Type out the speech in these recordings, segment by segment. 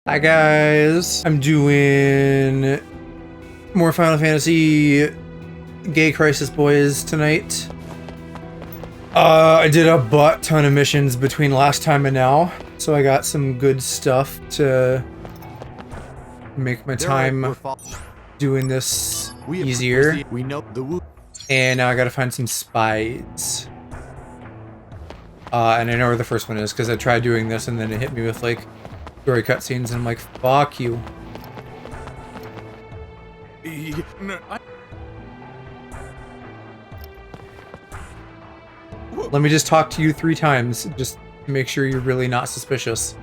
Hi guys, I'm doing more Final Fantasy Gay Crisis Boys tonight. I did a butt ton of missions between last time and now, so I got some good stuff to make my time doing this easier. And now I gotta find some spies. And I know where the first one is because I tried doing this and then it hit me with like story cutscenes, and I'm like, fuck you. Let me just talk to you 3 times, just to make sure you're really not suspicious.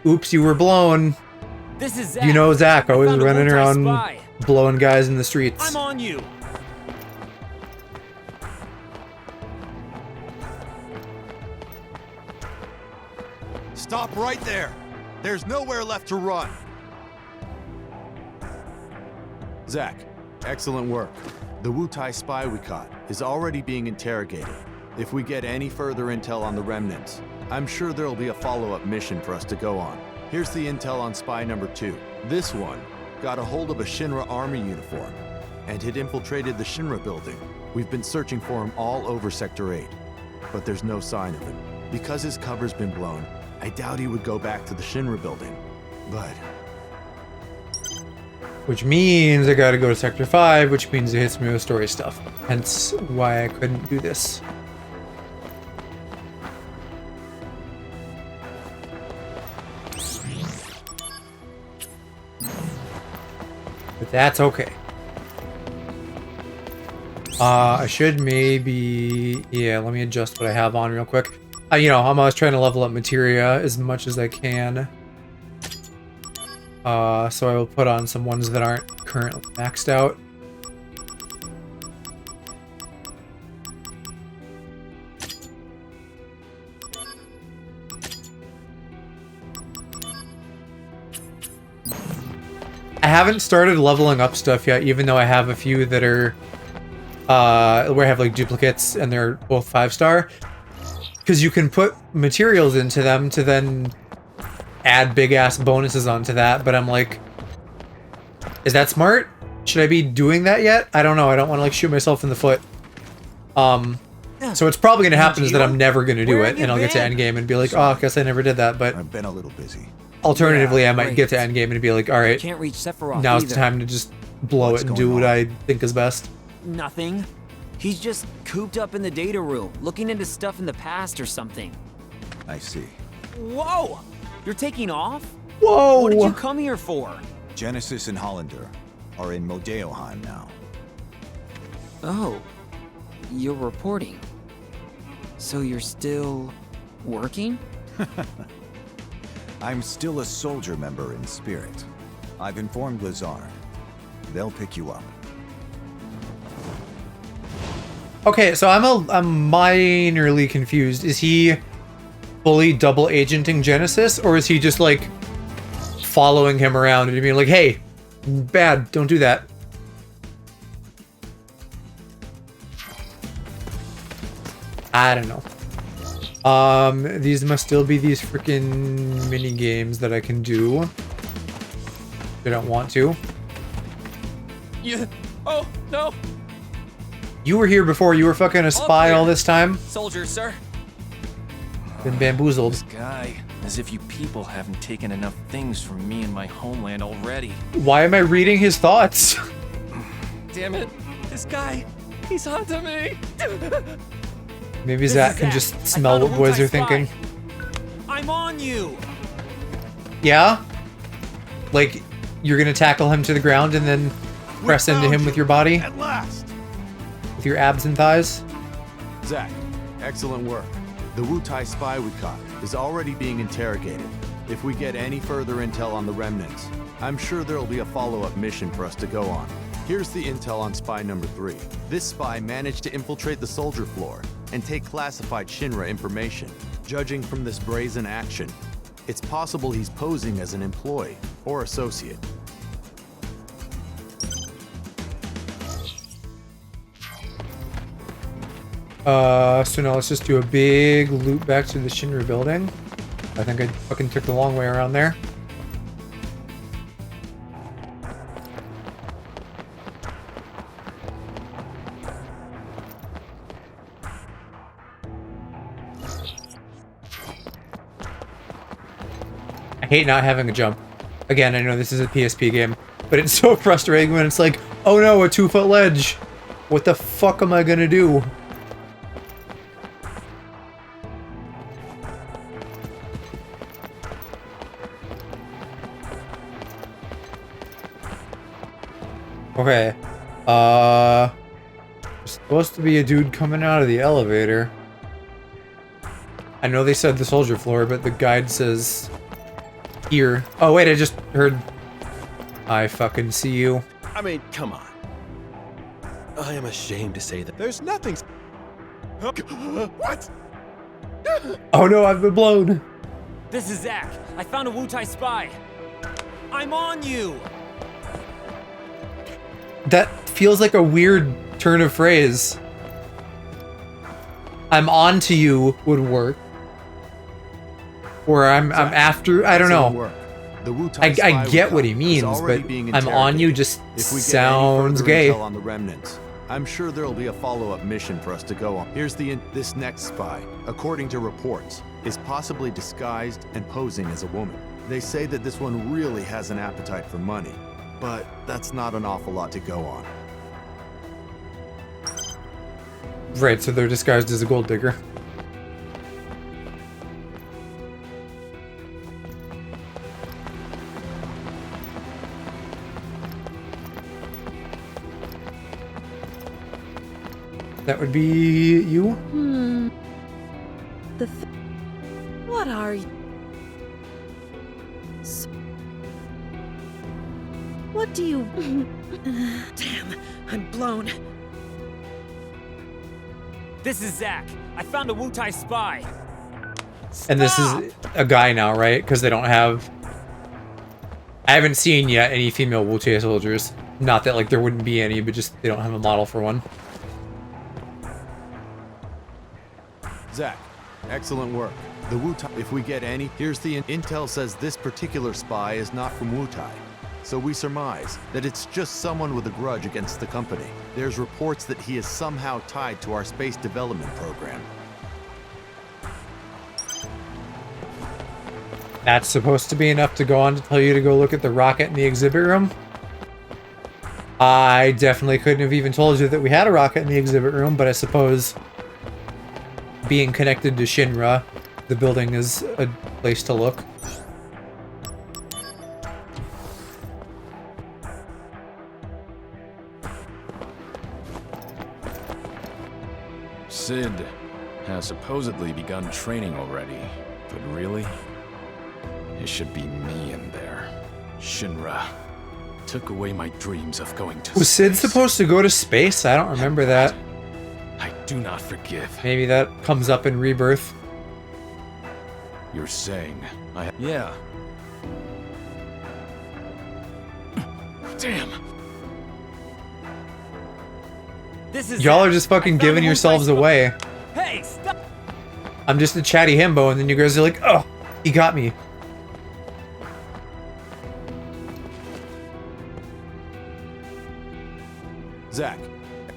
Oops, you were blown. This is Zach. You know Zach, always running around blowing guys in the streets. I'm on you. Stop right there! There's nowhere left to run! Zach, excellent work. The Wutai spy we caught is already being interrogated. If we get any further intel on the remnants, I'm sure there'll be a follow-up mission for us to go on. Here's the intel on spy number 2. This one got a hold of a Shinra army uniform and had infiltrated the Shinra building. We've been searching for him all over Sector 8, but there's no sign of him. Because his cover's been blown, I doubt he would go back to the Shinra building, but... Which means I gotta go to Sector 5, which means it hits me with story stuff. Hence why I couldn't do this. But that's okay. I should maybe... Yeah, let me adjust what I have on real quick. You know, I'm always trying to level up materia as much as I can. So I will put on some ones that aren't currently maxed out. I haven't started leveling up stuff yet, even though I have a few that are where I have like duplicates and they're both 5-star. Because you can put materials into them to then add big ass bonuses onto that, but I'm like, is that smart? Should I be doing that yet? I don't know. I don't want to like shoot myself in the foot. So it's probably gonna happen is that I'm never gonna do it, and I'll get to endgame and be like, oh, I guess I never did that. But I've been a little busy. Alternatively, I might get to endgame and be like, all right, Can't reach Sephiroth now's either. the time to just blow it and do what I think is best. Nothing. He's just cooped up in the data room, looking into stuff in the past or something. I see. Whoa! You're taking off? Whoa! What did you come here for? Genesis and Hollander are in Modeoheim now. Oh, you're reporting. So you're still working? I'm still a soldier member in spirit. I've informed Lazar. They'll pick you up. Okay, so I'm minorly confused. Is he fully double agenting Genesis, or is he just like following him around and being like, hey, bad, don't do that? I don't know. These must still be these freaking mini games that I can do. I don't want to. Yeah. Oh, no. You were here before. You were fucking a spy all this time. Soldier, sir. Been bamboozled. This guy, as if you people haven't taken enough things from me and my homeland already. Why am I reading his thoughts? Damn it, this guy, he's onto me. Maybe Zach can just smell what boys are thinking. I'm on you. Yeah? Like, you're gonna tackle him to the ground and then press into him with your body? At last! With your abs and thighs? Zach, excellent work. The Wutai spy we caught is already being interrogated. If we get any further intel on the remnants, I'm sure there'll be a follow-up mission for us to go on. Here's the intel on spy number 3. This spy managed to infiltrate the soldier floor and take classified Shinra information. Judging from this brazen action, it's possible he's posing as an employee or associate. So now let's just do a big loop back to the Shinra building. I think I fucking took the long way around there. I hate not having a jump. Again, I know this is a PSP game, but it's so frustrating when it's like, oh no, a 2-foot ledge. What the fuck am I gonna do? Okay. There's supposed to be a dude coming out of the elevator. I know they said the soldier floor, but the guide says here. Oh wait, I just heard. I fucking see you. I mean, come on. I am ashamed to say that there's nothing. What? Oh no, I've been blown. This is Zach. I found a Wu-Tai spy. I'm on you. That feels like a weird turn of phrase. I'm on to you would work. Or I'm after, I don't know. I get what he means, but I'm on you just sounds gay. On the remnants, I'm sure there'll be a follow-up mission for us to go on. Here's this next spy, according to reports, is possibly disguised and posing as a woman. They say that this one really has an appetite for money, but that's not an awful lot to go on. Right, so they're disguised as a gold digger. That would be you? What are you? What do you... Damn, I'm blown. This is Zach. I found a Wu-Tai spy. And this is a guy now, right? Because they don't have... I haven't seen yet any female Wu-Tai soldiers. Not that, like, there wouldn't be any, but just they don't have a model for one. Zach, excellent work. The Wu-Tai, if we get any, here's the intel says this particular spy is not from Wu-Tai. So we surmise that it's just someone with a grudge against the company. There's reports that he is somehow tied to our space development program. That's supposed to be enough to go on to tell you to go look at the rocket in the exhibit room? I definitely couldn't have even told you that we had a rocket in the exhibit room, but I suppose being connected to Shinra, the building is a place to look. Sid has supposedly begun training already, but really? It should be me in there. Shinra took away my dreams of going to Was Sid space. supposed to go to space? I don't remember that. I do not forgive. Maybe that comes up in Rebirth. You're saying I... Yeah. Damn. This is Y'all Zach. are just I fucking found giving a yourselves Wu-Tai away. spy. Hey, stop! I'm just a chatty himbo, and then you guys are like, oh, he got me. Zach,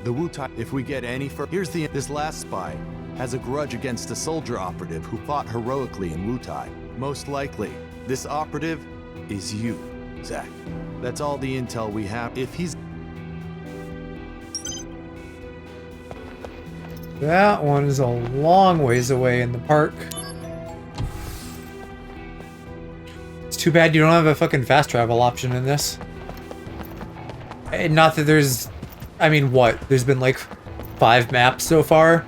the Wu-Tai, if we get any further, here's this last spy has a grudge against a soldier operative who fought heroically in Wu-Tai. Most likely, this operative is you, Zach. That's all the intel we have. If he's... That one is a long ways away in the park. It's too bad you don't have a fucking fast travel option in this. And not that there's... I mean, what? There's been like 5 maps so far,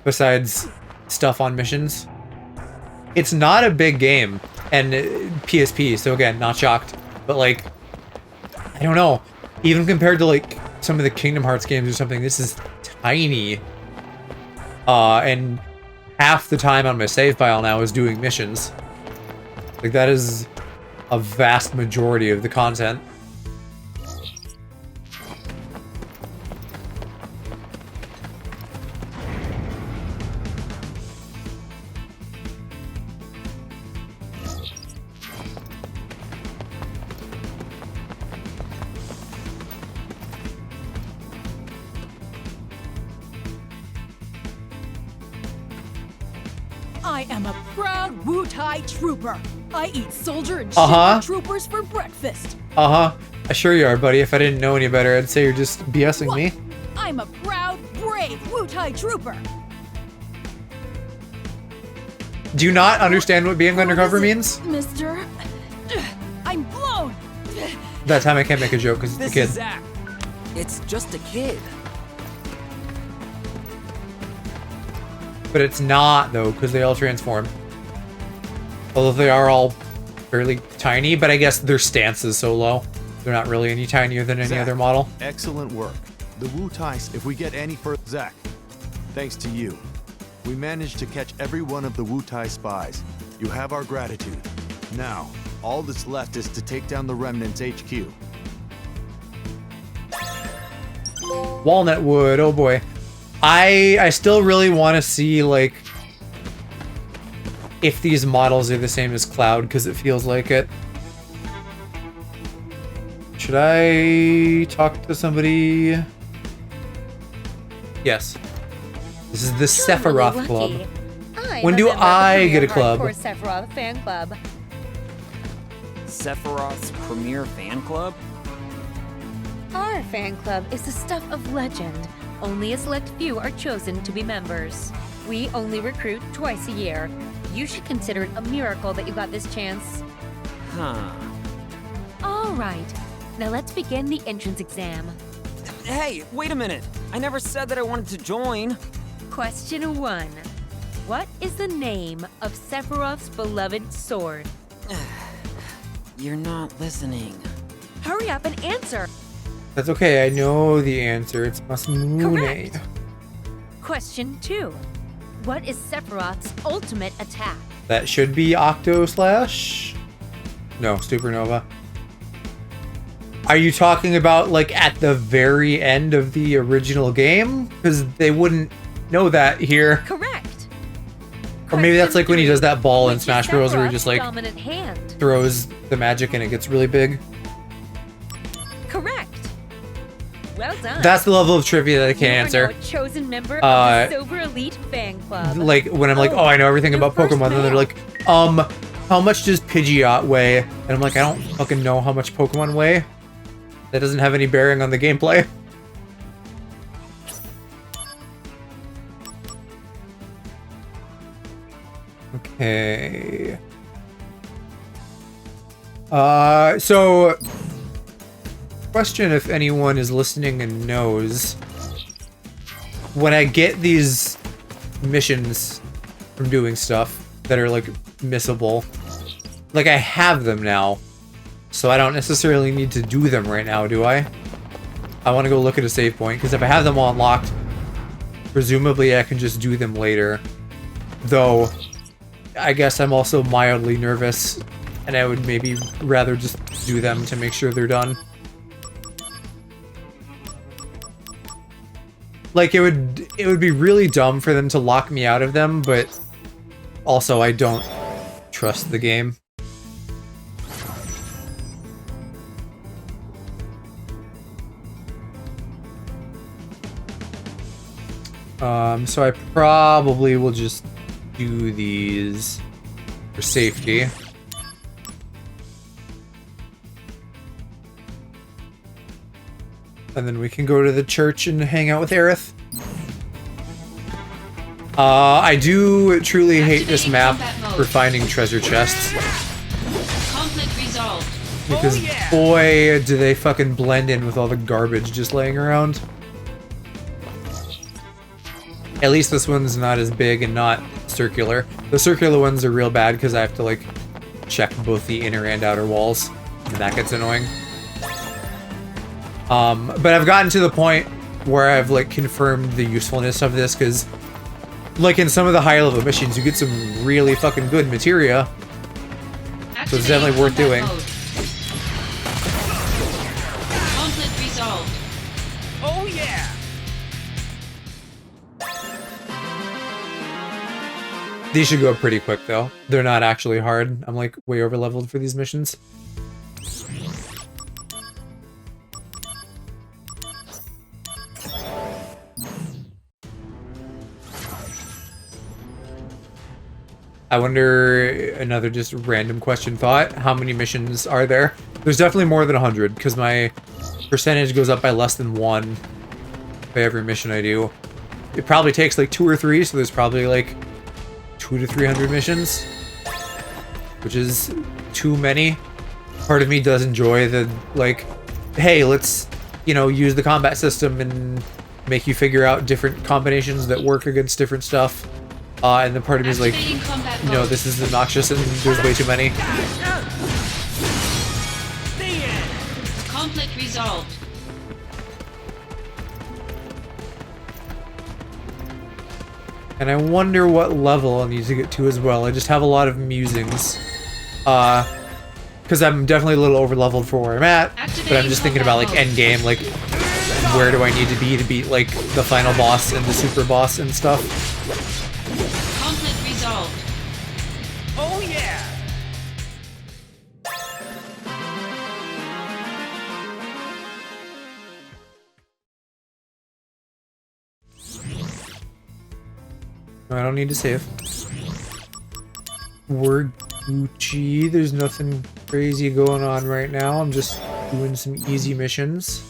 besides stuff on missions. It's not a big game, and PSP, so again, not shocked. But like, I don't know. Even compared to like some of the Kingdom Hearts games or something, this is tiny. And half the time on my save file now is doing missions. Like, that is a vast majority of the content. I am a proud Wu-Tai trooper. I eat soldier and Uh-huh. shipper troopers for breakfast. Uh-huh. I sure you are, buddy. If I didn't know any better, I'd say you're just BSing me. I'm a proud, brave Wu-Tai trooper. Do you not understand what being undercover What is means? it, Mister? I'm blown. That time I can't make a joke because it's This a kid. is Zach. It's just a kid. But it's not, though, because they all transform. Although they are all fairly tiny, but I guess their stance is so low. They're not really any tinier than any Zach, other model. Excellent work. The Wu-Tai, if we get any further... Zach, thanks to you, we managed to catch every one of the Wu-Tai spies. You have our gratitude. Now, all that's left is to take down the Remnant's HQ. Walnut wood, oh boy. I still really want to see, like, if these models are the same as Cloud, because it feels like it. Should I talk to somebody? Yes. This is the Sephiroth Club. When do I get a club? Sephiroth fan club. Sephiroth's premier fan club? Our fan club is the stuff of legend. Only a select few are chosen to be members. We only recruit twice a year. You should consider it a miracle that you got this chance. Huh. All right. Now let's begin the entrance exam. Hey, wait a minute. I never said that I wanted to join. Question 1. What is the name of Sephiroth's beloved sword? You're not listening. Hurry up and answer. That's okay, I know the answer. It's Masamune. Correct. Question 2. What is Sephiroth's ultimate attack? That should be Octo Slash? No, Supernova. Are you talking about, like, at the very end of the original game? Because they wouldn't know that here. Correct. Or maybe that's like when he does that ball in Which is Smash Bros. Where he just, Sephiroth's like, dominant hand? throws the magic and it gets really big. Correct. Well done. That's the level of trivia that I You can't are answer. now a chosen member of Uh, the Silver Elite fan club. Like, when I'm like, oh, I know everything Your about first Pokemon, and they're male. like, how much does Pidgeot weigh? And I'm like, I don't fucking know how much Pokemon weigh. That doesn't have any bearing on the gameplay. Okay. So, question if anyone is listening and knows. When I get these missions from doing stuff that are, like, missable, like, I have them now, so I don't necessarily need to do them right now, do I? I want to go look at a save point, because if I have them all unlocked, presumably I can just do them later. Though, I guess I'm also mildly nervous, and I would maybe rather just do them to make sure they're done. Like, it would be really dumb for them to lock me out of them, but also I don't trust the game. So I probably will just do these for safety. And then we can go to the church and hang out with Aerith. I do truly hate this map for finding treasure chests. Conflict resolved. Because boy, do they fucking blend in with all the garbage just laying around. At least this one's not as big and not circular. The circular ones are real bad because I have to, like, check both the inner and outer walls. And that gets annoying. But I've gotten to the point where I've, like, confirmed the usefulness of this because, like, in some of the higher level missions, you get some really fucking good materia. So it's definitely worth doing. Conflict resolved. Oh yeah! These should go pretty quick, though. They're not actually hard. I'm, like, way over leveled for these missions. I wonder, another just random question thought, how many missions are there? There's definitely more than 100, because my percentage goes up by less than 1 by every mission I do. It probably takes like 2 or 3, so there's probably like 200 to 300 missions, which is too many. Part of me does enjoy the, like, hey, let's, you know, use the combat system and make you figure out different combinations that work against different stuff. And the part of me is like, no, this is obnoxious and there's way too many. Conflict resolved. And I wonder what level I'll need to get to as well. I just have a lot of musings. Because I'm definitely a little over-leveled for where I'm at, but I'm just thinking about, like, endgame, like, where do I need to beat, like, the final boss and the super boss and stuff. Conflict resolved. Oh yeah! No, I don't need to save. We're Gucci. There's nothing crazy going on right now. I'm just doing some easy missions.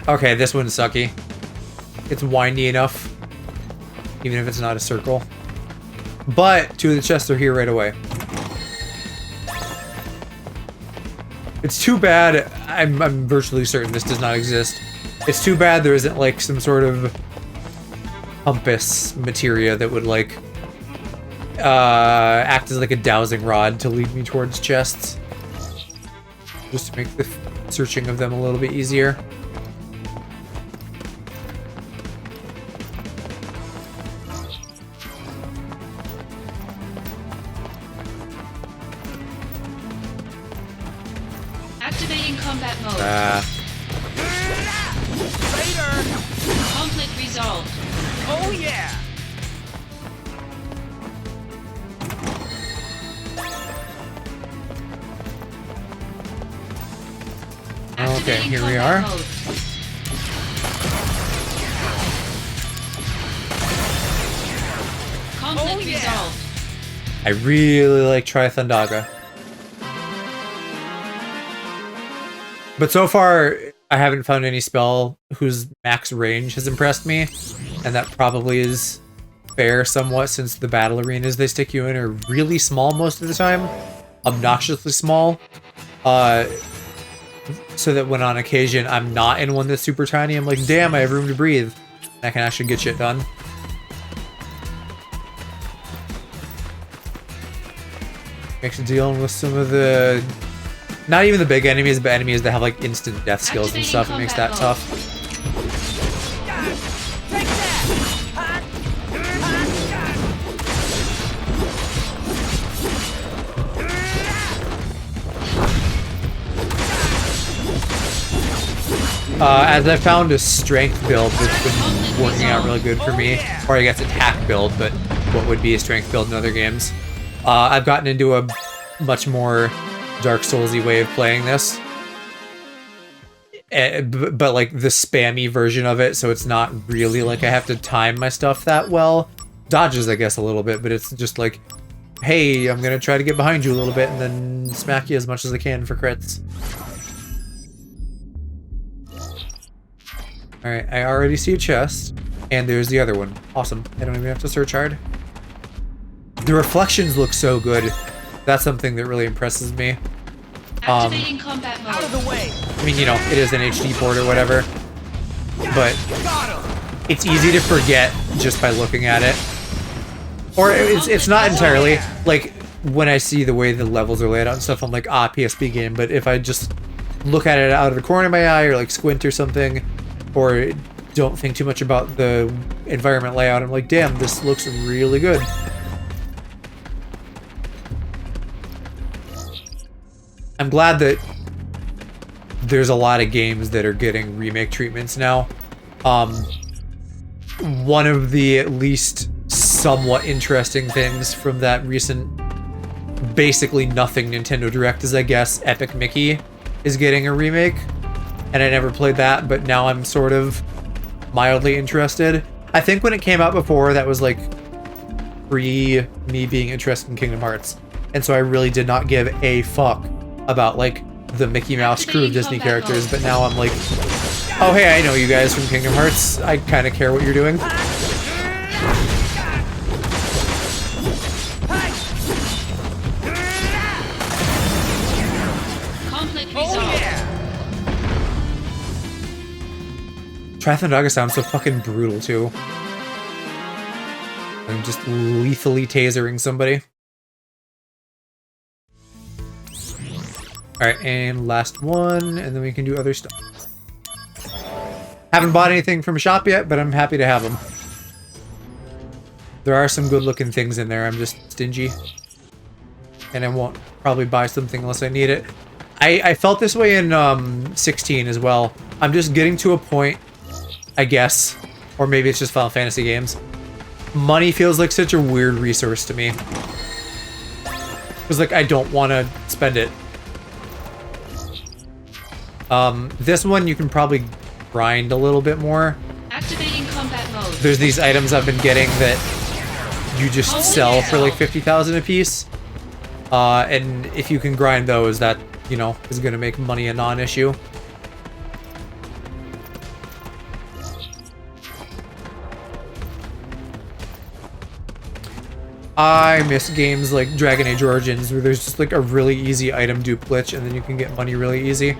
Okay, this one's sucky. It's windy enough, even if it's not a circle. But 2 of the chests are here right away. It's too bad. I'm virtually certain this does not exist. It's too bad there isn't like some sort of compass materia that would like act as like a dowsing rod to lead me towards chests, just to make the searching of them a little bit easier. Activating combat mode. Conflict resolved. Oh yeah! Okay, here we are. Conflict resolved. I really like Tri-Thundaga. But so far, I haven't found any spell whose max range has impressed me, and that probably is fair somewhat since the battle arenas they stick you in are really small most of the time, obnoxiously small, so that when on occasion I'm not in one that's super tiny, I'm like, damn, I have room to breathe. I can actually get shit done. Makes dealing with some of the... not even the big enemies, but enemies that have like instant death skills and stuff. It makes that tough. As I found a strength build that's been working out really good for me, or I guess attack build, but what would be a strength build in other games. I've gotten into a much more Dark Souls-y way of playing this, but like the spammy version of it, so it's not really like I have to time my stuff that well. Dodges, I guess, a little bit, but it's just like, hey, I'm gonna try to get behind you a little bit and then smack you as much as I can for crits. Alright, I already see a chest, and there's the other one. Awesome. I don't even have to search hard. The reflections look so good. That's something that really impresses me. Activating combat mode. Out of the way! I mean, you know, it is an HD port or whatever, but it's easy to forget just by looking at it. Or it's not entirely. Like, when I see the way the levels are laid out and stuff, I'm like, ah, PSP game. But if I just look at it out of the corner of my eye or like squint or something, or don't think too much about the environment layout, I'm like, damn, this looks really good. I'm glad that there's a lot of games that are getting remake treatments now. One of the at least somewhat interesting things from that recent basically nothing Nintendo Direct is, I guess, Epic Mickey is getting a remake. And I never played that, but now I'm sort of mildly interested. I think when it came out before, that was like pre me being interested in Kingdom Hearts. And so I really did not give a fuck about like the Mickey Mouse crew of Disney characters, but now I'm like, oh hey, I know you guys from Kingdom Hearts. I kind of care what you're doing. Conflict resolved. Triathlon Dog sounds so fucking brutal too. I'm just lethally tasering somebody. Alright, and last one, and then we can do other stuff. Haven't bought anything from a shop yet, but I'm happy to have them. There are some good looking things in there, I'm just stingy. And I won't probably buy something unless I need it. I felt this way in 16 as well. I'm just getting to a point, I guess, or maybe it's just Final Fantasy games. Money feels like such a weird resource to me. It's like I don't want to spend it. This one you can probably grind a little bit more. Activating combat mode. There's these items I've been getting that you just sell for like 50,000 a piece. And if you can grind those, that, you know, is going to make money a non-issue. I miss games like Dragon Age Origins where there's just like a really easy item dupe glitch and then you can get money really easy.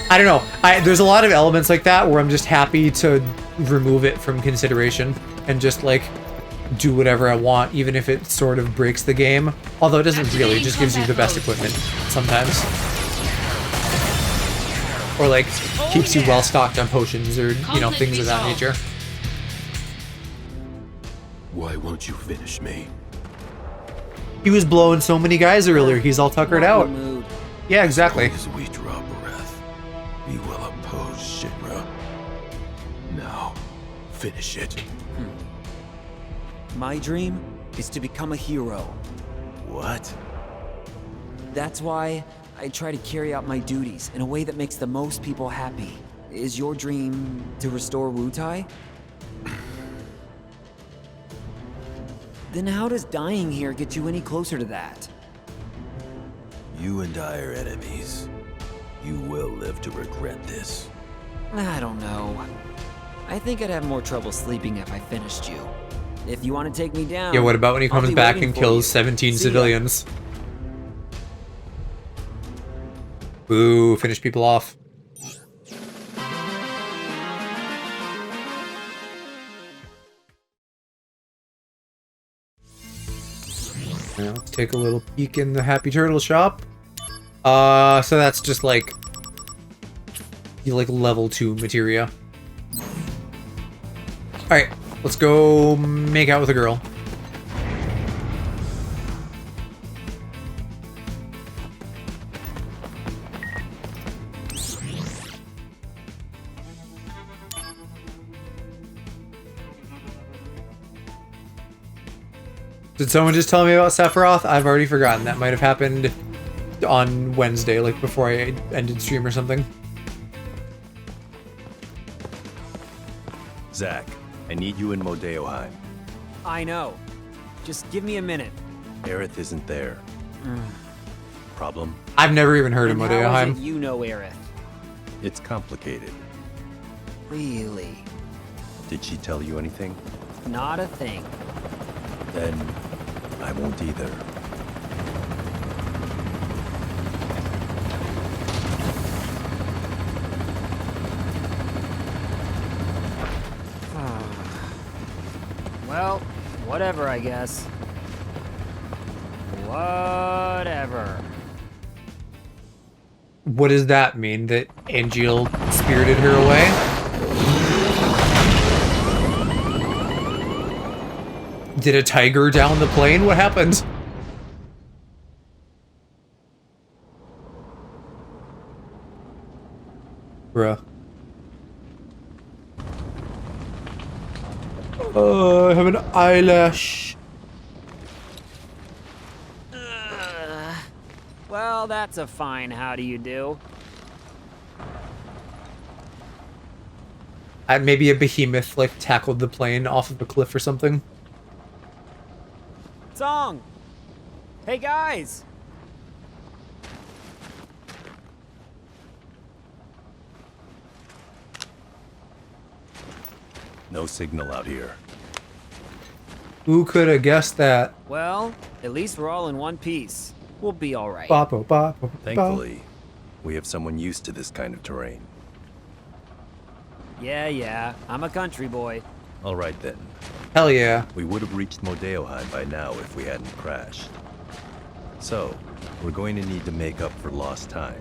I don't know. There's a lot of elements like that where I'm just happy to remove it from consideration and just like do whatever I want, even if it sort of breaks the game. Although it doesn't really, it just gives you the best equipment sometimes. Or like keeps you well stocked on potions or, you know, things of that nature. Why won't you finish me? He was blowing so many guys earlier, he's all tuckered out. Yeah, exactly. As we draw breath, we will oppose Shinra. Now, finish it. My dream is to become a hero. What? That's why I try to carry out my duties in a way that makes the most people happy. Is your dream to restore Wutai? Then how does dying here get you any closer to that? You and I are enemies. You will live to regret this. I don't know. I think I'd have more trouble sleeping if I finished you. If you want to take me down... Yeah, what about when he I'll comes be back waiting and for kills you. 17 See ya. civilians? Boo, finish people off. Now, let's take a little peek in the Happy Turtle shop. So that's just like level 2 materia. Alright, let's go make out with a girl. Did someone just tell me about Sephiroth? I've already forgotten. That might have happened on Wednesday, like before I ended stream or something. Zack, I need you in Modeoheim. I know. Just give me a minute. Aerith isn't there. Problem? I've never even heard of And how is Modeoheim. it you know Aerith? It's complicated. Really? Did she tell you anything? Not a thing. Then I won't either. Well, whatever, I guess. Whatever. What does that mean? That Angeal spirited her away? Did a tiger down the plane? What happened? Bruh. I have an eyelash. Well, that's a fine how do you do. Maybe a behemoth like tackled the plane off of a cliff or something. Song! Hey guys! No signal out here. Who could have guessed that? Well, at least we're all in one piece. We'll be alright. Bop, bop, bop, bop. Thankfully, we have someone used to this kind of terrain. Yeah, I'm a country boy. All right then. Hell yeah. We would have reached Modeoheim by now if we hadn't crashed. So, we're going to need to make up for lost time.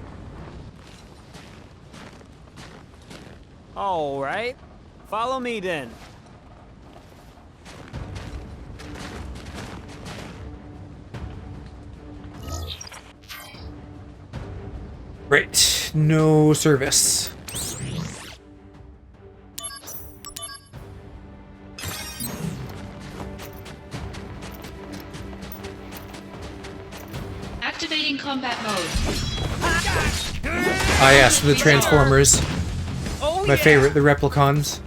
Alright. Follow me then. Great. No service. Activating combat mode. Ah yes, the Transformers. Oh, My favorite, the Replicons.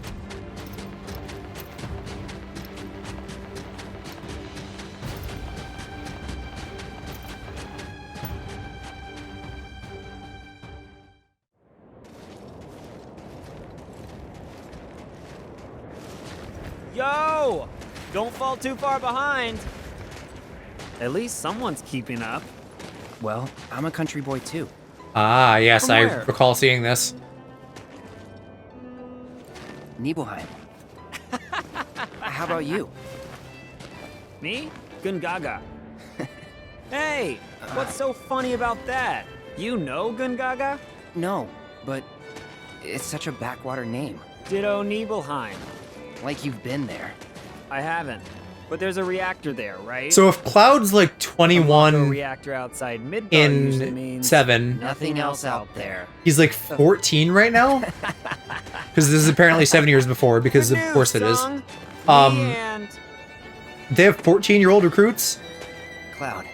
Yo! Don't fall too far behind. At least someone's keeping up. Well, I'm a country boy too. Ah yes, From I where? recall seeing this. Nibelheim. How about you? Me? Gungaga. Hey, what's so funny about that? You know Gungaga? No, but it's such a backwater name. Ditto Nibelheim. Like you've been there. I haven't. But there's a reactor there, right? So if Cloud's like A 21 reactor outside Midgard usually in means 7, Nothing else out there. he's like 14 right now? Because this is apparently 7 years before, because Good of course it news, is. Song. Um, Me and They have 14-year-old recruits? Cloud.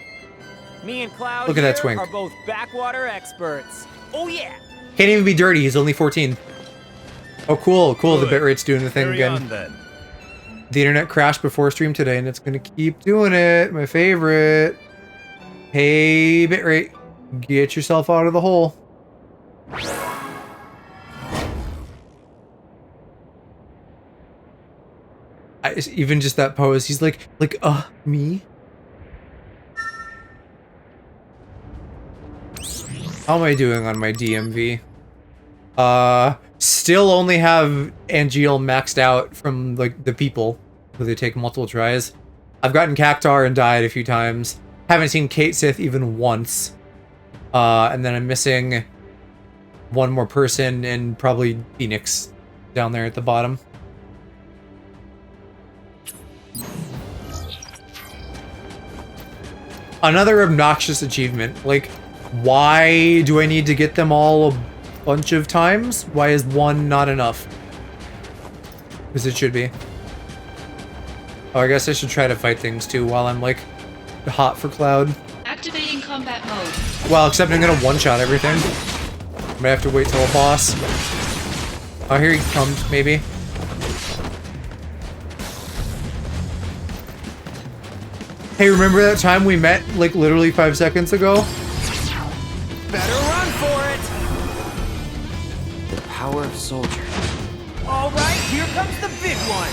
me and Cloud Look at that here twink. are both backwater experts. Oh yeah. Can't even be dirty, he's only 14. Oh cool, cool, the Good. bitrate's doing the thing Carry again. on then. The internet crashed before stream today, and it's gonna keep doing it. My favorite. Hey, bitrate, get yourself out of the hole. Even just that pose, he's like, me? How am I doing on my DMV? Still only have Angeal maxed out from, like, the people, who they take multiple tries. I've gotten Cactar and died a few times. Haven't seen Kate Sith even once. And then I'm missing one more person and probably Phoenix down there at the bottom. Another obnoxious achievement. Like, why do I need to get them all a bunch of times? Why is one not enough? Because it should be. Oh, I guess I should try to fight things too while I'm like hot for Cloud. Activating combat mode. Well, except I'm gonna one-shot everything. I might have to wait till a boss. Oh, here he comes, maybe. Hey, remember that time we met, like, literally 5 seconds ago? Better run for it. The power of soldier. All right, here comes the big one.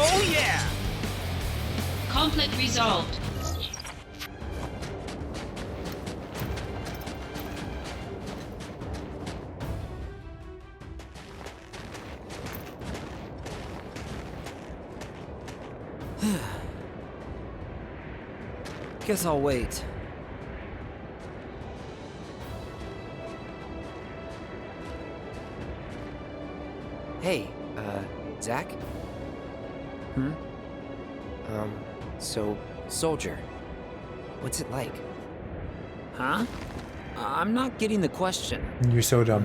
Oh yeah. Conflict resolved. Guess I'll wait. Hey, Zach? Hmm? So, soldier. What's it like? Huh? I'm not getting the question. You're so dumb.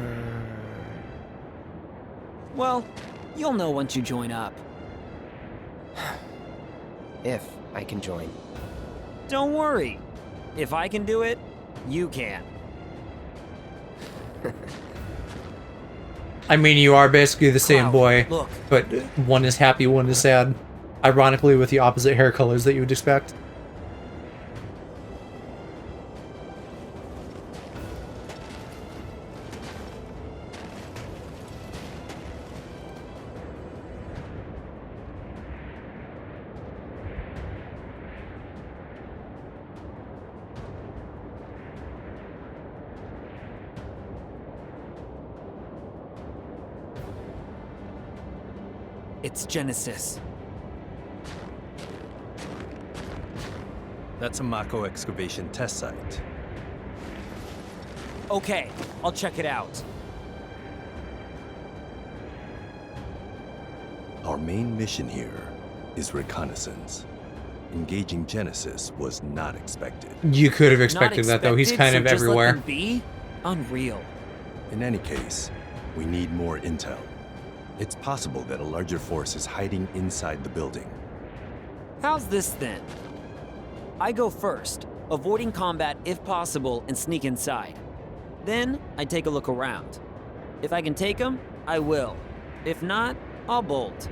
Well, you'll know once you join up. If I can join. Don't worry. If I can do it, you can. I mean, you are basically the same Cloud, boy, look. but one is happy, one is sad. Ironically, with the opposite hair colors that you would expect. It's Genesis. That's a Mako excavation test site. Okay, I'll check it out. Our main mission here is reconnaissance. Engaging Genesis was not expected. You could have Not expected that, though. He's expected, kind of so just let everywhere. them be? Unreal. In any case, we need more intel. It's possible that a larger force is hiding inside the building. How's this then? I go first, avoiding combat if possible and sneak inside. Then, I take a look around. If I can take them, I will. If not, I'll bolt.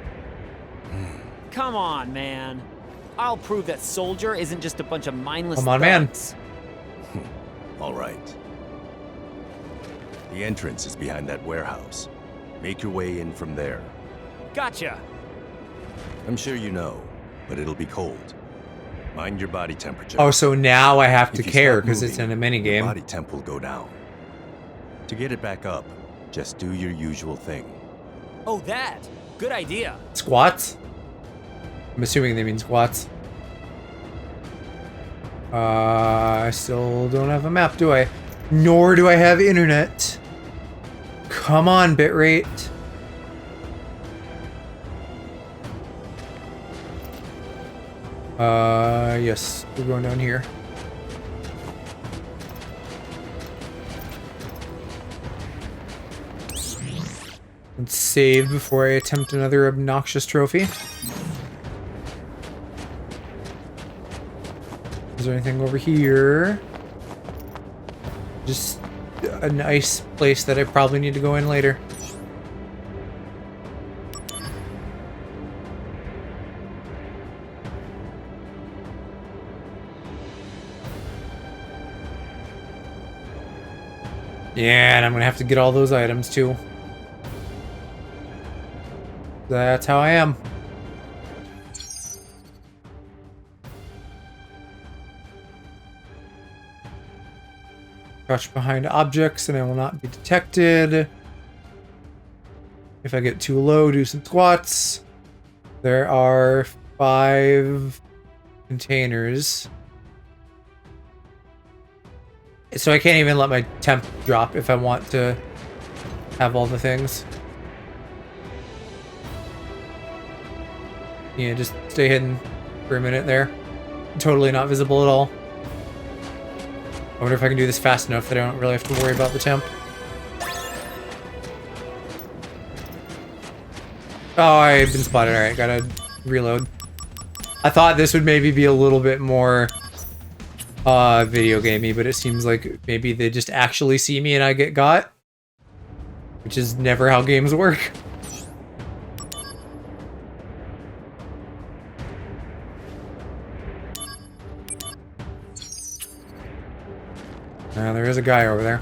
Come on, man. I'll prove that Soldier isn't just a bunch of mindless Come on, man. thugs. All right. The entrance is behind that warehouse. Make your way in from there. Gotcha. I'm sure you know, but it'll be cold. Mind your body temperature. Oh, so now I have to If you care stop because it's in moving, a your minigame. body temp will go down. To get it back up, just do your usual thing. Oh, that. Good idea. Squats? I'm assuming they mean squats. I still don't have a map, do I? Nor do I have internet. Come on, bitrate. Yes, we're going down here. Let's save before I attempt another obnoxious trophy. Is there anything over here? Just a nice place that I probably need to go in later. Yeah, and I'm gonna have to get all those items too. That's how I am. Crouch behind objects and I will not be detected. If I get too low, do some squats. There are 5 containers. So I can't even let my temp drop if I want to have all the things. Yeah, just stay hidden for a minute there. Totally not visible at all. I wonder if I can do this fast enough that I don't really have to worry about the temp. Oh, I've been spotted. Alright, gotta reload. I thought this would maybe be a little bit more video gamey, but it seems like maybe they just actually see me and I get got. Which is never how games work. There is a guy over there.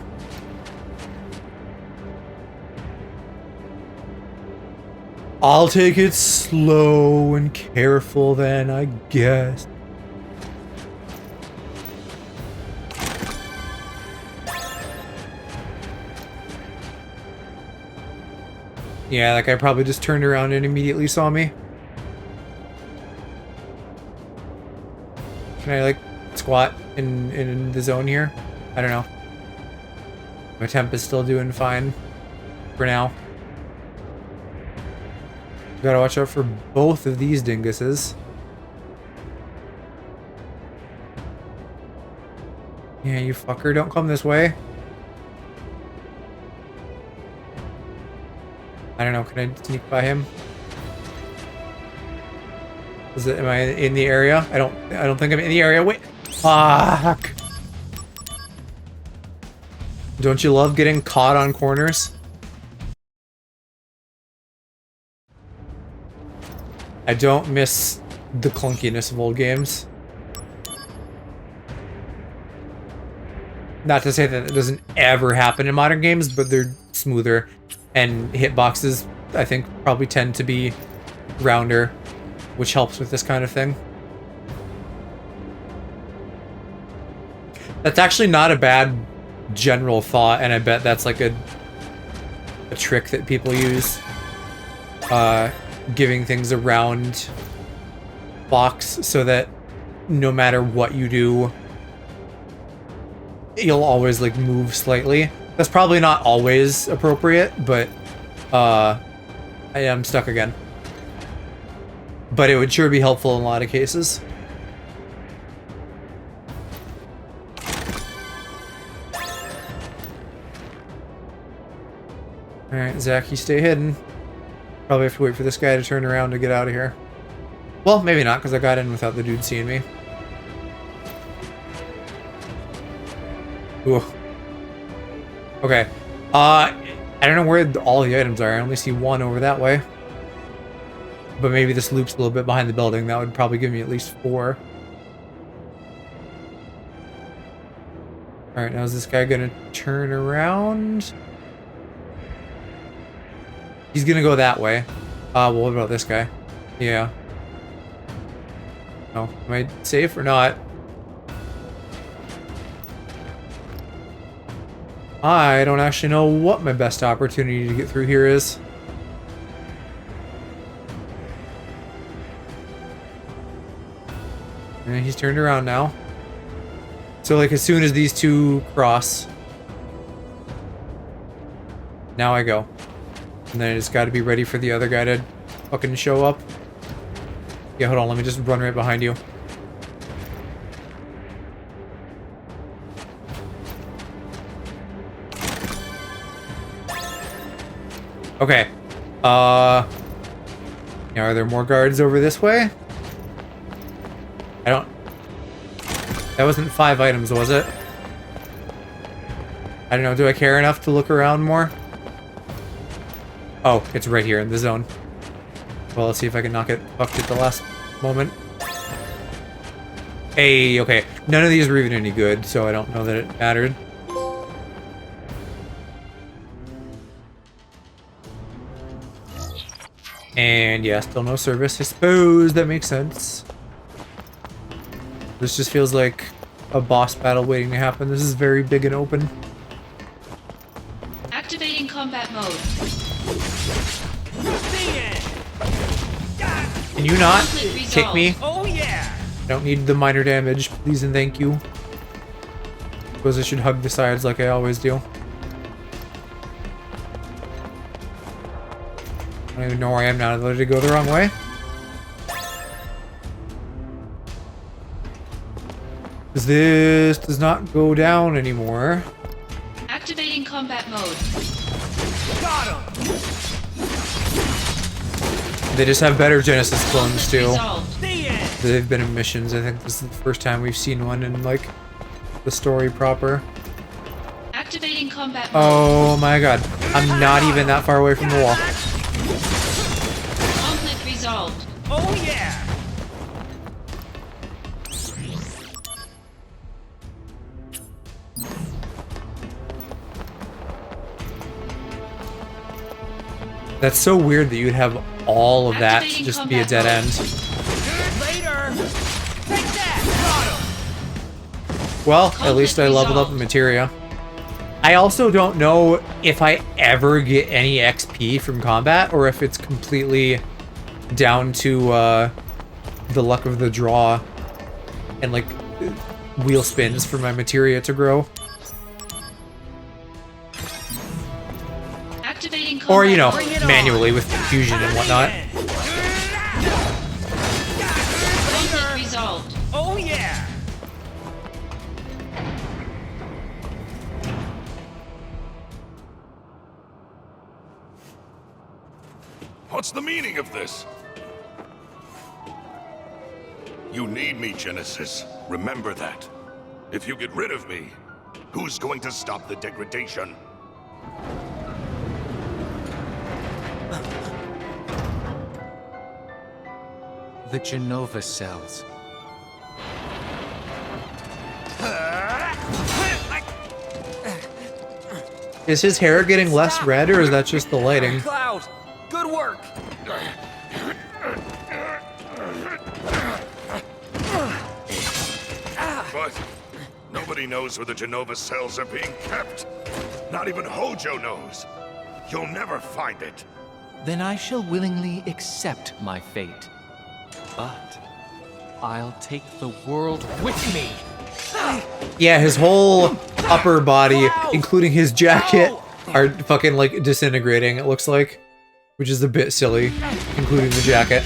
I'll take it slow and careful then, I guess. Yeah, that guy probably just turned around and immediately saw me. Can I, like, squat in the zone here? I don't know. My temp is still doing fine for now. Gotta watch out for both of these dinguses. Yeah, you fucker, don't come this way. I don't know, can I sneak by him? Am I in the area? I don't think I'm in the area. Wait. Fuck. Don't you love getting caught on corners? I don't miss the clunkiness of old games. Not to say that it doesn't ever happen in modern games, but they're smoother. And hitboxes, I think, probably tend to be rounder, which helps with this kind of thing. That's actually not a bad general thought, and I bet that's like a trick that people use. Giving things a round box so that no matter what you do, you'll always like move slightly. That's probably not always appropriate, but I am stuck again. But it would sure be helpful in a lot of cases. Alright, Zach, you stay hidden. Probably have to wait for this guy to turn around to get out of here. Well, maybe not, because I got in without the dude seeing me. Ooh. Okay. I don't know where all the items are. I only see one over that way. But maybe this loop's a little bit behind the building. That would probably give me at least 4. Alright, now is this guy gonna turn around? He's gonna go that way. Well, what about this guy? Yeah. Oh, am I safe or not? I don't actually know what my best opportunity to get through here is. And he's turned around now. So, like, as soon as these two cross, now I go. And then I just gotta be ready for the other guy to fucking show up. Yeah, hold on, let me just run right behind you. Okay. Yeah, are there more guards over this way? I don't... That wasn't 5 items, was it? I don't know, do I care enough to look around more? Oh, it's right here in the zone. Well, let's see if I can knock it fucked at the last moment. Hey, okay. None of these were even any good, so I don't know that it mattered. And yeah, still no service. I suppose that makes sense. This just feels like a boss battle waiting to happen. This is very big and open. Activating combat mode. Can you not Conflict kick me? Oh yeah! I don't need the minor damage, please and thank you. Suppose I should hug the sides like I always do. I don't even know where I am now. Did I go the wrong way? Because this does not go down anymore. Activating combat mode. Got him! They just have better Genesis clones Conflict too. resolved. The end! They've been in missions. I think this is the first time we've seen one in like the story proper. Activating combat mode. Oh my god. I'm not even that far away from the wall. Conflict resolved. Oh yeah! That's so weird that you'd have all of that to Activating just be a dead combat end. Later! Take that! Got him! Well, at least I leveled up in materia. I also don't know if I ever get any XP from combat or if it's completely down to the luck of the draw and like wheel spins for my materia to grow. Activating combat Or, you know, mode. manually with confusion and whatnot. Conflict resolved. Oh yeah! What's the meaning of this? You need me, Genesis. Remember that. If you get rid of me, Who's going to stop the degradation? The Genova cells. Is his hair getting less red, or is that just the lighting? Cloud, good work. But nobody knows where the Genova cells are being kept. Not even Hojo knows. You'll never find it. Then I shall willingly accept my fate. But I'll take the world with me. Yeah, his whole upper body, including his jacket, are fucking like disintegrating, it looks like. Which is a bit silly, including the jacket.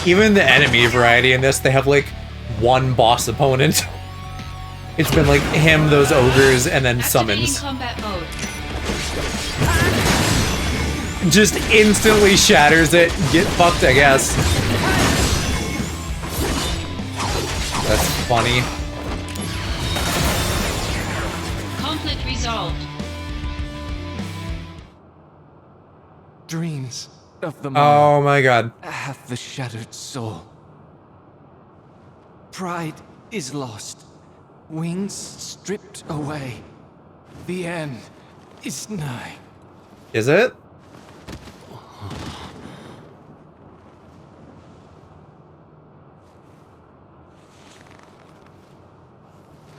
Even the enemy variety in this, they have like one boss opponent. It's been like him, those ogres, and then summons. Combat mode. Just instantly shatters it. Get fucked, I guess. That's funny. Conflict resolved. Dreams of the Oh my god. have the shattered soul. Pride is lost. Wings stripped away. The end is nigh. Is it?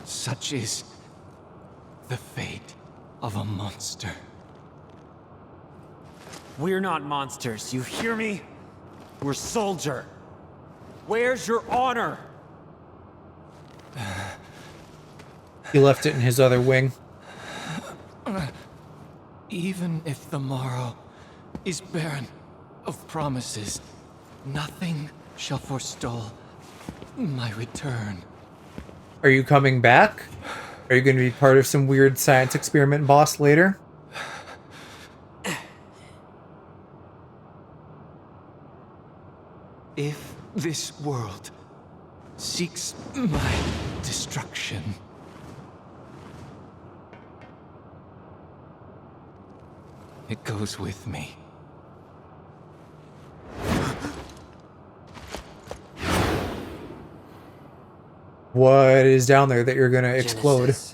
Such is the fate of a monster. We're not monsters, you hear me? We're soldier. Where's your honor? He left it in his other wing. Even if the morrow is barren of promises, nothing shall forestall my return. Are you coming back? Are you going to be part of some weird science experiment boss later? If this world seeks my destruction, it goes with me. What is down there that you're gonna explode? Genesis.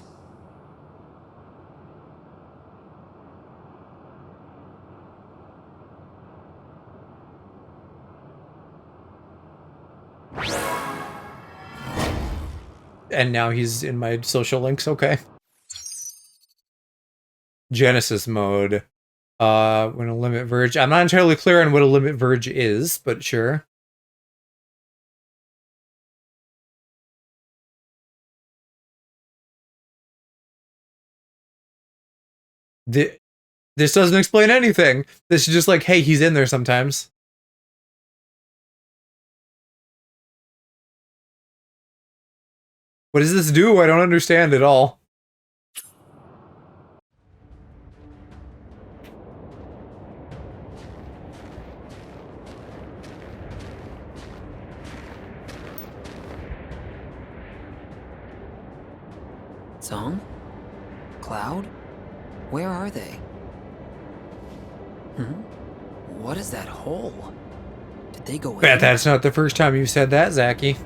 And now he's in my social links, okay. Genesis mode. When a limit verge. I'm not entirely clear on what a limit verge is, but sure. This doesn't explain anything. This is just like, hey, he's in there sometimes. What does this do? I don't understand at all. Song? Cloud? Where are they? What is that hole? Did they go in? Bet that's not the first time you've said that, Zachy.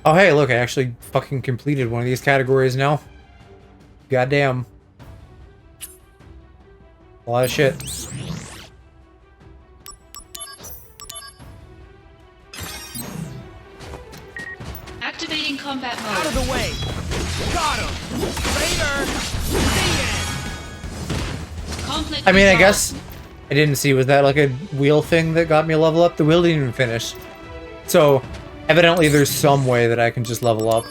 Oh hey, look, I actually fucking completed one of these categories now. Goddamn. A lot of shit. Activating combat mode. Out of the way! Got him! Later! See ya! Conflict I mean, I resolved. guess I didn't see. Was that like a wheel thing that got me a level up? The wheel didn't even finish. So, evidently there's some way that I can just level up.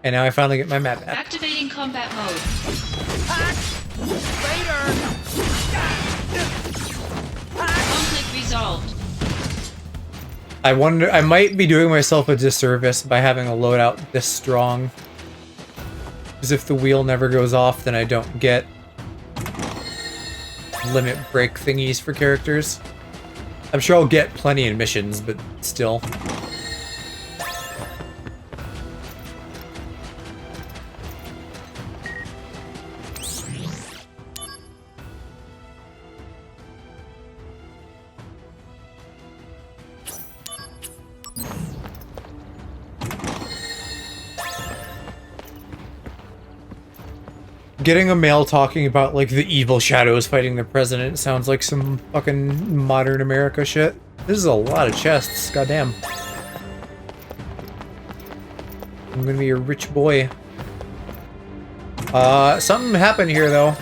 And now I finally get my map back. Activating combat mode. Conflict resolved. I wonder, I might be doing myself a disservice by having a loadout this strong. Because if the wheel never goes off, then I don't get limit break thingies for characters. I'm sure I'll get plenty in missions, but still. Getting a mail talking about, like, the evil shadows fighting the president sounds like some fucking modern America shit. This is a lot of chests, goddamn. I'm gonna be a rich boy. Something happened here, though.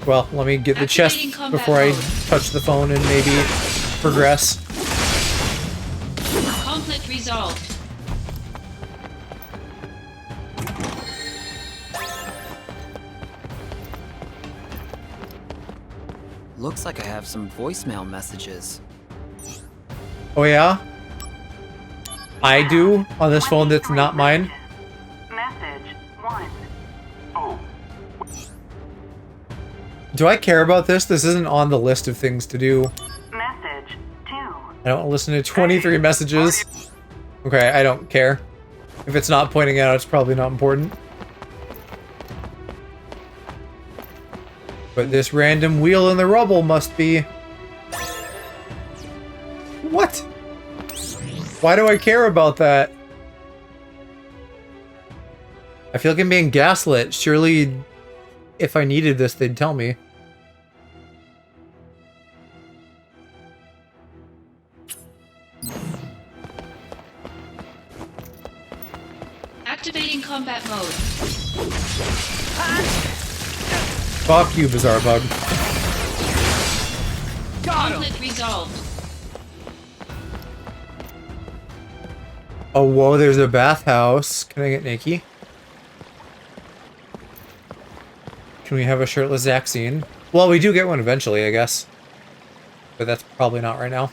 Well, let me get the chest before I touch the phone and maybe progress. Conflict resolved. Looks like I have some voicemail messages. Oh yeah? I do on this phone that's not mine. Message 1. Oh. Do I care about this? This isn't on the list of things to do. Message 2. I don't listen to 23 messages. Okay, I don't care. If it's not pointing out, it's probably not important. But this random wheel in the rubble must be... What? Why do I care about that? I feel like I'm being gaslit. Surely, if I needed this, they'd tell me. Activating combat mode. Fuck you, Bizarre Bug. Conflict resolved. Oh, whoa, there's a bathhouse. Can I get naked? Can we have a shirtless Zack scene? Well, we do get one eventually, I guess. But that's probably not right now.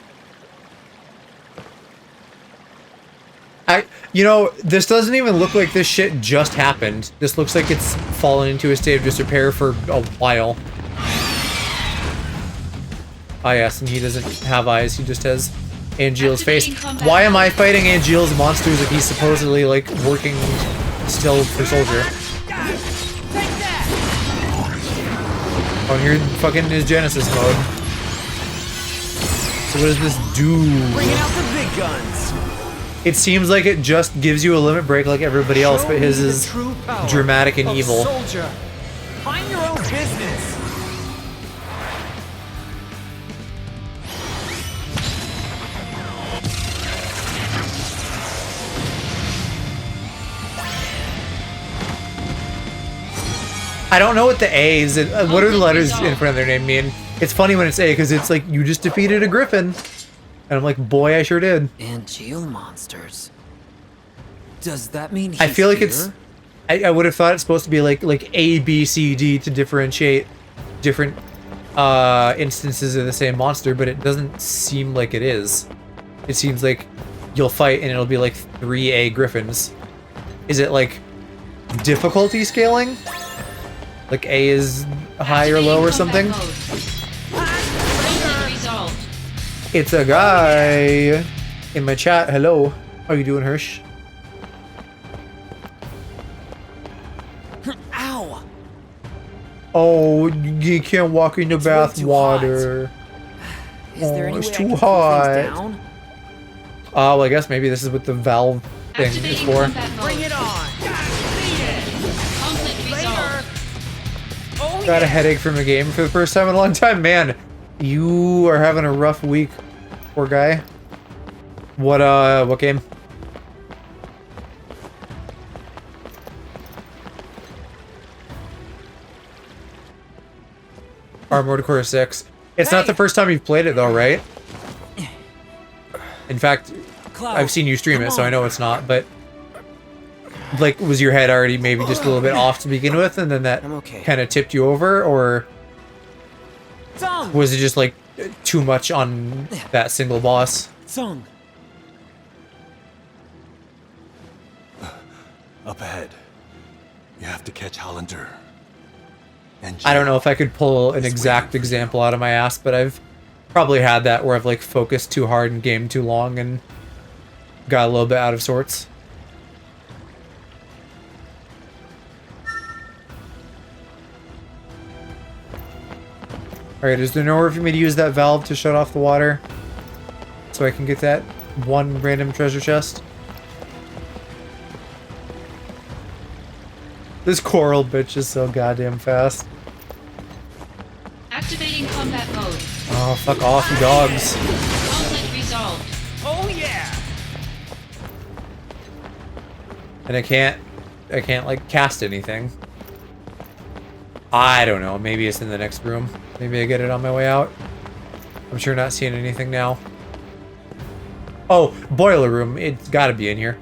You know, this doesn't even look like this shit just happened. This looks like it's fallen into a state of disrepair for a while. Ah, yes, and he doesn't have eyes, he just has Angeal's face. Why am I fighting Angeal's monsters if he's supposedly, like, working still for Soldier? Oh, and here fucking is Genesis mode. So what does this do? Bringing out the big guns. It seems like it just gives you a limit break like everybody else, but his is dramatic and evil. Soldier. Mind your own business. I don't know what the A is. What do the letters in front of their name mean? It's funny when it's A, because it's like, you just defeated a griffin. And I'm like, boy, I sure did. Angeal monsters. Does that mean he's I feel like here? it's... I would have thought it's supposed to be like A, B, C, D to differentiate different instances of the same monster, but it doesn't seem like it is. It seems like you'll fight and it'll be like 3A griffins. Is it like difficulty scaling? Like A is high or low or something? It's a guy in my chat. Hello. How are you doing, Hirsch? Ow! Oh, you can't walk in the bath water. Oh, it's too hot. Well, I guess maybe this is what the valve thing is for. Bring it on! Conflict resolved. Oh Got a headache from a game for the first time in a long time. Man, you are having a rough week, poor guy. What game? Armored Core 6. It's not the first time you've played it though, right? In fact, I've seen you stream it, so I know it's not, but like, was your head already maybe just a little bit off to begin with, and then that kind of tipped you over, or was it just like too much on that single boss? Song. Up ahead. You have to catch Hollander. And I don't know if I could pull an exact example out of my ass, but I've probably had that where I've like focused too hard and gamed too long and got a little bit out of sorts. Alright, is there nowhere for me to use that valve to shut off the water so I can get that one random treasure chest? This coral bitch is so goddamn fast. Activating combat mode. Oh, fuck off, you dogs. Conflict resolved. Oh yeah! And I can't like cast anything. I don't know, maybe it's in the next room. Maybe I get it on my way out. I'm sure not seeing anything now. Oh, boiler room. It's gotta be in here.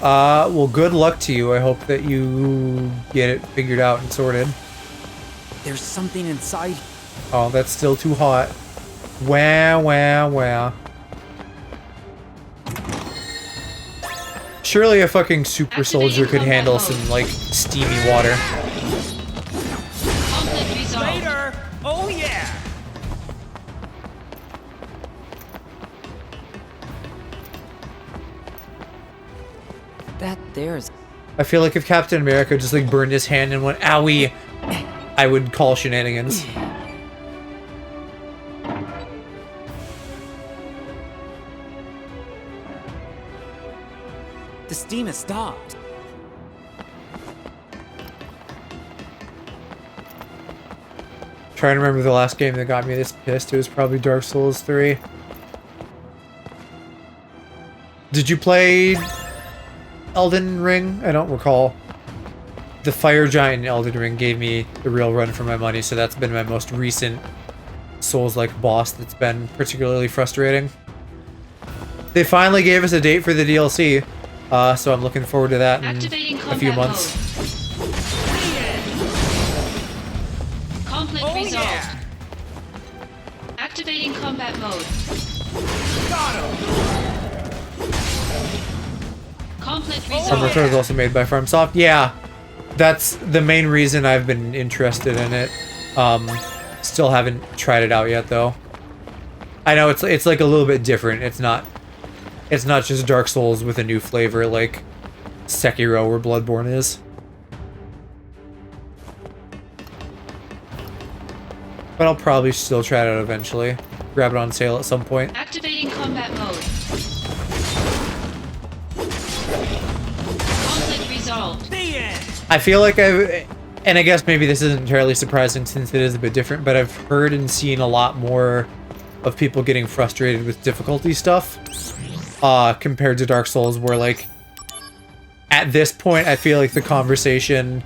Well, good luck to you. I hope that you get it figured out and sorted. There's something inside. Oh, that's still too hot. Wah, wah, wah. Surely a fucking super soldier could handle some, like, steamy water. Conflict resolved. Later! Oh yeah! That there's... I feel like if Captain America just, like, burned his hand and went, owie, I would call shenanigans. The steam has stopped. Trying to remember the last game that got me this pissed. It was probably Dark Souls 3. Did you play Elden Ring? I don't recall. The fire giant in Elden Ring gave me the real run for my money, so that's been my most recent Souls-like boss that's been particularly frustrating. They finally gave us a date for the DLC, so I'm looking forward to that in a few months. Conflict resolved. Yeah. Activating combat mode. Conflict resolved. Armored Core is also made by FromSoft. Yeah, that's the main reason I've been interested in it. Still haven't tried it out yet, though. I know it's like a little bit different. It's not just Dark Souls with a new flavor like Sekiro or Bloodborne is. But I'll probably still try it out eventually. Grab it on sale at some point. Activating combat mode. Conflict resolved. I feel like and I guess maybe this isn't entirely surprising since it is a bit different, but I've heard and seen a lot more of people getting frustrated with difficulty stuff compared to Dark Souls, where like at this point I feel like the conversation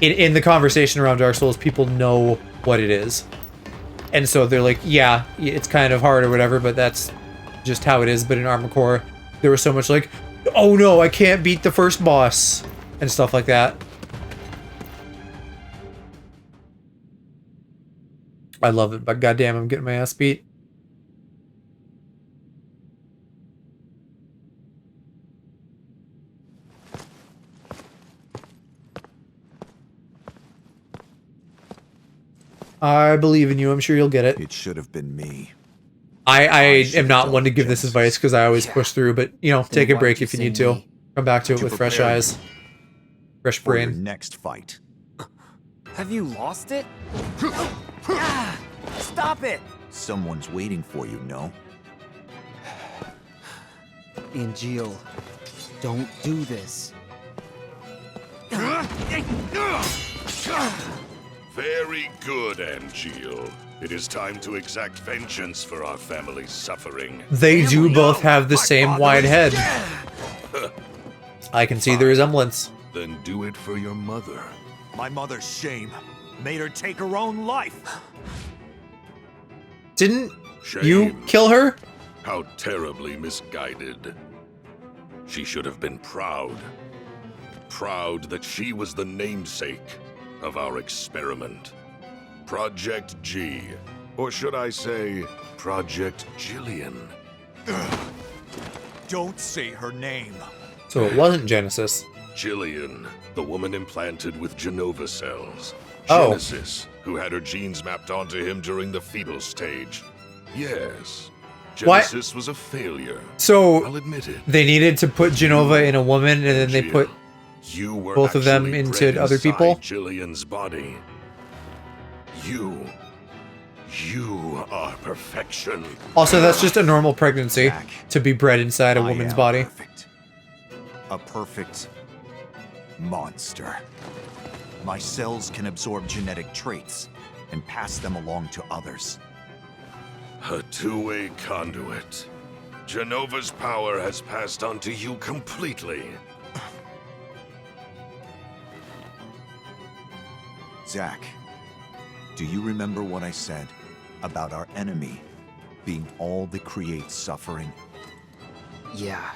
in the conversation around Dark Souls, people know what it is. And so they're like, yeah, it's kind of hard or whatever, but that's just how it is. But in Armored Core, there was so much like, oh no, I can't beat the first boss and stuff like that. I love it, but goddamn, I'm getting my ass beat. I believe in you. I'm sure you'll get it. It should have been me. I am not one to give this advice because I always push through, but, you know, take a break if you need to. Come back to it with fresh eyes. Fresh brain. Next fight. Have you lost it? Ah, stop it! Someone's waiting for you, no? Angeal, don't do this. Very good, Angeal. It is time to exact vengeance for our family's suffering. They do both have the same wide head. I can see the resemblance. Then do it for your mother. My mother's shame made her take her own life. Didn't Shame. you kill her? How terribly misguided. She should have been proud. Proud that she was the namesake of our experiment. Project G. Or should I say, Project Jillian. Don't say her name. So it wasn't Genesis. Jillian, the woman implanted with Genova cells. Oh. Genesis, who had her genes mapped onto him during the fetal stage. Yes. What? Genesis was a failure. So I'll admit it. they needed to put Genova in a woman, and then they put You were both of them actually into bred other inside people? Jillian's body. You are perfection. Also, that's just a normal pregnancy, to be bred inside a woman's body. Perfect. A perfect monster. My cells can absorb genetic traits and pass them along to others. A two-way conduit. Genova's power has passed on to you completely. Zack, do you remember what I said about our enemy being all that creates suffering? Yeah,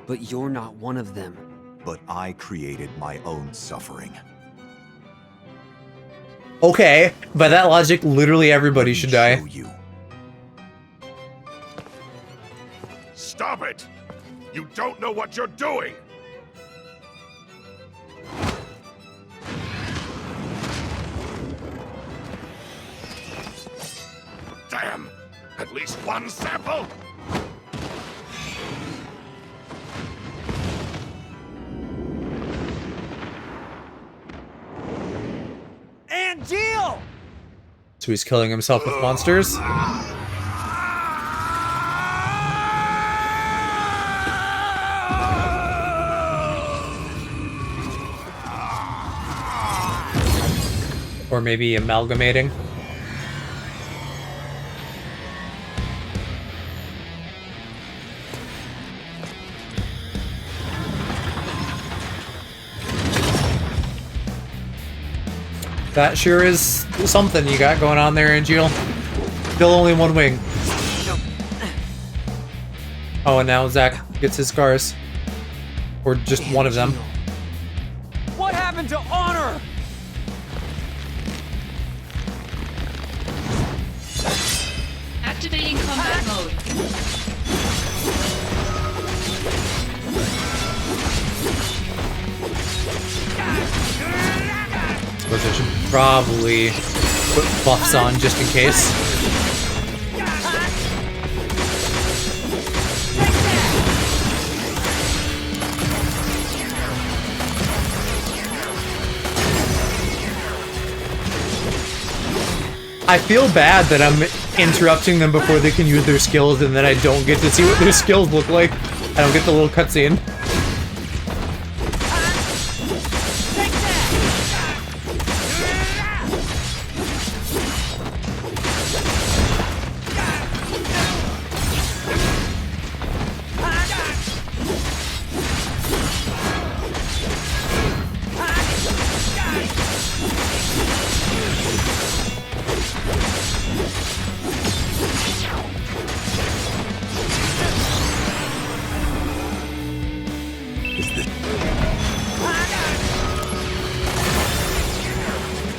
but you're not one of them. But I created my own suffering. Okay, by that logic, literally everybody should die. Show you. Stop it! You don't know what you're doing! Damn! At least one sample? Angeal! So he's killing himself with monsters? Or maybe amalgamating? That sure is something you got going on there, Angeal. Still only one wing. Oh, and now Zack gets his scars. Or just one of them. What happened to honor? Activating combat mode. Suppose I should probably put buffs on just in case. I feel bad that I'm interrupting them before they can use their skills, and then I don't get to see what their skills look like. I don't get the little cutscene.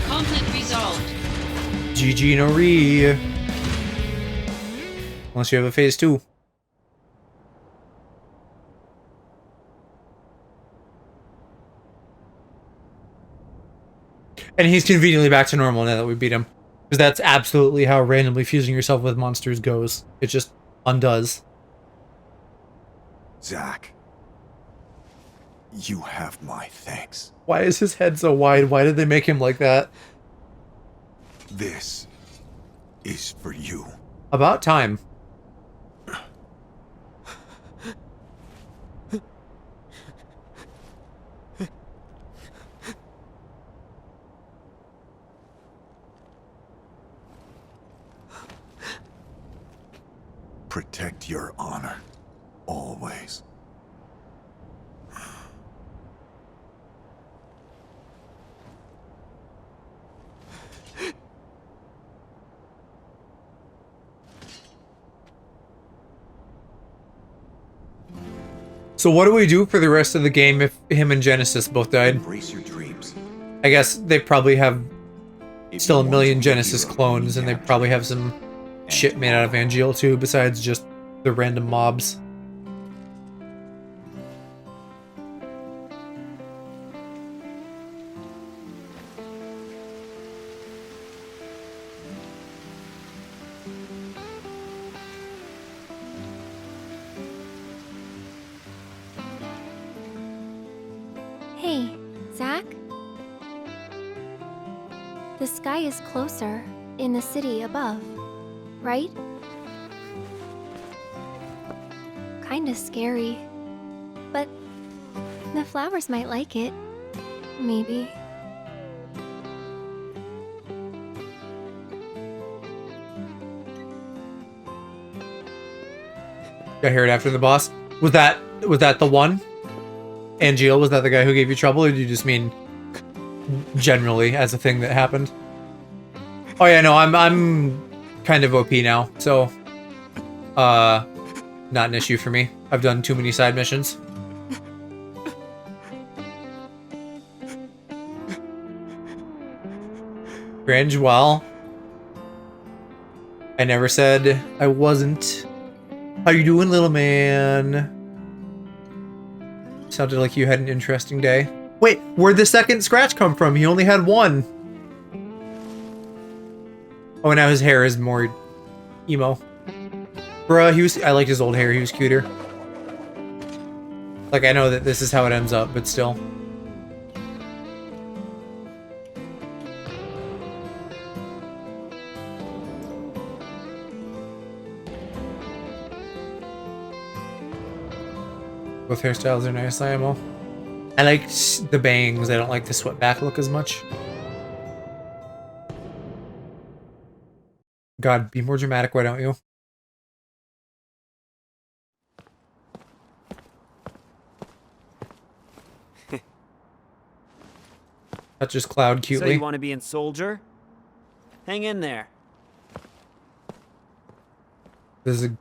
Conflict resolved. GG no re. Unless you have a phase 2. And he's conveniently back to normal now that we beat him. Because that's absolutely how randomly fusing yourself with monsters goes. It just undoes. Zack. You have my thanks. Why is his head so wide? Why did they make him like that? This is for you. About time. Protect your honor. Always. So what do we do for the rest of the game if him and Genesis both died? Embrace your dreams. I guess they probably have If still you a want million to be a Genesis hero, clones, you and they have to. probably have some shit made out of Angeal too, besides just the random mobs. Hey, Zach? The sky is closer in the city above, right? Kinda scary. But the flowers might like it. Maybe. Got heard after the boss. Was that the one? Angeal, was that the guy who gave you trouble, or do you just mean generally as a thing that happened? Oh yeah, no, I'm kind of OP now, so not an issue for me. I've done too many side missions. Cringe, well, I never said I wasn't. How you doing, little man? Sounded like you had an interesting day. Wait, where'd the second scratch come from? He only had one. Oh, now his hair is more emo. Bruh, I liked his old hair. He was cuter. Like, I know that this is how it ends up, but still. Both hairstyles are nice, IMO. I liked the bangs. I don't like the swept back look as much. God, be more dramatic, why don't you? Touches Cloud So cutely. you want to be in Soldier? Hang in there. There's a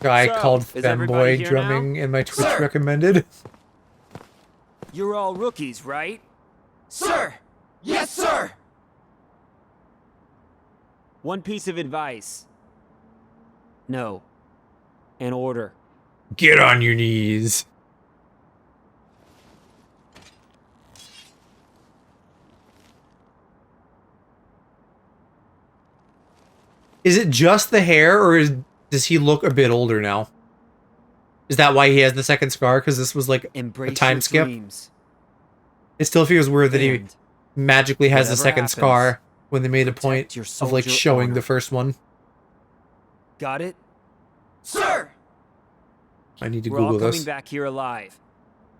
guy So, called is everybody Femboy here drumming now? in my Twitch Sir! recommended. You're all rookies, right? Sir! Yes, sir! One piece of advice. No. An order. Get on your knees. Is it just the hair, or does he look a bit older now? Is that why he has the second scar? Because this was like Embrace a time your skip? dreams. It still feels weird that he And magically has the whatever second happens, scar when they made a protect point your of like soldier showing honor. the first one. Got it? Sir! I need to We're all Google coming this. back here alive.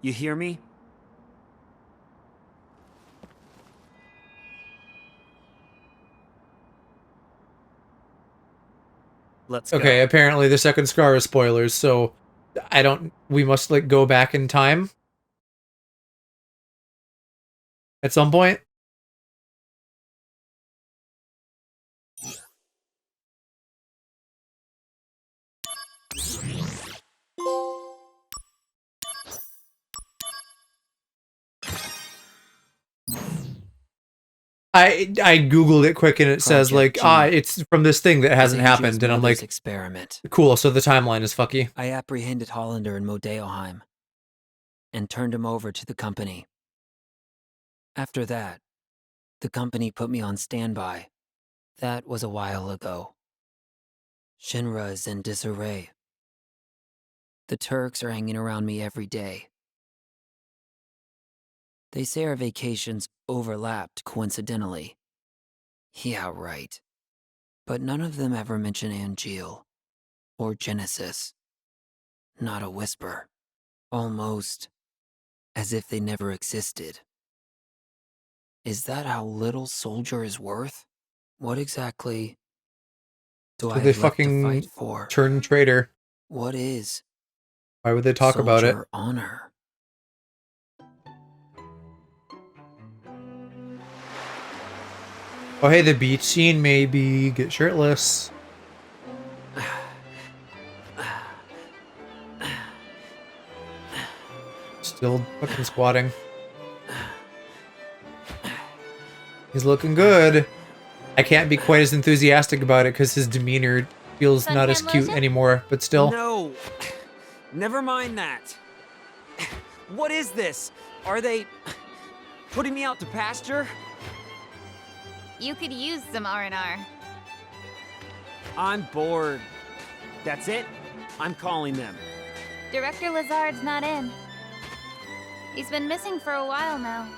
You hear me? Let's Okay, go. apparently the second scar is spoilers, so we must like go back in time at some point. I googled it quick and it says like Project G it's from this thing that hasn't was Angel's happened, and I'm mother's like, experiment. cool, so the timeline is fucky. I apprehended Hollander in Modeoheim and turned him over to the company. After that, the company put me on standby. That was a while ago. Shinra is in disarray. The Turks are hanging around me every day. They say our vacations overlapped coincidentally. Yeah, right. But none of them ever mention Angeal or Genesis. Not a whisper. Almost as if they never existed. Is that how little Soldier is worth? What exactly do So I they have left to fucking fight for? turn traitor. What is Why would they talk about it? Soldier honor? Oh, hey, the beach scene, maybe. Get shirtless. Still fucking squatting. He's looking good. I can't be quite as enthusiastic about it because his demeanor feels not as cute anymore, but still. No! Never mind that. What is this? Are they putting me out to pasture? You could use some R&R. I'm bored. That's it? I'm calling them. Director Lazard's not in. He's been missing for a while now.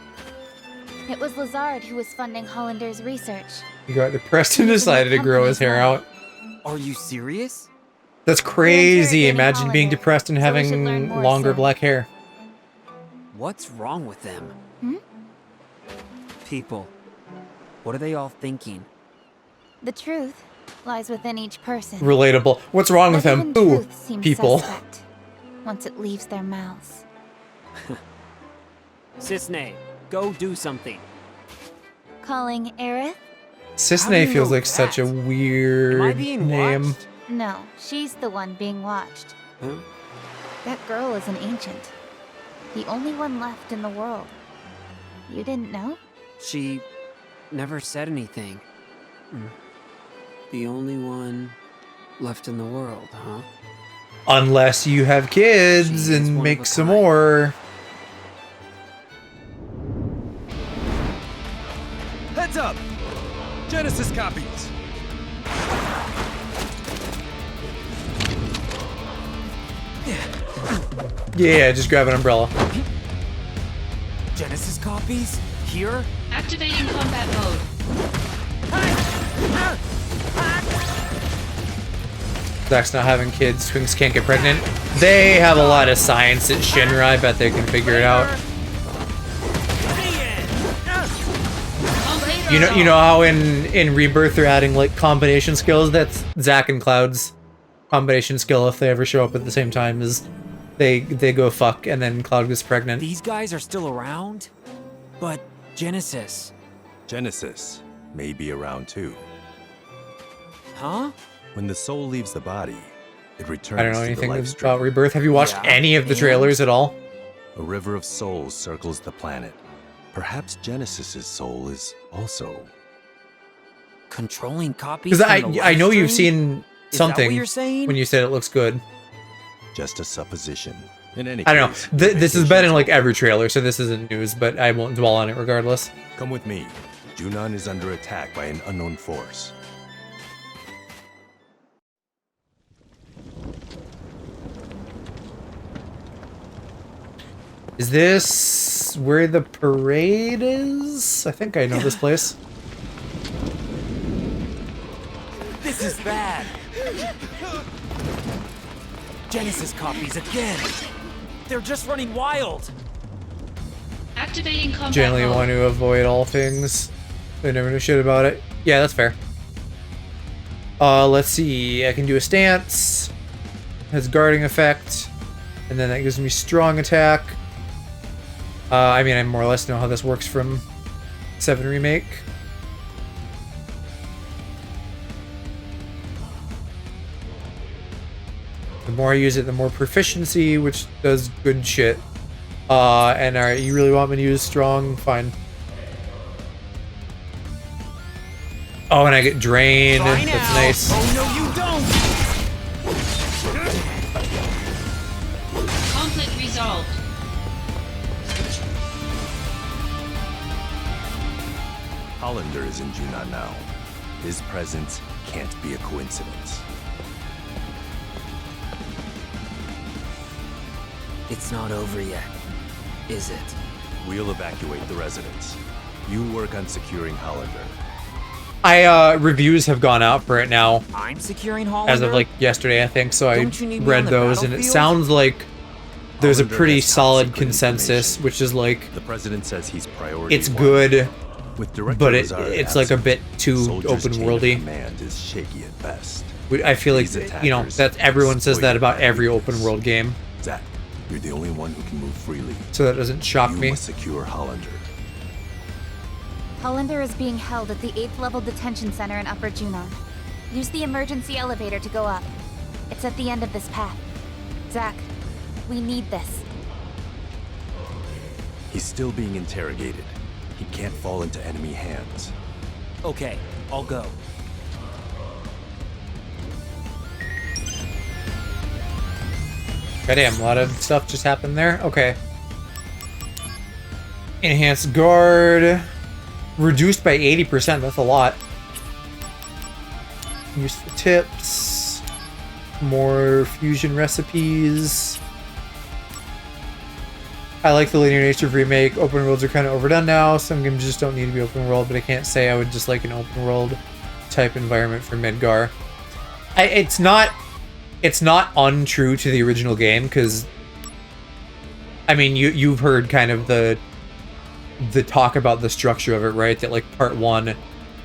It was Lazard who was funding Hollander's research. He got depressed and decided to grow his hair out. Are you serious? That's crazy. Imagine being depressed and having longer black hair. What's wrong with them? Hmm? People. What are they all thinking? The truth lies within each person. Relatable. What's wrong with him? Even Ooh, truth seems people. suspect once it leaves their mouths. Cisne, go do something. Calling Aerith? Cisne feels like such a weird name. No, she's the one being watched. Huh? That girl is an ancient. The only one left in the world. You didn't know? She never said anything. The only one left in the world, huh? Unless you have kids and make some more. Heads up! Genesis copies! Yeah, just grab an umbrella. Genesis copies? Here? Activating combat mode. Zach's not having kids. Twinks can't get pregnant. They have a lot of science at Shinra. I bet they can figure it out. You know how in Rebirth they're adding like combination skills? That's Zack and Cloud's combination skill if they ever show up at the same time is they go fuck and then Cloud gets pregnant. These guys are still around? But Genesis. Genesis may be around too. Huh? When the soul leaves the body, it returns I don't know to anything the life about stream. Rebirth. Have you watched any of the trailers at all? A river of souls circles the planet. Perhaps Genesis's soul is also controlling copies. Because I know you've seen something what you're saying? when you said it looks good. just a supposition. In any I don't case, know. This has been in like every trailer, so this isn't news, but I won't dwell on it regardless. Come with me. Junon is under attack by an unknown force. Is this where the parade is? I think I know this place. This is bad. Genesis copies again. They're just running wild. Activating combat Generally mode. want to avoid all things. They never know shit about it. Yeah, that's fair. Let's see. I can do a stance. Has guarding effect. And then that gives me strong attack. I mean, I more or less know how this works from 7 Remake. The more I use it, the more proficiency, which does good shit. And alright, you really want me to use strong? Fine. Oh, and I get drained. That's nice. Oh no, you don't. Conflict resolved. Hollander is in Junon now. His presence can't be a coincidence. It's not over yet, is it? We'll evacuate the residents. You work on securing Hollander. Reviews have gone out for it now. I'm securing Hollander? As of like yesterday, I think. So Don't you I need me read on the those, and it battlefield? sounds like there's a Hollander pretty has top solid secret consensus, information. which is like The president says he's priority it's one. good, With Director but Lazard it's like a absent, bit too soldiers' open chain of worldy. command is shaky at best. I feel like, These you know, attackers that everyone says that exploit about that every weakness. open world game, Zach, you're the only one who can move freely. so that doesn't shock You me. must secure Hollander. Hollander is being held at the 8th level detention center in Upper Junon. Use the emergency elevator to go up. It's at the end of this path. Zach, we need this. He's still being interrogated. He can't fall into enemy hands. Okay, I'll go. Goddamn, a lot of stuff just happened there. Okay. Enhanced guard. Reduced by 80%. That's a lot. Useful tips. More fusion recipes. I like the linear nature of remake. Open worlds are kind of overdone now. Some games just don't need to be open world, but I can't say I would just like an open world type environment for Midgar. It's not untrue to the original game, because I mean you've heard kind of the talk about the structure of it, right? That like part 1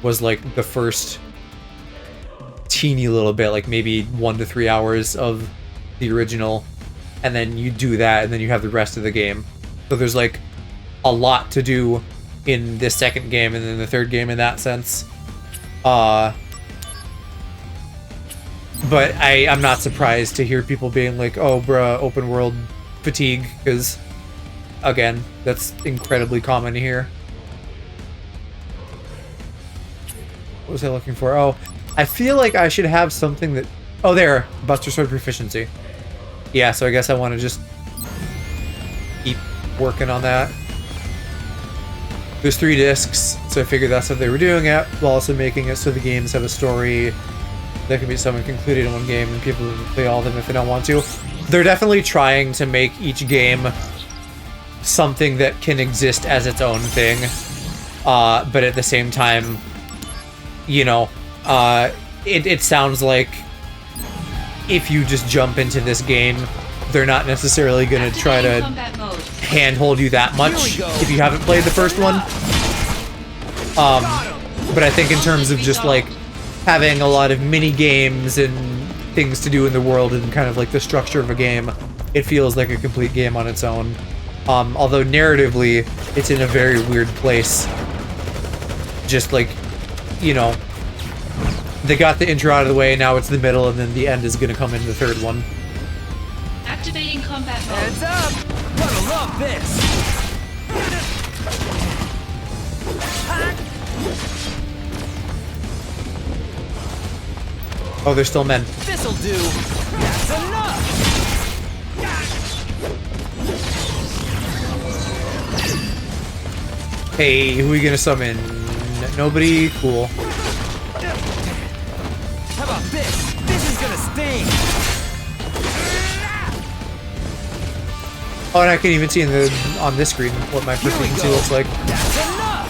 was like the first teeny little bit, like maybe 1 to 3 hours of the original, and then you do that and then you have the rest of the game. So there's like a lot to do in this second game and then the third game in that sense. But I'm not surprised to hear people being like, oh bruh, open world fatigue, because again, that's incredibly common to hear. What was I looking for? Oh, I feel like I should have something that... Oh, there! Buster Sword Proficiency. Yeah, so I guess I want to just keep working on that. There's 3 discs, so I figured that's what they were doing it, while also making it so the games have a story that can be somewhat concluded in one game, and people can play all of them if they don't want to. They're definitely trying to make each game something that can exist as its own thing, but at the same time, you know, it sounds like if you just jump into this game, they're not necessarily going to try to handhold you that much if you haven't played the first one. But I think in terms of just like having a lot of mini games and things to do in the world and kind of like the structure of a game, it feels like a complete game on its own. Although narratively, it's in a very weird place. Just like, you know, they got the intro out of the way, now it's the middle, and then the end is going to come in the third one. Activating combat mode. Heads up! Gonna love this! Oh, there's still men. This'll do! That's enough! Hey, who are we gonna summon? Nobody? Cool. How about this? This is gonna sting! Oh, and I can even see on this screen what my proficiency looks like. That's enough!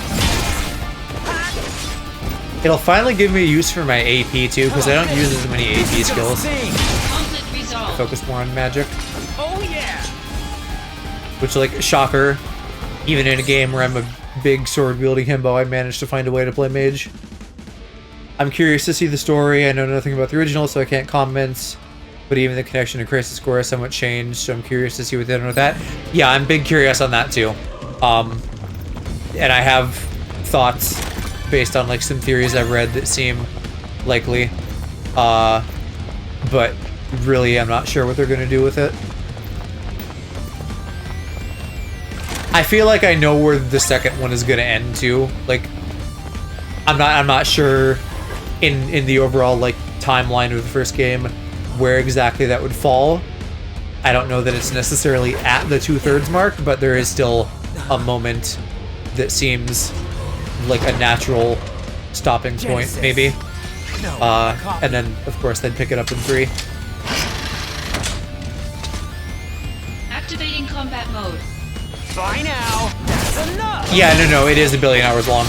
It'll finally give me a use for my AP too, because I don't use as many AP skills. Conflict resolved. Focus more on magic. Oh yeah! Which, like, shocker, even in a game where I'm a big sword-wielding himbo, I managed to find a way to play mage. I'm curious to see the story. I know nothing about the original, so I can't comment. But even the connection to Crisis Core has somewhat changed, so I'm curious to see what they're doing with that. Yeah, I'm big curious on that too. And I have thoughts based on like some theories I've read that seem likely. But really, I'm not sure what they're gonna do with it. I feel like I know where the second one is gonna end too. Like, I'm not sure in the overall like timeline of the first game where exactly that would fall. I don't know that it's necessarily at the 2/3 mark, but there is still a moment that seems like a natural stopping point, maybe. And then, of course, they'd pick it up in 3. Activating combat mode. Bye now! Yeah, no, it is a billion hours long.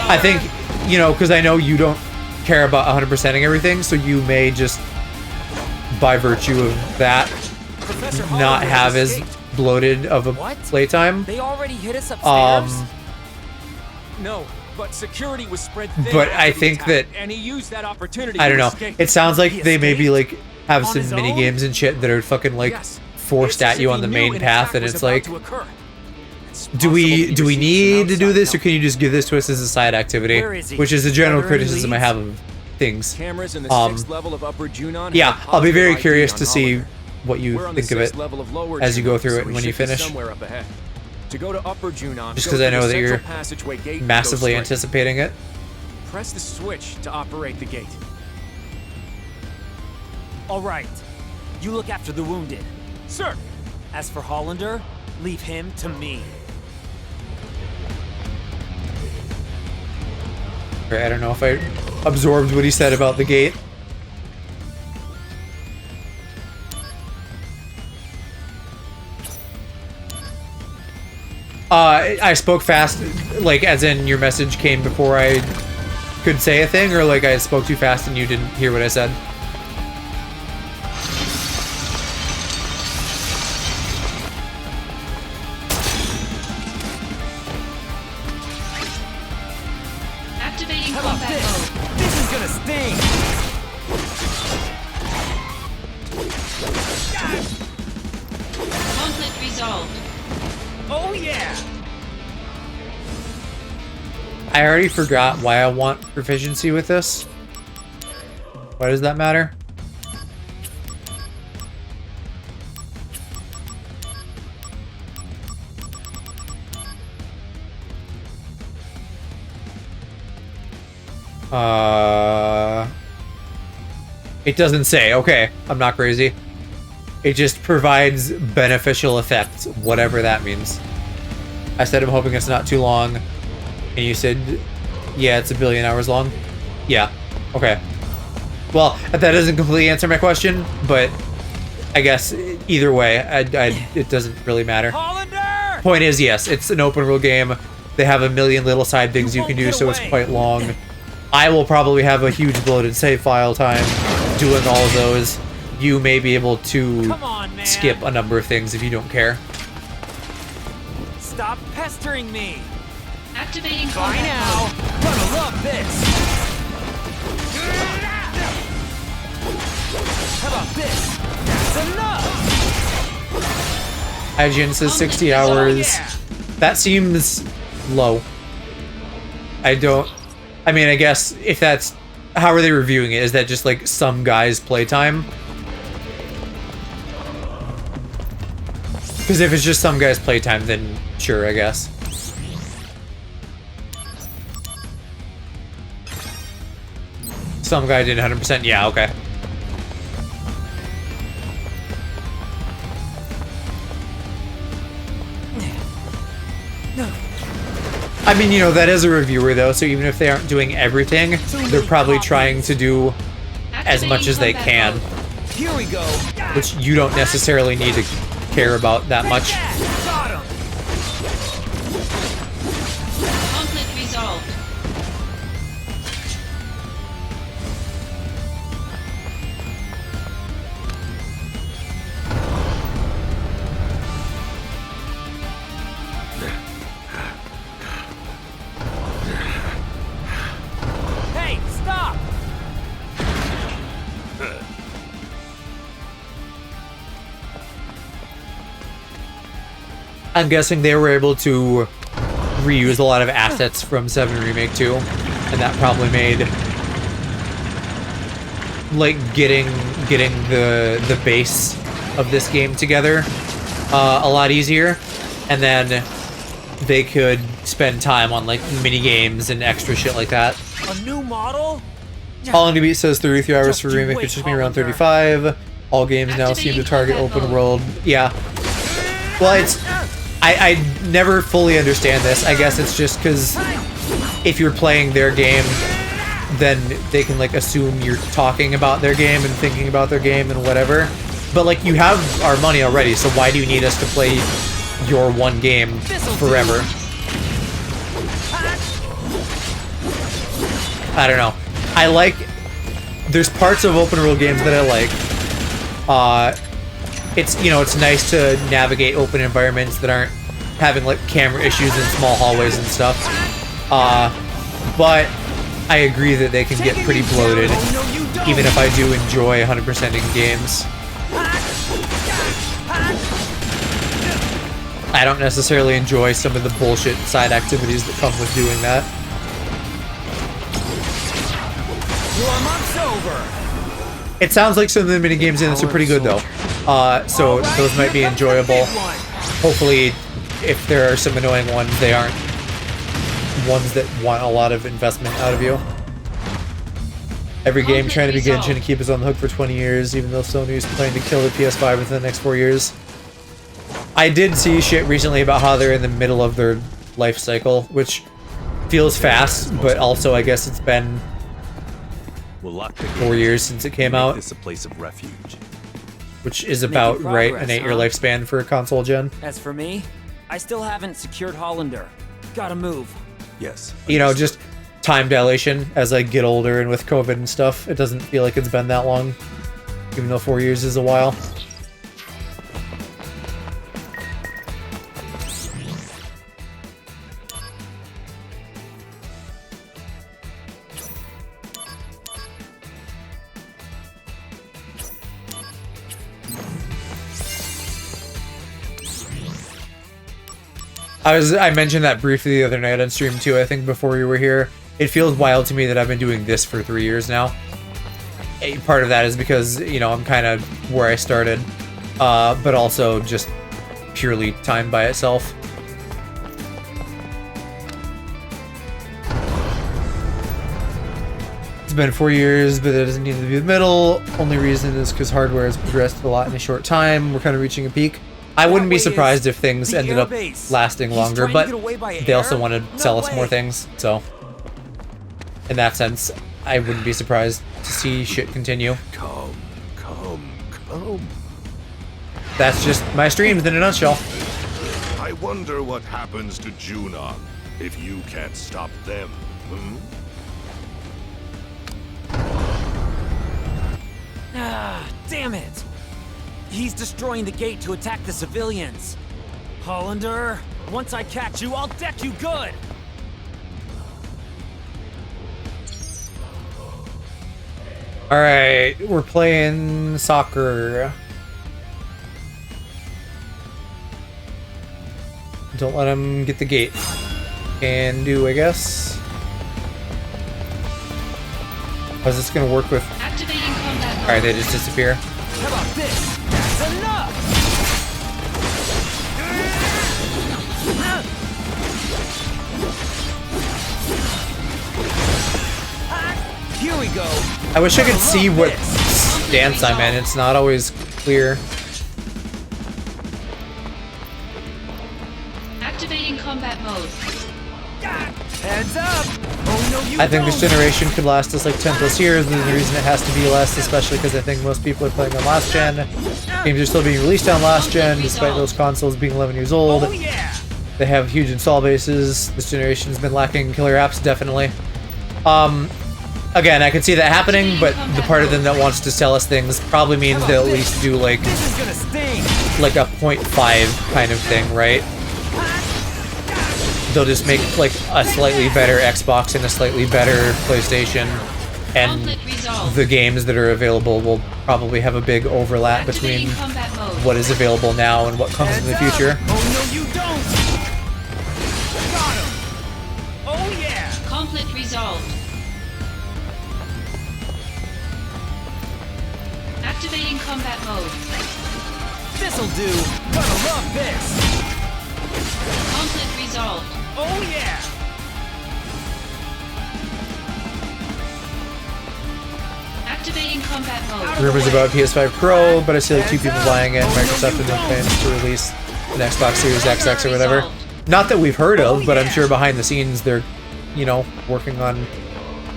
I think, you know, because I know you don't care about 100%ing everything, so you may just, by virtue of that, not have as bloated of a playtime. They already hit us upstairs? No, but security was spread thin. But I think that, and he used that opportunity. I don't to know. escape. It sounds like they maybe like have On some his mini own? games and shit that are fucking like Yes. forced It's as at you if on he the knew main an path, attack and was it's about like, to occur. It's do we possible he need to do received this, or some can you just give this to us as a side activity? Where is he? Which is a general Are there any criticism I leads? have of things. Cameras in the 6th level of Upper Junon. Yeah, have I'll be very positive curious ID to on see Hollander. what you We're on the think of it 6th level of Lower as you go Junon, through so it and we when you should be finish. somewhere up ahead. To go to Upper Junon, Just go because I through know the that you're central passageway gate and go massively straight. anticipating it. Press the switch to operate the gate. All right. You look after the wounded. Sir! As for Hollander, leave him to me. Right, I don't know if I absorbed what he said about the gate. I spoke fast, like as in your message came before I could say a thing, or like I spoke too fast and you didn't hear what I said? Activating How about combat this? mode. This is gonna sting! Conflict resolved. Oh yeah! I already forgot why I want proficiency with this. Why does that matter? It doesn't say. Okay, I'm not crazy. It just provides beneficial effects, whatever that means. I said I'm hoping it's not too long, and you said, yeah, it's a billion hours long. Yeah, okay. Well, that doesn't completely answer my question, but I guess either way, it doesn't really matter. Hollander! Point is, yes, it's an open world game. They have a million little side things you can do, so it's quite long. I will probably have a huge bloated save file time doing all of those. You may be able to skip a number of things if you don't care. Stop pestering me! Activating Bye combat now! mode. Gonna love this! How about this? That's enough! IGN says 60 hours. That seems low. I mean, I guess if that's... How are they reviewing it? Is that just like some guy's playtime? Because if it's just some guy's playtime, then sure, I guess. Some guy did 100%. Yeah, okay. I mean, you know, that is a reviewer, though, so even if they aren't doing everything, they're probably trying to do as much as they can. Here we go. Which you don't necessarily need to care about that much. Got him! Conflict resolved. Hey, stop! I'm guessing they were able to reuse a lot of assets from 7 Remake 2, and that probably made like getting the base of this game together a lot easier, and then they could spend time on like mini games and extra shit like that. A new model? All on Beat says 33 hours for Remake, which took me around 35. All games now seem to target open world. Yeah. Well, it's... I never fully understand this. I guess it's just because if you're playing their game, then they can like assume you're talking about their game and thinking about their game and whatever. But like, you have our money already, so why do you need us to play your one game forever. I don't know. I like... There's parts of open world games that I like. It's, you know, it's nice to navigate open environments that aren't having, like, camera issues in small hallways and stuff. But I agree that they can get pretty bloated, even if I do enjoy 100%ing games. I don't necessarily enjoy some of the bullshit side activities that come with doing that. It sounds like some of the minigames in this are pretty good, though. So those might be enjoyable. Hopefully, if there are some annoying ones, they aren't ones that want a lot of investment out of you. Every game trying to be Genshin and keep us on the hook for 20 years, even though Sony's planning to kill the PS5 within the next 4 years. I did see shit recently about how they're in the middle of their life cycle, which feels fast, but also I guess it's been 4 years since it came out. This a place of refuge. Which is about right an 8-year lifespan for a console gen. As for me, I still haven't secured Hollander. Gotta move. Yes. You know, just time dilation as I get older and with COVID and stuff. It doesn't feel like it's been that long, even though 4 years is a while. I mentioned that briefly the other night on stream too, I think before you were here. It feels wild to me that I've been doing this for 3 years now. Part of that is because, you know, I'm kind of where I started, but also just purely time by itself. It's been 4 years, but it doesn't need to be the middle. Only reason is because hardware has progressed a lot in a short time. We're kind of reaching a peak. I wouldn't be surprised if things ended up lasting longer, but they also want to sell us more things, so in that sense, I wouldn't be surprised to see shit continue. Come. That's just my streams in a nutshell. I wonder what happens to Junon if you can't stop them, Ah, damn it! He's destroying the gate to attack the civilians. Hollander, once I catch you, I'll deck you good! Alright, we're playing soccer. Don't let him get the gate. Can do, I guess. How's this gonna work with... Alright, they just disappear. How about this? That's enough! Here we go. I wish I could see what stance I'm in. It's not always clear. Activating combat mode. Heads up! Oh no, you I think this generation could last us like 10 plus years, and the reason it has to be less, especially because I think most people are playing on last gen. Games are still being released on last gen, despite those consoles being 11 years old. Oh, yeah. They have huge install bases. This generation's been lacking killer apps, definitely. Again, I could see that happening, but the part of them that wants to sell us things probably means they'll at least do like a 0.5 kind of thing, right? They'll just make like a slightly better Xbox and a slightly better PlayStation, and the games that are available will probably have a big overlap between what is available now and what comes in the future. Oh no, you don't! Got him! Oh yeah! Conflict resolved. Activating combat mode. This'll do! Gonna love this! Conflict resolved. Oh yeah! Activating combat mode. Rumors about PS5 Pro, but I see like 2 people buying it. Microsoft has no plans to release an Xbox Series XX or whatever. Not that we've heard of, but I'm sure behind the scenes they're, you know, working on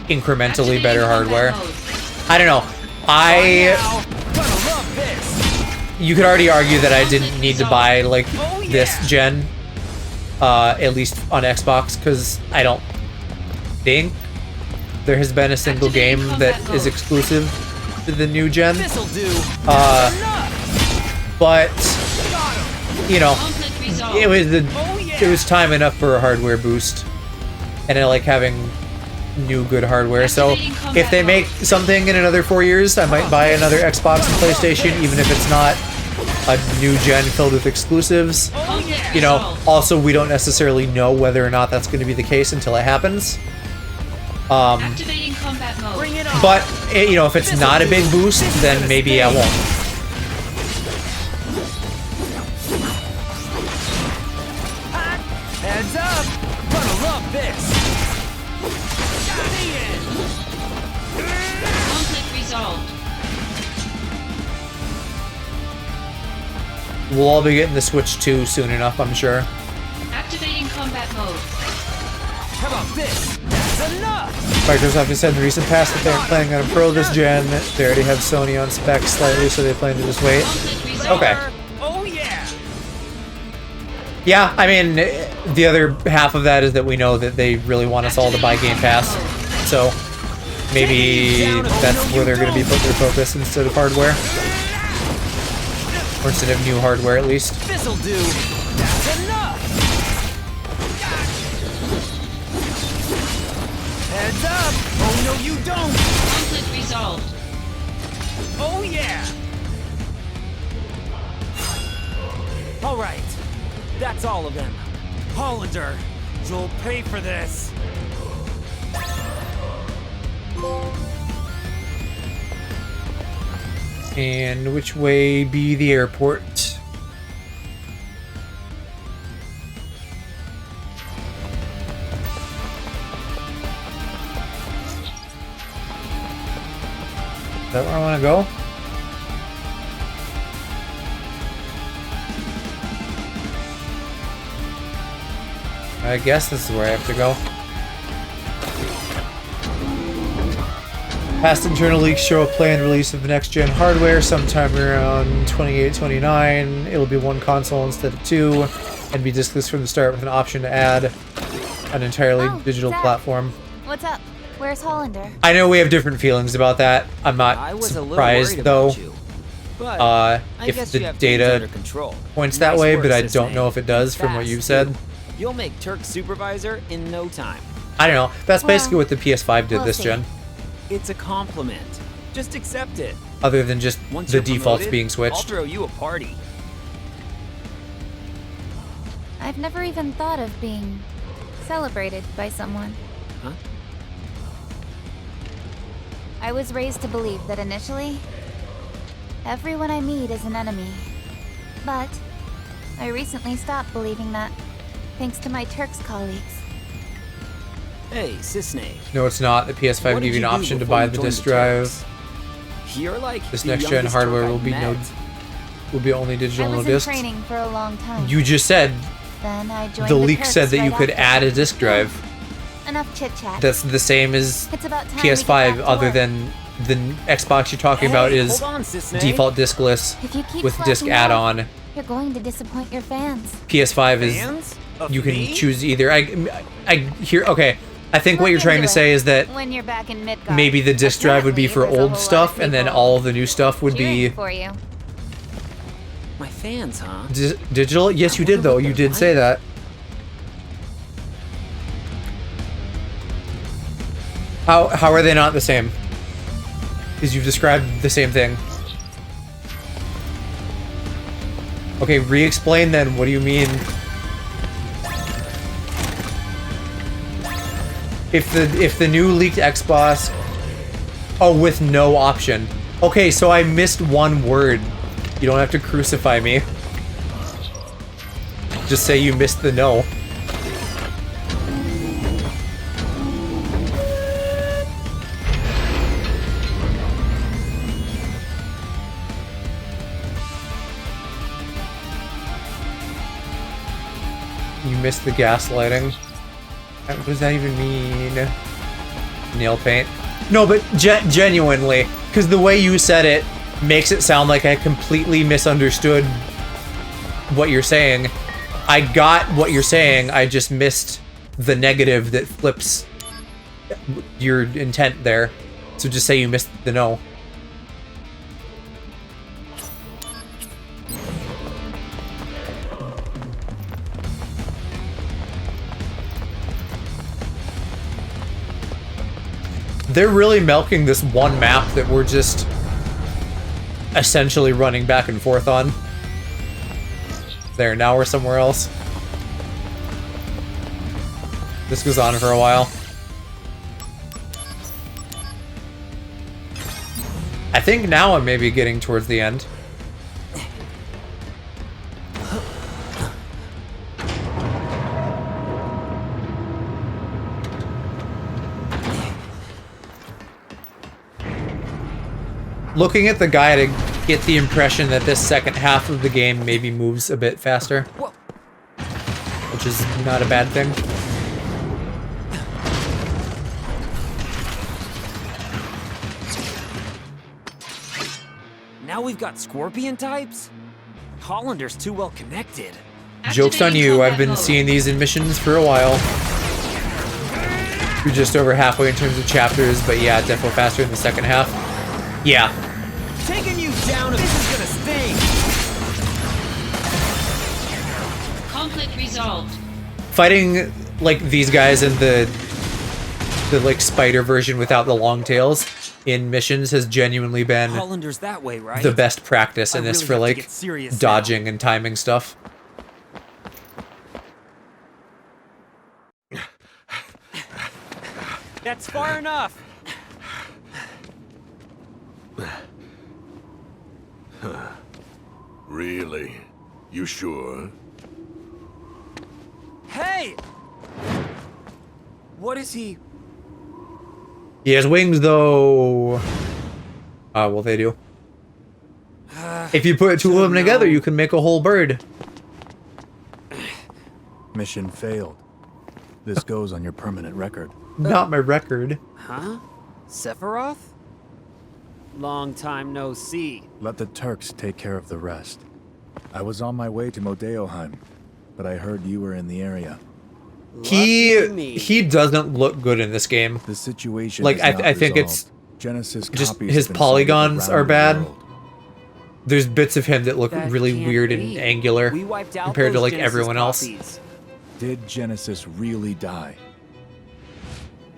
incrementally better hardware. I don't know. You could already argue that I didn't need to buy like this gen, at least on Xbox, because I don't think there has been a single game that is exclusive to the new gen. But you know, it was time enough for a hardware boost, and I like having new good hardware. So if they make something in another 4 years, I might buy another Xbox and PlayStation, even if it's not a new gen filled with exclusives. You know, also we don't necessarily know whether or not that's going to be the case until it happens. Activating combat mode. But you know, if it's not a big boost, then maybe I won't. Heads up! Gonna love this! Conflict resolved. We'll all be getting the Switch 2 soon enough, I'm sure. Activating combat mode. How about this? That's enough! Microsoft has said in the recent past that they aren't planning on a Pro this gen. They already have Sony on spec slightly, so they plan to just wait. Okay. Oh yeah! Yeah, I mean, the other half of that is that we know that they really want us all to buy Game Pass. So maybe that's where they're going to be putting their focus instead of hardware. Or instead of new hardware, at least. This'll do! That's enough! Heads up! Oh no you don't! Conflict resolved. Oh yeah! Alright. That's all of them. Hollander, you'll pay for this. And which way be the airport? Is that where I want to go? I guess this is where I have to go. Past internal leaks show a planned release of next-gen hardware sometime around 28-29. It'll be one console instead of two, and be discless from the start with an option to add an entirely digital Zach. platform. What's up? Where's Hollander? I know we have different feelings about that. I'm not surprised, though. If the data points that way, but I don't know if it does from what you've said. You'll make Turk supervisor in no time. I don't know. That's basically what the PS5 did this gen. It's a compliment. Just accept it. Other than just Once the you're defaults promoted, being I'll switched. throw you a party. I've never even thought of being celebrated by someone. Huh? I was raised to believe that initially, everyone I meet is an enemy. But I recently stopped believing that, thanks to my Turks colleagues. Hey, Sisney. No, it's not. The PS5 What gave did you an you do option to before buy you the joined disc the Turks? drive. You're like This the next gen youngest hardware Turk will I've be met. only I digital, no was in discs. training for a long time. You just said Then I joined the the leak Turks said that you right could after. add a disc drive. Enough chit chat. That's the same as It's about time we get PS5, back to other work. than the Xbox you're talking about is hold on, Sisney. default discless If you keep with disc slacking off, add-on. You're going to disappoint your fans. PS5 Fans? is Of you can me? choose either. I hear. Okay, I think what you're trying to say is that When you're back in Midgard. maybe the disc drive would be for Apparently, there's a old whole lot stuff, of and then people all of the new stuff would be cheering for you. My fans, huh? digital. Yes, you did though. You did say that. How are they not the same? Because you've described the same thing. Okay, re-explain then. What do you mean? If the new leaked Xbox, oh, with no option. Okay, so I missed one word. You don't have to crucify me. Just say you missed the no. You missed the gaslighting. What does that even mean? Nail paint? No, but genuinely, because the way you said it makes it sound like I completely misunderstood what you're saying. I got what you're saying, I just missed the negative that flips your intent there. So just say you missed the no. They're really milking this one map that we're just essentially running back and forth on. There, now we're somewhere else. This goes on for a while. I think now I'm maybe getting towards the end. Looking at the guide, I get the impression that this second half of the game maybe moves a bit faster. Which is not a bad thing. Now we've got scorpion types? Hollander's too well connected. Joke's on you, I've been seeing these in missions for a while. We're just over halfway in terms of chapters, but yeah, definitely faster in the second half. Yeah. Taking you down, this is gonna sting! Conflict resolved. Fighting like these guys in the like spider version without the long tails in missions has genuinely been Hollander's that way, right? the best practice in I this really for have to like get serious dodging and timing stuff. That's far enough! Really? You sure? Hey! What is he? He has wings though. Well they do. If you put two of them together, you can make a whole bird. Mission failed. This goes on your permanent record. Not my record. Huh? Sephiroth? Long time no see. Let the Turks take care of the rest. I was on my way to Modeoheim, but I heard you were in the area. He doesn't look good in this game. The situation like is not I think resolved. it's Genesis just copies his have been polygons sighted are around the bad. world. There's bits of him that look That really can't weird be. and angular We wiped out compared to those like Genesis everyone else. copies. Did Genesis really die?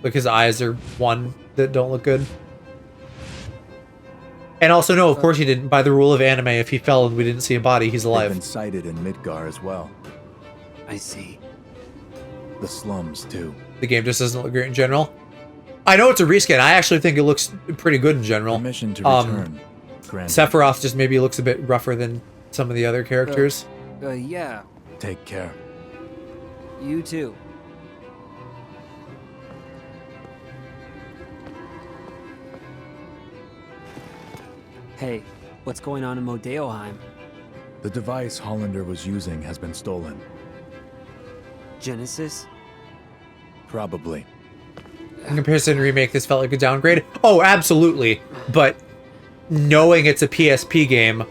Like his eyes are one that don't look good. And also, no, of course he didn't. By the rule of anime, if he fell and we didn't see a body, he's They've alive. been sighted in Midgar as well. I see. The slums too. The game just doesn't look great in general. I know it's a reskin. I actually think it looks pretty good in general. Permission to return. Granted. Sephiroth just maybe looks a bit rougher than some of the other characters. Yeah. Take care. You too. Hey, what's going on in Modeoheim? The device Hollander was using has been stolen. Genesis? Probably. In comparison to Remake, this felt like a downgrade. Oh, absolutely. But knowing it's a PSP game,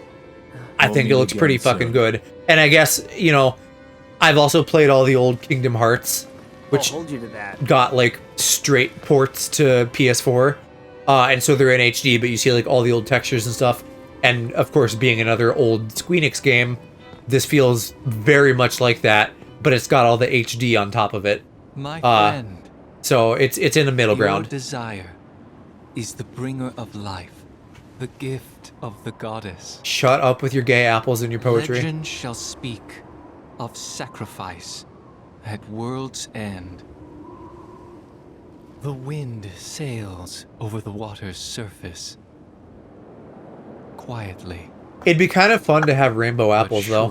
I think it looks pretty fucking good. And I guess, you know, I've also played all the old Kingdom Hearts, which I'll hold you to that. got like straight ports to PS4. And so they're in HD, but you see like all the old textures and stuff. And of course, being another old Squeenix game, this feels very much like that, but it's got all the HD on top of it. My friend. So it's in the middle Your ground. desire is the bringer of life, the gift of the goddess. Shut up with your gay apples and your poetry. Legend shall speak of sacrifice at world's end. The wind sails over the water's surface. Quietly. It'd be kind of fun to have rainbow apples, though.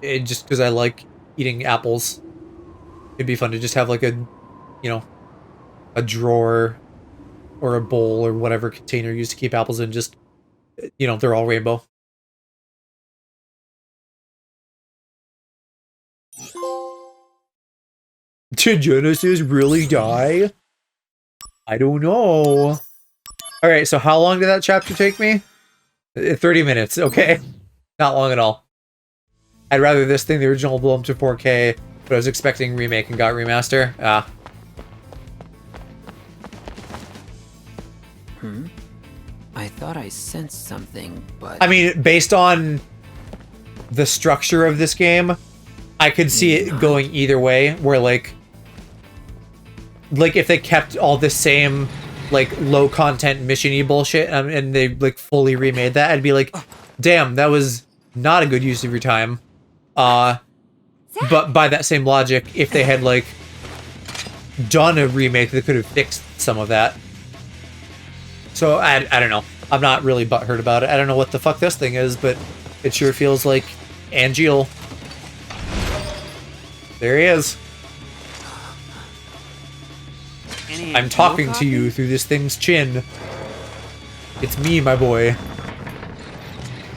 Surely. Just because I like eating apples. It'd be fun to just have like a, you know, a drawer or a bowl or whatever container used to keep apples in. Just, you know, they're all rainbow. Did Genesis really die? I don't know. Alright, so how long did that chapter take me? 30 minutes, okay. Not long at all. I'd rather this thing, the original, blow up to 4K, but I was expecting remake and got remaster. Ah. I thought I sensed something, but... I mean, based on the structure of this game, I could see it going either way, where, like, if they kept all the same, like, low-content mission-y bullshit, and they, like, fully remade that, I'd be like, damn, that was not a good use of your time. But by that same logic, if they had, like, done a remake that could have fixed some of that. So, I don't know. I'm not really butthurt about it. I don't know what the fuck this thing is, but it sure feels like Angeal. There he is. I'm talking to you through this thing's chin. It's me, my boy.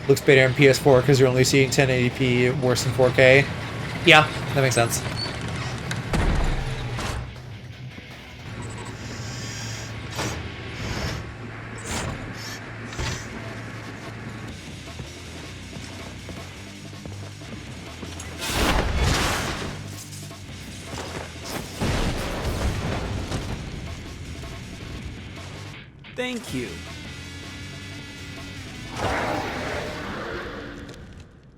Looks better on PS4 because you're only seeing 1080p worse than 4K. Yeah, that makes sense. Thank you.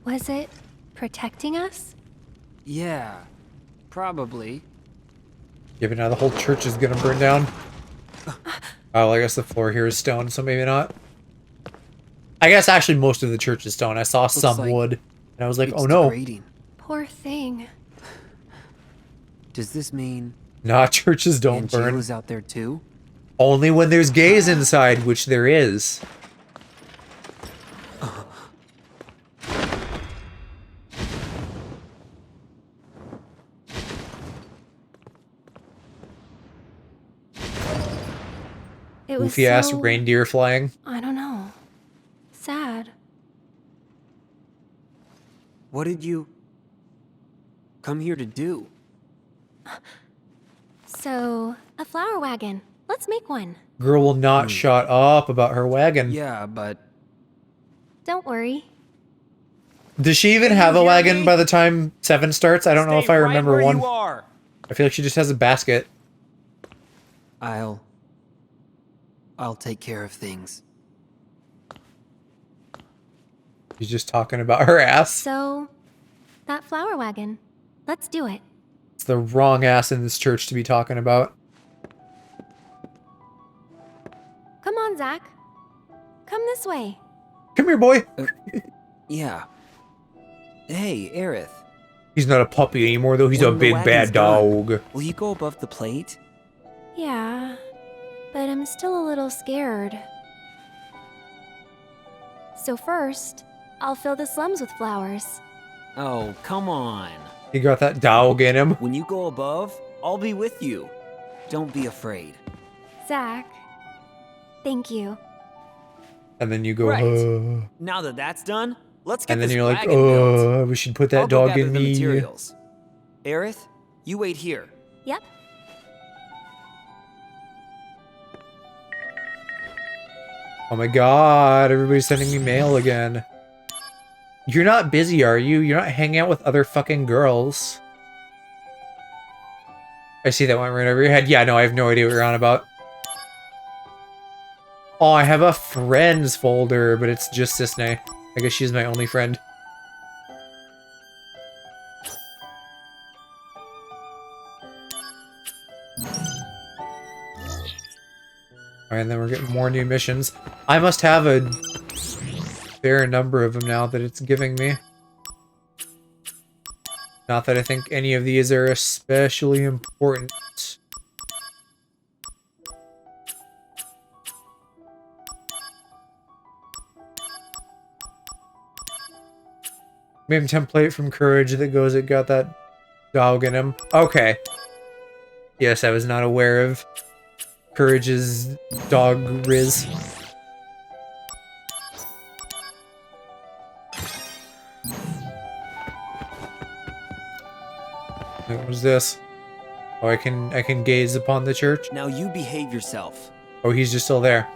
Was it protecting us? Yeah, probably. Yeah, but now the whole church is gonna burn down. Oh, I guess the floor here is stone, so maybe not. I guess actually most of the church is stone. I saw some wood, and I was like, oh no. Degrading. Poor thing. Does this mean... Nah, churches don't burn. Angeal's out there too? Only when there's gays inside, which there is. It was Goofy ass so... reindeer flying. I don't know. Sad. What did you... come here to do? So, a flower wagon. Let's make one. Girl will not shut up about her wagon. Yeah, but... Don't worry. Does she even have a wagon by the time 7 starts? I don't know if I remember one. I feel like she just has a basket. I'll take care of things. She's just talking about her ass. So, that flower wagon. Let's do it. It's the wrong ass in this church to be talking about. Come on, Zach. Come this way. Come here, boy. Yeah. Hey, Aerith. He's not a puppy anymore, though. He's a big bad dog. Will you go above the plate? Yeah, but I'm still a little scared. So first, I'll fill the slums with flowers. Oh, come on. He got that dog in him. When you go above, I'll be with you. Don't be afraid. Zach, thank you. And then you go, Right. Now that that's done, let's get and then this you're like, wagon built. we should put that I'll go dog gather in the me. materials. Aerith, you wait here. Yep. Oh my god, everybody's sending me mail again. You're not busy, are you? You're not hanging out with other fucking girls. I see that one right over your head. Yeah, no, I have no idea what you're on about. Oh, I have a friends folder, but it's just Cisne. I guess she's my only friend. Alright, and then we're getting more new missions. I must have a fair number of them now that it's giving me. Not that I think any of these are especially important. Maybe template from Courage that goes, it got that dog in him. Okay. Yes, I was not aware of Courage's dog riz. What was this? Oh, I can gaze upon the church. Now you behave yourself. Oh, he's just still there.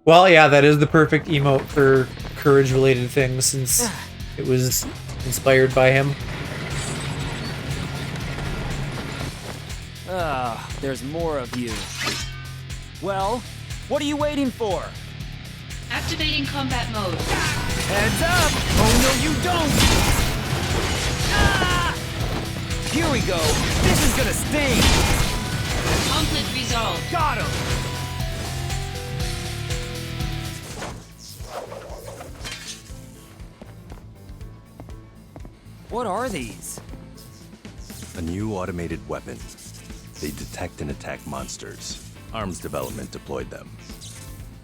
Well, yeah, that is the perfect emote for courage-related things since it was inspired by him. There's more of you. Well, what are you waiting for? Activating combat mode. Heads up! Oh no, you don't! Ah! Here we go. This is gonna sting. Conflict resolved. Got him. What are these? A new automated weapon. They detect and attack monsters. Arms development deployed them.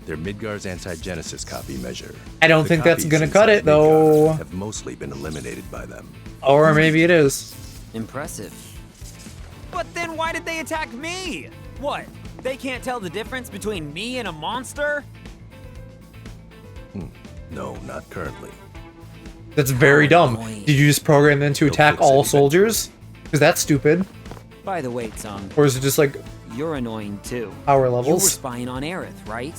They're Midgar's anti-genesis copy measure. I don't think that's gonna cut it, though. Have mostly been eliminated by them. Or maybe it is. Impressive. But then why did they attack me? What? They can't tell the difference between me and a monster? No, not currently. That's very dumb. Did you just program them to attack all soldiers? Because that's stupid. By the way, Tsung. Or is it just like you're annoying too. Power You were levels? spying on Aerith, right?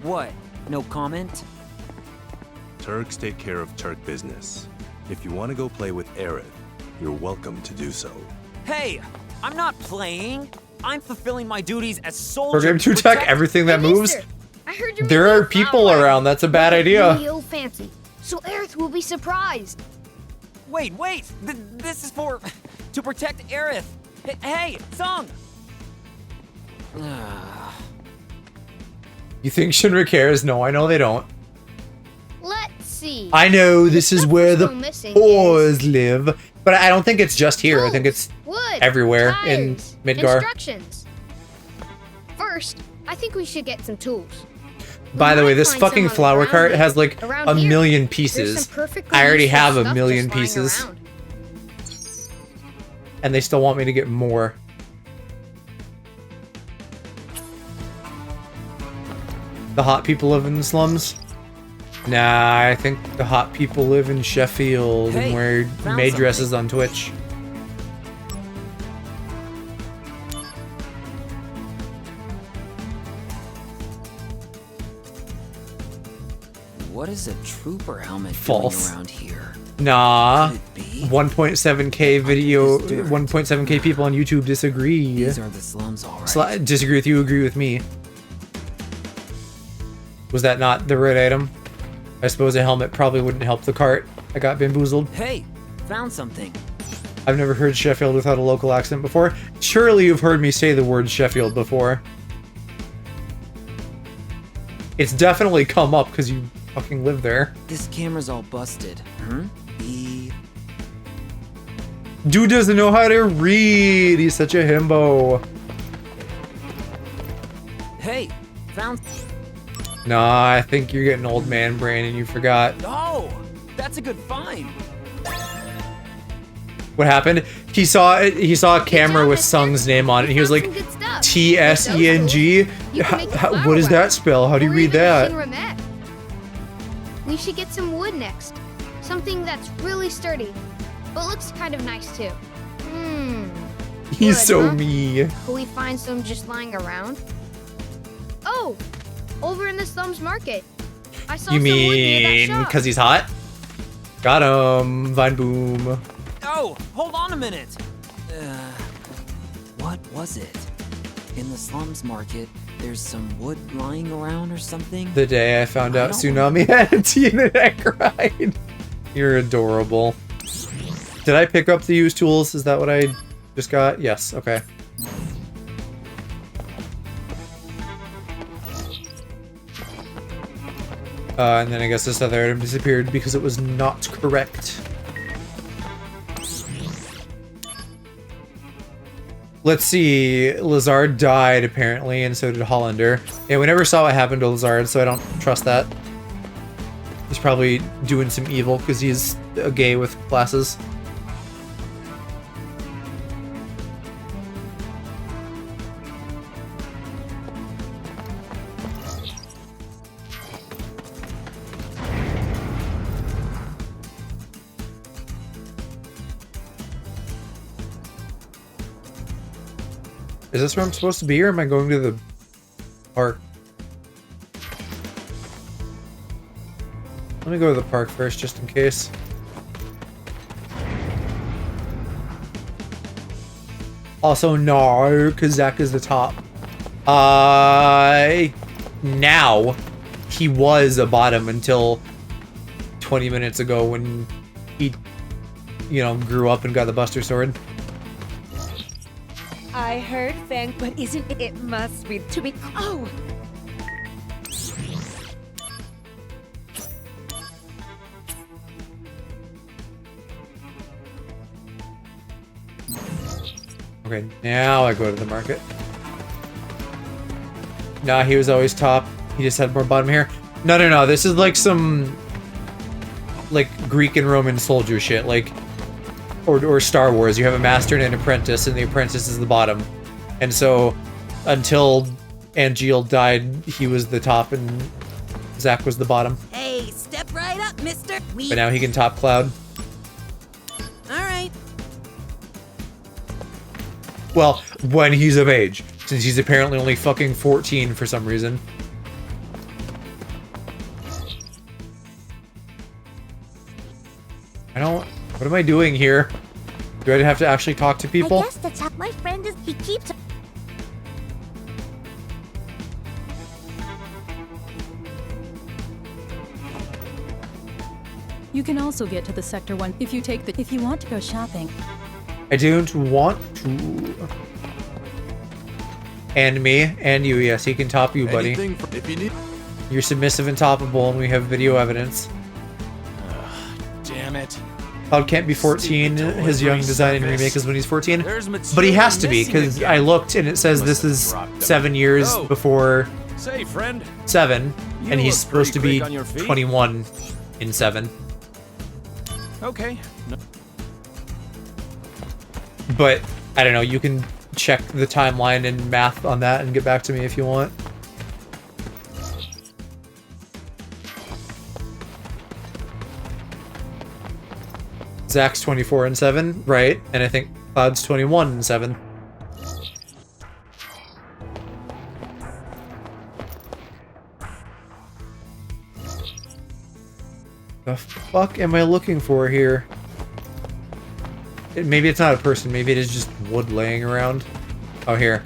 What? No comment? Turks take care of Turk business. If you want to go play with Aerith, you're welcome to do so. Hey, I'm not playing. I'm fulfilling my duties as soldier. Program to attack everything that moves? I heard you There are people around. That's a bad idea. Real fancy. So Aerith will be surprised. Wait. This is for to protect Aerith. Hey, Tsung. You think Shinra cares? No, I know they don't. Let's see. I know this is where the missing boars live, but I don't think it's just here. I think it's Wood, everywhere in ties, Midgar. Instructions. First, I think we should get some tools. By the way, this find fucking some flower around cart here. has like Around a here. million There's pieces. some perfectly I already useful have a stuff million just lying pieces. around. And they still want me to get more. The hot people live in the slums? Nah, I think the hot people live in Sheffield and wear maid dresses on Twitch. What is a trooper helmet False. doing around here? Nah. 1.7k video, 1.7k people on YouTube disagree. These are the slums, all right. Disagree with you, agree with me. Was that not the right item? I suppose a helmet probably wouldn't help the cart. I got bamboozled. Hey, found something. I've never heard Sheffield without a local accent before. Surely you've heard me say the word Sheffield before. It's definitely come up because you fucking live there. This camera's all busted. Dude doesn't know how to read. He's such a himbo. Hey, found. Nah, I think you're getting old man brain and you forgot. Oh, that's a good find. What happened? He saw a camera with Sung's name on it. And he was like, TSENG? What does that spell? How do you read that? We should get some wood next. Something that's really sturdy, but looks kind of nice too. He's Wood, so huh? mean. Could we find some just lying around? Oh, over in the slums market. I saw You some wood near that mean shop. because he's hot? Got him. Vine boom. Oh, hold on a minute. What was it? In the slums market, there's some wood lying around or something? The day I found out Tsunami had a teen and I cried. You're adorable. Did I pick up the used tools? Is that what I just got? Yes, okay. And then I guess this other item disappeared because it was not correct. Let's see. Lazard died, apparently, and so did Hollander. Yeah, we never saw what happened to Lazard, so I don't trust that. He's probably doing some evil because he's a gay with glasses. Is this where I'm supposed to be, or am I going to the park. Let me go to the park first, just in case. Also, no, because Zach is the top. Now, he was a bottom until 20 minutes ago when he, you know, grew up and got the Buster Sword. I heard Fang, but isn't it? It must be to be. Oh! Okay, now I go to the market. Nah, he was always top. He just had more bottom hair. No. This is like some, like, Greek and Roman soldier shit, like, or Star Wars. You have a master and an apprentice, and the apprentice is the bottom. And so, until Angeal died, he was the top, and Zach was the bottom. Hey, step right up, mister. But now he can top Cloud. All right. Well, when he's of age, since he's apparently only fucking 14 for some reason. What am I doing here? Do I have to actually talk to people? I guess that's how my friend is. He keeps. You can also get to the Sector 1 if you take the. If you want to go shopping. I don't want to. And me, and you, yes, he can top you, buddy. If you need. You're submissive and toppable, and we have video evidence. Damn it. Cloud can't be 14. His young design and remake is when he's 14. But he has to be, because I looked and it says this is 7 years before Say, friend. 7, and he's supposed to be quick on your feet. 21 in 7. Okay. No. But, I don't know, you can check the timeline and math on that and get back to me if you want. Zach's 24 and 7, right? And I think Cloud's 21 and 7. The fuck am I looking for here? Maybe it's not a person, maybe it is just wood laying around. Oh, here.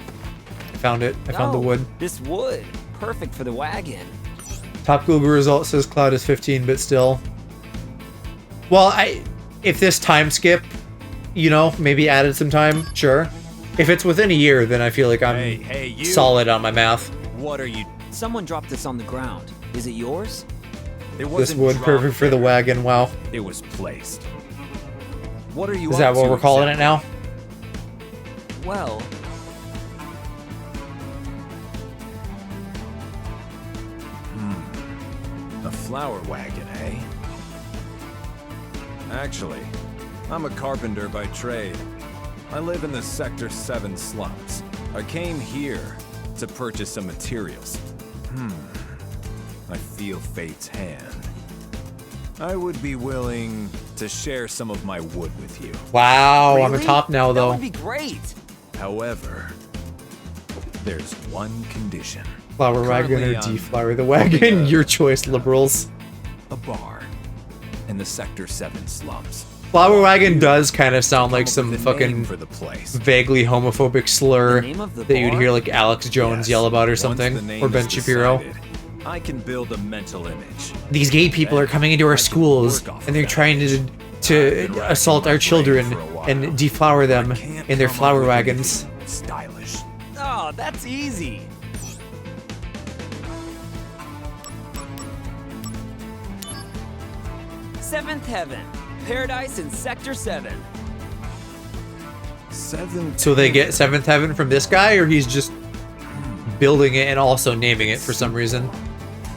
I found it. I found the wood. This wood. Perfect for the wagon. Top Google result says Cloud is 15, but still. Well, if this time skip, you know, maybe added some time, sure. If it's within a year, then I feel like I'm solid on my math. What are you? Someone dropped this on the ground. Is it yours? This wood perfect for the wagon, wow. It was placed. What are you? Is that what we're calling it now? Well, A flower wagon, eh? Actually, I'm a carpenter by trade. I live in the Sector 7 slums. I came here to purchase some materials. I feel fate's hand. I would be willing to share some of my wood with you. Wow, really? I'm a top now, though. That would be great. However, there's one condition. Flower wagon or Currently, I'm deflower the wagon? Your choice, liberals. A bar in the Sector 7 slums. Flower wagon does kind of sound like some fucking for the place. vaguely homophobic slur The name of the that you'd bar? hear like Alex Jones yell about or Once something, the name or Ben is Shapiro. decided, I can build a mental image. These gay people are coming into our schools and they're trying to assault our children and deflower them in their flower wagons. Stylish. Oh, that's easy. Seventh Heaven. Paradise in Sector 7. So they get 7th Heaven from this guy, or he's just building it and also naming it for some reason?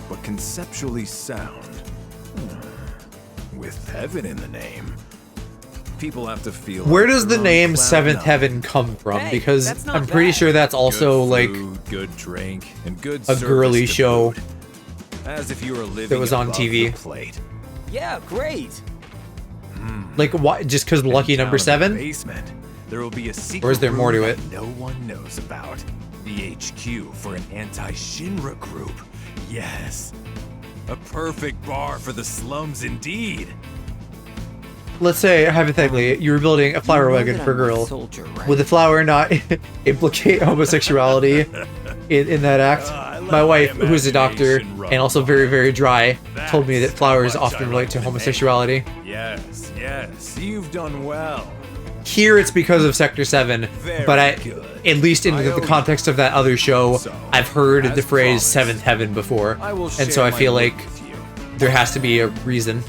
But conceptually sound. With heaven in the name. People have to feel. Where like does the they're on name cloud 7th nine. Heaven come from? Hey, Because that's not I'm pretty bad. sure that's also Good like food, good drink, and good a service girly to show boot. As if you were living that was on above TV. the plate. Yeah, great. Like, why? Just because lucky Down number in the 7? basement, there will be a secret Or is there more room to that it? no one knows about. The HQ for an anti-Shinra group. Yes. A perfect bar for the slums indeed. Let's say, hypothetically, you were building a flower wagon for a girl. Soldier, right? Would the flower not implicate homosexuality in that act? My wife, who's a doctor and also very, very dry, told me that flowers often relate to homosexuality. Yes, yes, you've done well. Here it's because of Sector 7, but at least in the context of that other show, I've heard the phrase Seventh Heaven before, and so I feel like there has to be a reason.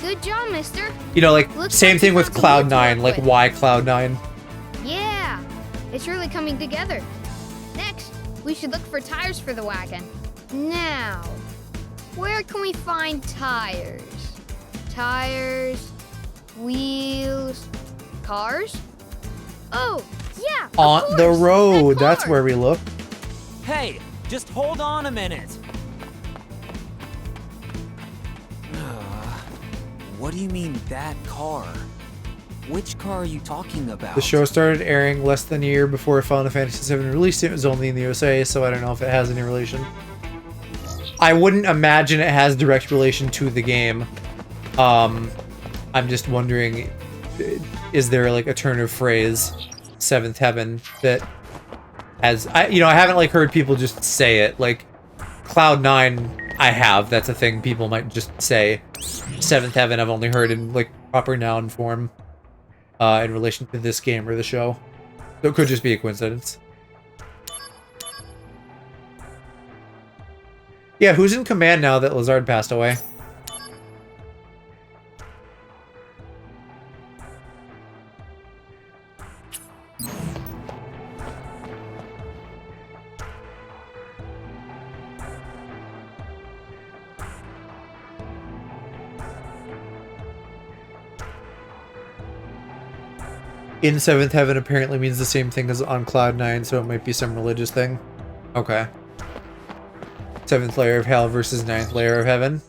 Good job, mister. You know, like, Looks same like thing you with got some Cloud9, wood like, to work why Cloud9? Yeah, it's really coming together. Next, we should look for tires for the wagon. Now, where can we find tires? Tires, wheels, cars? Oh, yeah, of On the course, road, that that's car. where we look. Hey, just hold on a minute. What do you mean, that car? Which car are you talking about? The show started airing less than a year before Final Fantasy VII released. It was only in the USA, so I don't know if it has any relation. I wouldn't imagine it has direct relation to the game. I'm just wondering, is there like a turn of phrase, Seventh Heaven, that has... I haven't like heard people just say it. Like, Cloud9, I have. That's a thing people might just say. Seventh Heaven, I've only heard in like proper noun form in relation to this game or the show. So it could just be a coincidence. Yeah, who's in command now that Lazard passed away? In Seventh Heaven apparently means the same thing as on Cloud9, so it might be some religious thing. Okay. Seventh layer of hell versus ninth layer of heaven.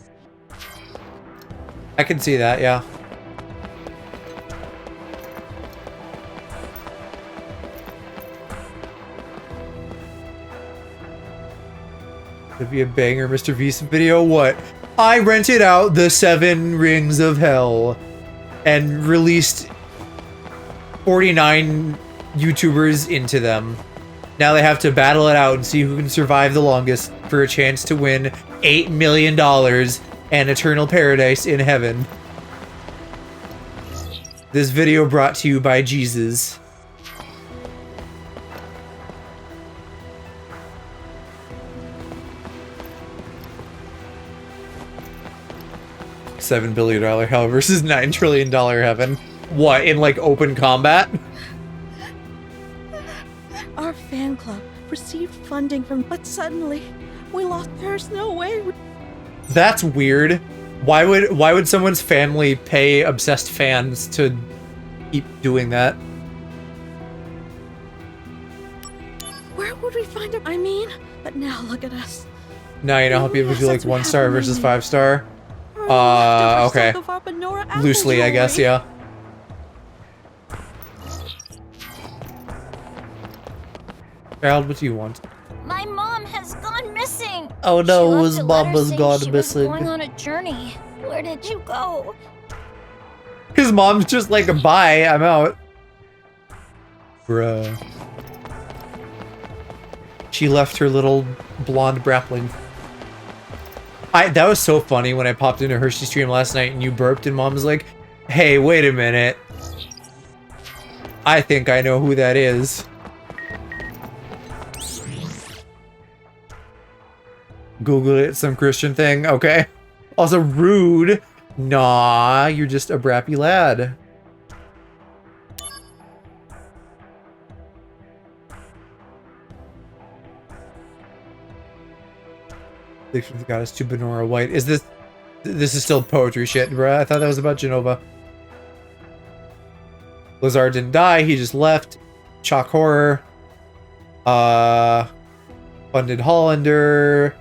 I can see that, yeah. Could be a banger Mr. VII video. What? I rented out the 7 Rings of Hell and released 49 YouTubers into them. Now they have to battle it out and see who can survive the longest for a chance to win $8 million and eternal paradise in heaven. This video brought to you by Jesus. $7 billion hell versus $9 trillion heaven. What, in like open combat? Our fan club received funding from, but suddenly we lost. There's no way. That's weird. Why would someone's family pay obsessed fans to keep doing that? Where would we find him? I mean, but now look at us. Now you know how people do like 1 star versus 5 star. Okay. Loosely, I guess, yeah. Child, what do you want? My mom has gone missing. Oh no, She left his a mom letter was saying gone she missing. Was going on a journey. Where did you go? His mom's just like, bye, I'm out. Bruh. She left her little blonde brapling. That was so funny when I popped into Hershey stream last night and you burped and Mom's like, hey, wait a minute. I think I know who that is. Google it, some Christian thing. Okay. Also rude. Nah, you're just a brappy lad. Thanks for the goddess to Benora White. Is this is still poetry shit, bruh? I thought that was about Genova. Lazar didn't die, he just left. Chalk horror. Funded Hollander.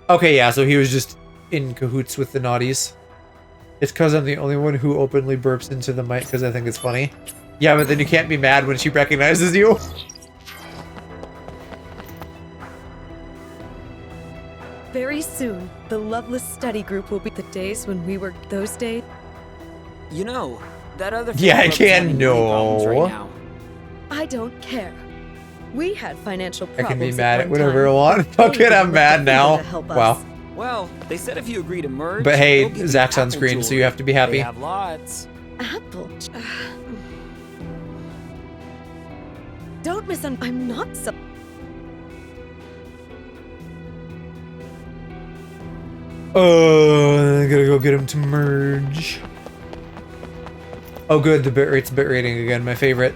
Okay, yeah, so he was just in cahoots with the naughties. It's because I'm the only one who openly burps into the mic because I think it's funny. Yeah, but then you can't be mad when she recognizes you. Very soon, the Loveless Study Group will be the days when we were those days. You know, that other Yeah, I fan club is can having money problems know. right now. I don't care. We had financial I problems. can be mad at one whatever I time. want. Fuck They it, I'm didn't mad look now. to help us. Wow. Well, they said if you agree to merge, But hey, they'll give you Zach's on Apple screen, so jewelry. you have to be happy. They have lots. Apple. Don't misunderstand. I'm not so. I gotta go get him to merge. Oh good, the bitrate's bit rating again, my favorite.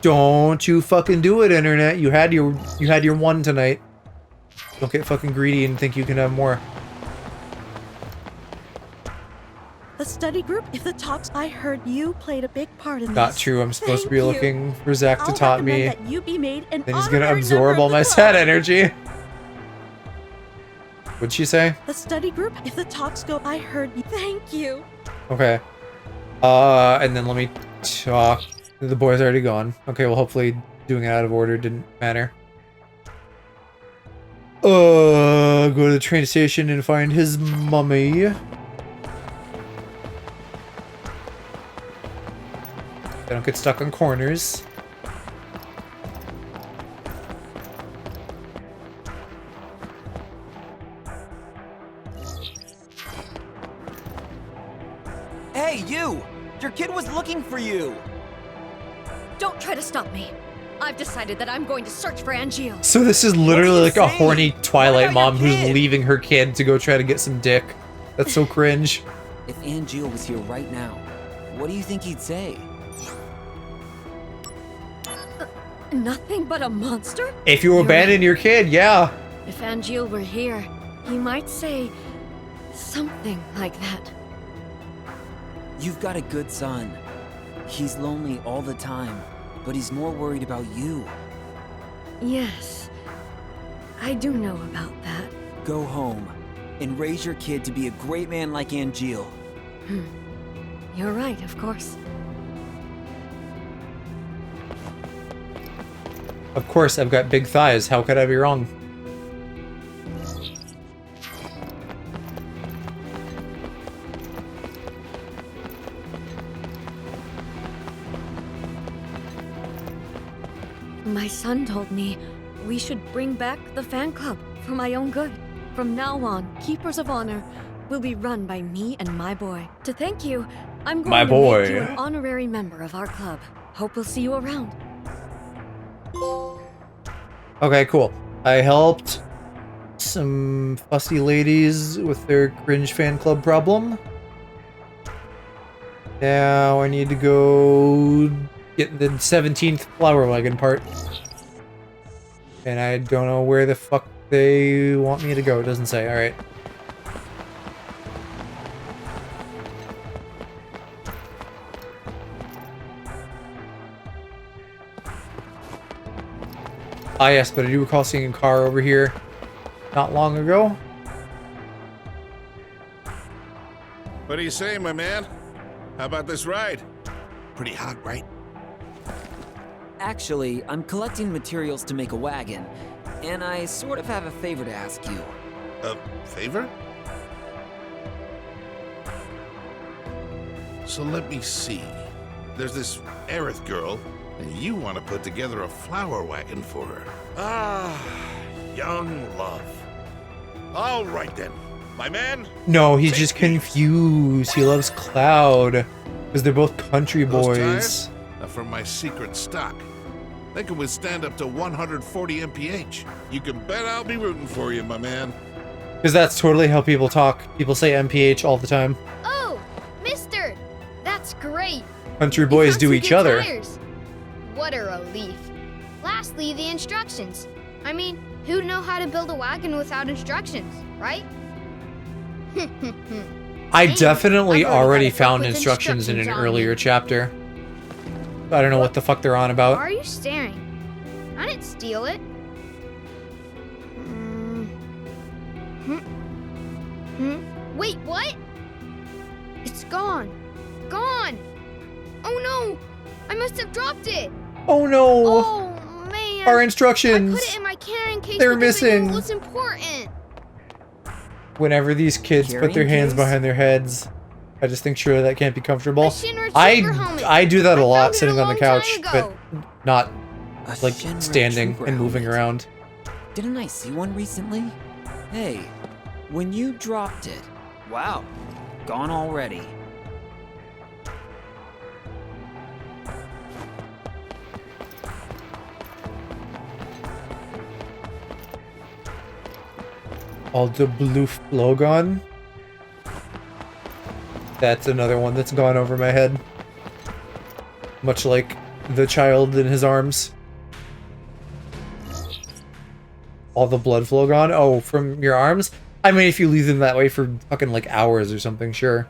Don't you fucking do it, internet. You had your one tonight. Don't get fucking greedy and think you can have more. The study group, if the talks I heard you played a big part in Not this. true, I'm supposed to be Thank you. looking for Zach to I'll taunt recommend me. that you be made an Then he's gonna honorary absorb member all of my the sad club. energy. What'd she say? The study group, if the talks go, I heard you. Thank you. Okay. And then let me talk. The boy's already gone. Okay, well hopefully doing it out of order didn't matter. Go to the train station and find his mummy. I don't get stuck on corners. Hey, you! Your kid was looking for you! Don't try to stop me. I've decided that I'm going to search for Angeal. So this is literally like a horny Twilight mom who's leaving her kid to go try to get some dick. That's so cringe. If Angeal was here right now, what do you think he'd say? Nothing but a monster? If you abandon your kid, yeah. If Angeal were here, he might say something like that. You've got a good son. He's lonely all the time, but he's more worried about you. Yes, I do know about that. Go home and raise your kid to be a great man like Angeal. You're right, of course. Of course, I've got big thighs. How could I be wrong? My son told me we should bring back the fan club for my own good. From now on, Keepers of Honor will be run by me and my boy. To thank you, I'm going to make you an honorary member of our club. Hope we'll see you around. Okay, cool. I helped some fussy ladies with their cringe fan club problem. Now I need to go get the 17th flower wagon part. And I don't know where the fuck they want me to go. It doesn't say. Alright. Ah yes, but I do recall seeing a car over here not long ago. What do you say, my man? How about this ride? Pretty hot, right? Actually, I'm collecting materials to make a wagon, and I sort of have a favor to ask you. A favor? So let me see. There's this Aerith girl, and you want to put together a flower wagon for her. Ah, young love. All right then, my man. No, he's just confused. He loves Cloud. Because they're both country Those boys. tires are from my secret stock. They can withstand up to 140 mph. You can bet I'll be rooting for you, my man. Because that's totally how people talk. People say MPH all the time. Oh, mister! That's great! Country boys Got do some each good other. tires. What a relief. Lastly, the instructions. I mean, who'd know how to build a wagon without instructions, right? I definitely I've already already got it built found with instructions in an instructions on earlier chapter. I don't know what the fuck they're on about. Why are you staring? I didn't steal it. Wait, what? It's gone. Gone! Oh no! I must have dropped it! Oh no! Oh man! Our I instructions! put it in my my carrying case They're because I knew missing. it was important. Whenever these kids put their Carrying hands case? behind their heads, I just think surely that can't be comfortable. Shinra trooper helmet. I do that a lot, found it sitting a on the long couch, time but ago. not A like Shinra standing trooper and moving helmet. around. Didn't I see one recently? Hey, when you dropped it. Wow, gone already. All the blue Logon. That's another one that's gone over my head. Much like the child in his arms. All the blood flow gone? Oh, from your arms? I mean, if you leave them that way for fucking like hours or something, sure.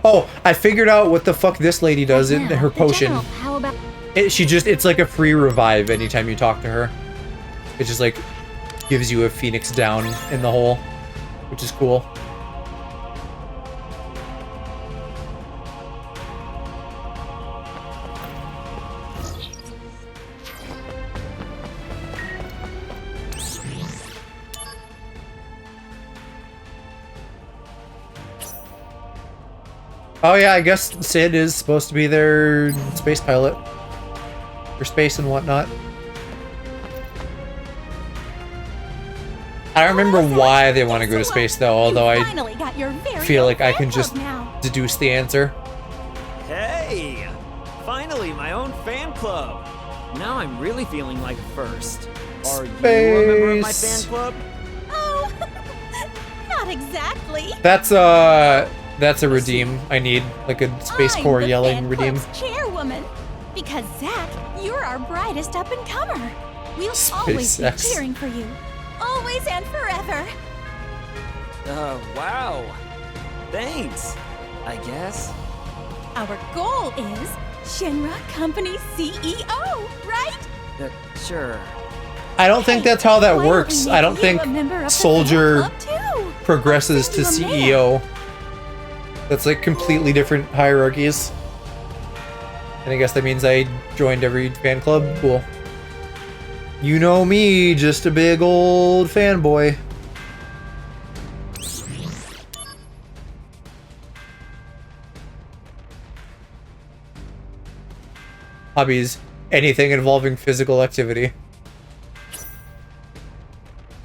Oh, I figured out what the fuck this lady does in her potion. How about It's like a free revive anytime you talk to her. It just like gives you a phoenix down in the hole, which is cool. Oh yeah, I guess Sid is supposed to be their space pilot. For space and whatnot. I don't remember why they want to go to space though, although I Finally got your very feel own like I fan can just club now. deduce the answer. Hey! Finally, my own fan club! Now I'm really feeling like first. Are you a member of my fan Space. club? Oh, not exactly. That's a redeem I need, like a space I'm core the yelling fan redeem. club's chairwoman. Because Zach, you're our brightest up and comer. We'll always be SpaceX. cheering for you. Always and forever. Wow. Thanks, I guess. Our goal is Shinra Company CEO, right? Sure. I don't think that's how that Why don't we works. make I don't you think a member of the Soldier fan club too? progresses to I'll send you a CEO. That's like completely different hierarchies. And I guess that means I joined every fan club. Cool. You know me, just a big old fanboy. Hobbies. Anything involving physical activity.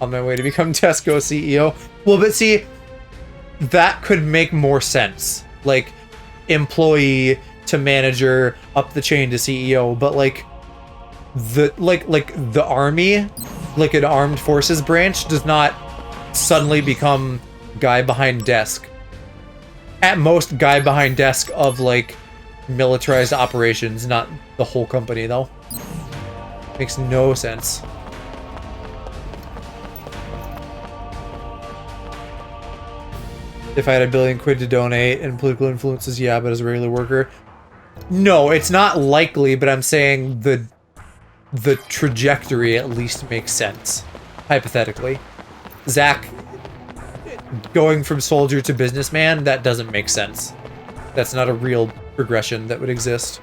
On my way to become Tesco CEO. Well, but see, that could make more sense. Like, employee to manager, up the chain to CEO, but like the army, like an armed forces branch, does not suddenly become guy behind desk. At most, guy behind desk of like militarized operations, not the whole company though. Makes no sense. If I had $1 billion to donate and political influences, yeah, but as a regular worker, no, it's not likely, but I'm saying the trajectory at least makes sense, hypothetically. Zach going from soldier to businessman, that doesn't make sense. That's not a real progression that would exist.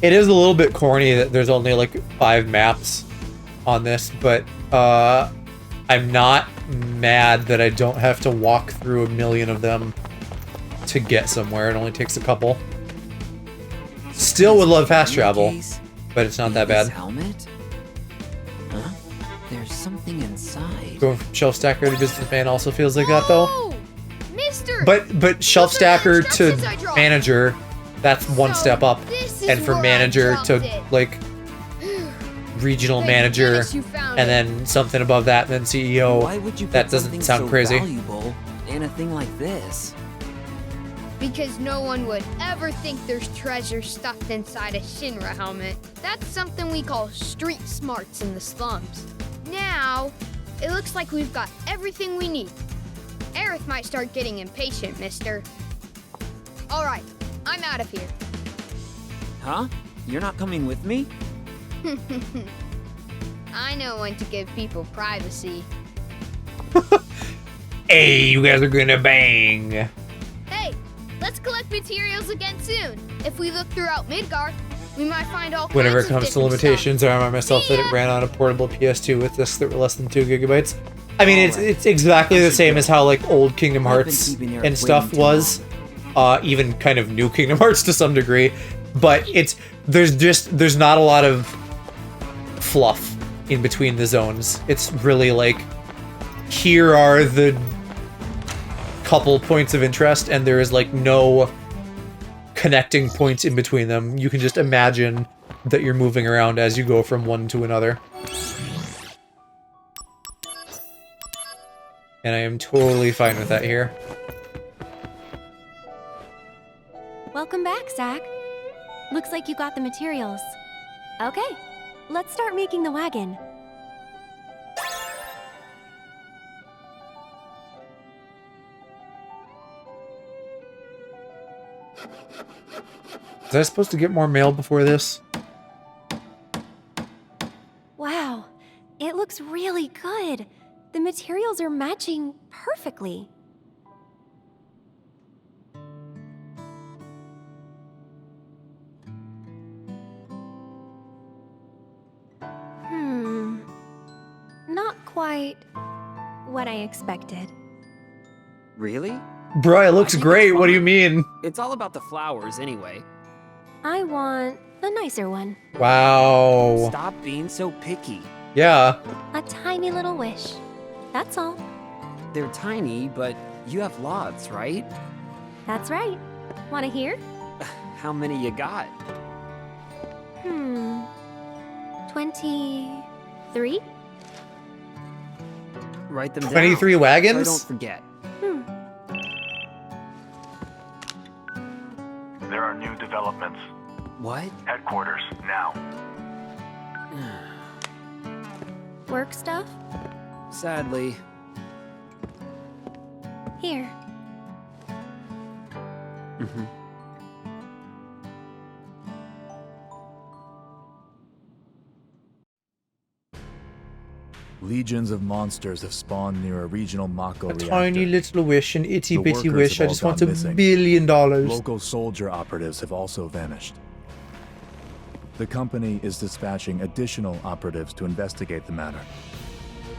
It is a little bit corny that there's only like 5 maps on this, but I'm not mad that I don't have to walk through 1 million of them to get somewhere. It only takes a couple. Still would love fast travel, but it's not that bad. Helmet? Huh? There's something inside. Going from shelf stacker to businessman also feels like that though. Oh, Mister! But shelf stacker to instructions I dropped. manager, that's one step up. this is And from where I manager to dropped it. like regional Thank manager, goodness you found and it. then something above that, and then CEO. Why would you put That doesn't something sound so crazy. valuable in a thing like this? Because no one would ever think there's treasure stuffed inside a Shinra helmet. That's something we call street smarts in the slums. Now, it looks like we've got everything we need. Aerith might start getting impatient, mister. All right, I'm out of here. Huh? You're not coming with me? I know when to give people privacy. Hey, you guys are gonna bang. Hey, let's collect materials again soon. If we look throughout Midgar, we might find all Whenever it kinds of comes to different limitations, I remind myself that it ran on a portable PS2 with discs that were less than 2 gigabytes. I mean, it's exactly the same as how like old Kingdom Hearts and stuff was, even kind of new Kingdom Hearts to some degree. But there's not a lot of fluff in between the zones. It's really like, here are the couple points of interest, and there is like no connecting points in between them. You can just imagine that you're moving around as you go from one to another. And I am totally fine with that here. Welcome back, Zach. Looks like you got the materials. Okay, let's start making the wagon. Was I supposed to get more mail before this? Wow, it looks really good. The materials are matching perfectly. Not quite what I expected. Really? Bro, it looks great. What do you mean? It's all about the flowers anyway. I want a nicer one. Wow. Stop being so picky. Yeah. A tiny little wish. That's all. They're tiny, but you have lots, right? That's right. Want to hear? How many you got? 23? Write them 23 down, wagons? so I don't forget. There are new developments. What? Headquarters, now. Work stuff? Sadly. Here. Legions of monsters have spawned near a regional Mako reactor. Tiny little wish, an itty The bitty workers wish. have I all just gone want $1 missing. billion. Local soldier operatives have also vanished. The company is dispatching additional operatives to investigate the matter.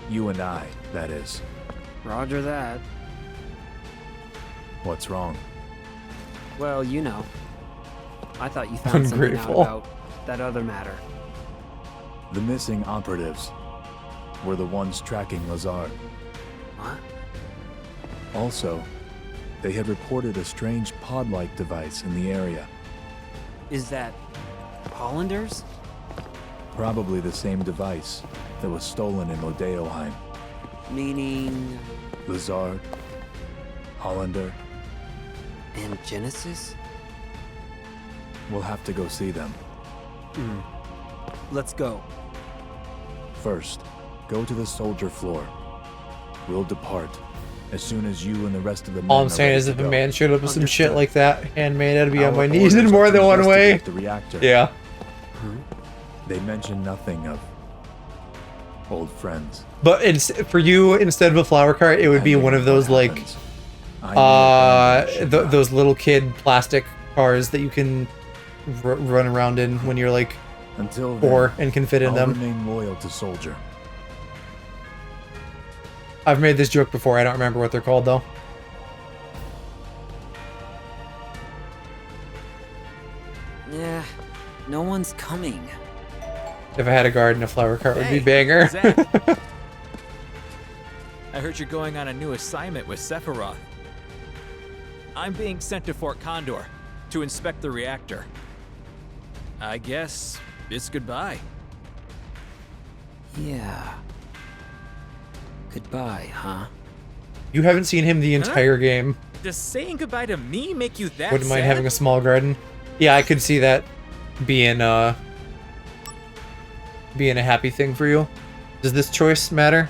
You and I, that is. Roger that. What's wrong? Well, you know. I thought you found something out Ungrateful. about that other matter. The missing operatives were the ones tracking Lazard. What? Also, they had reported a strange pod-like device in the area. Is that Hollanders? Probably the same device that was stolen in Odeoheim. Meaning... Lazard, Hollander. And Genesis? We'll have to go see them. Let's go. First, go to the soldier floor. We'll depart as soon as you and the rest of the men All I'm are saying ready is to if a go. man showed up with some shit like that, handmade, I'd be on Our my knees in orders more are than to one way. investigate the reactor. Yeah. They mention nothing of old friends. But for you, instead of a flower cart, it would be one of those like, those little kid plastic cars that you can run around in when you're like Until then, 4 and can fit in I'll them. remain loyal to Soldier. I've made this joke before. I don't remember what they're called though. Yeah, no one's coming. If I had a garden, a flower cart would be Hey, banger. Zach. I heard you're going on a new assignment with Sephiroth. I'm being sent to Fort Condor to inspect the reactor. I guess it's goodbye. Yeah. Goodbye, huh? You haven't seen him the entire game. Does saying goodbye to me make you that Wouldn't mind sad? having a small garden. Yeah, I could see that being a happy thing for you. Does this choice matter?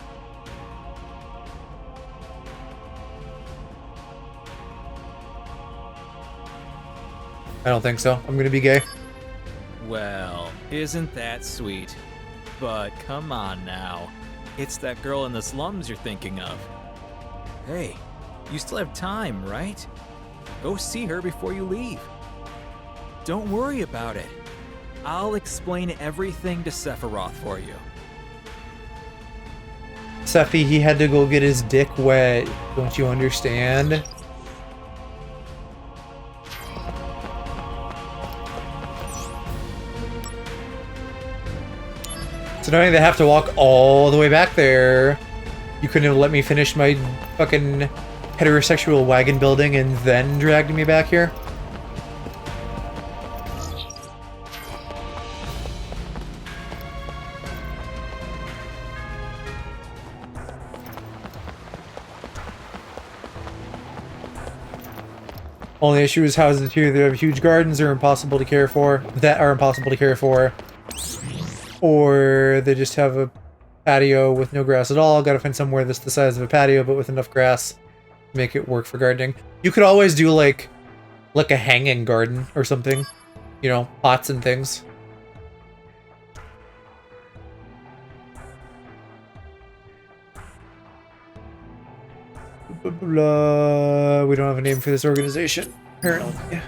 I don't think so. I'm gonna be gay. Well, isn't that sweet? But come on now. It's that girl in the slums you're thinking of. Hey, you still have time, right? Go see her before you leave. Don't worry about it. I'll explain everything to Sephiroth for you. Sephi, he had to go get his dick wet. Don't you understand? So now they have to walk all the way back there. You couldn't have let me finish my fucking heterosexual wagon building and then dragged me back here? Only issue is houses here that have huge gardens are impossible to care for. Or they just have a patio with no grass at all. Gotta find somewhere that's the size of a patio but with enough grass to make it work for gardening. You could always do like a hanging garden or something. You know, pots and things. Blah, blah, blah. We don't have a name for this organization, apparently.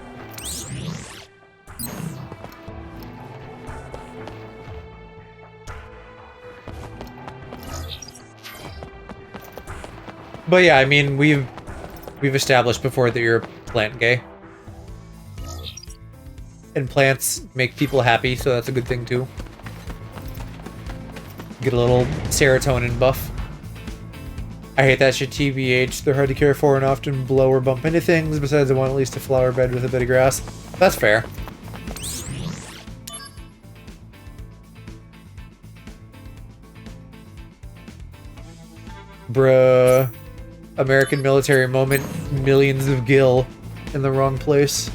But yeah, I mean, we've established before that you're plant gay. And plants make people happy, so that's a good thing too. Get a little serotonin buff. I hate that shit, TBH. They're hard to care for and often blow or bump into things. Besides, I want at least a flower bed with a bit of grass. That's fair. Bruh. American military moment. Millions of gil in the wrong place.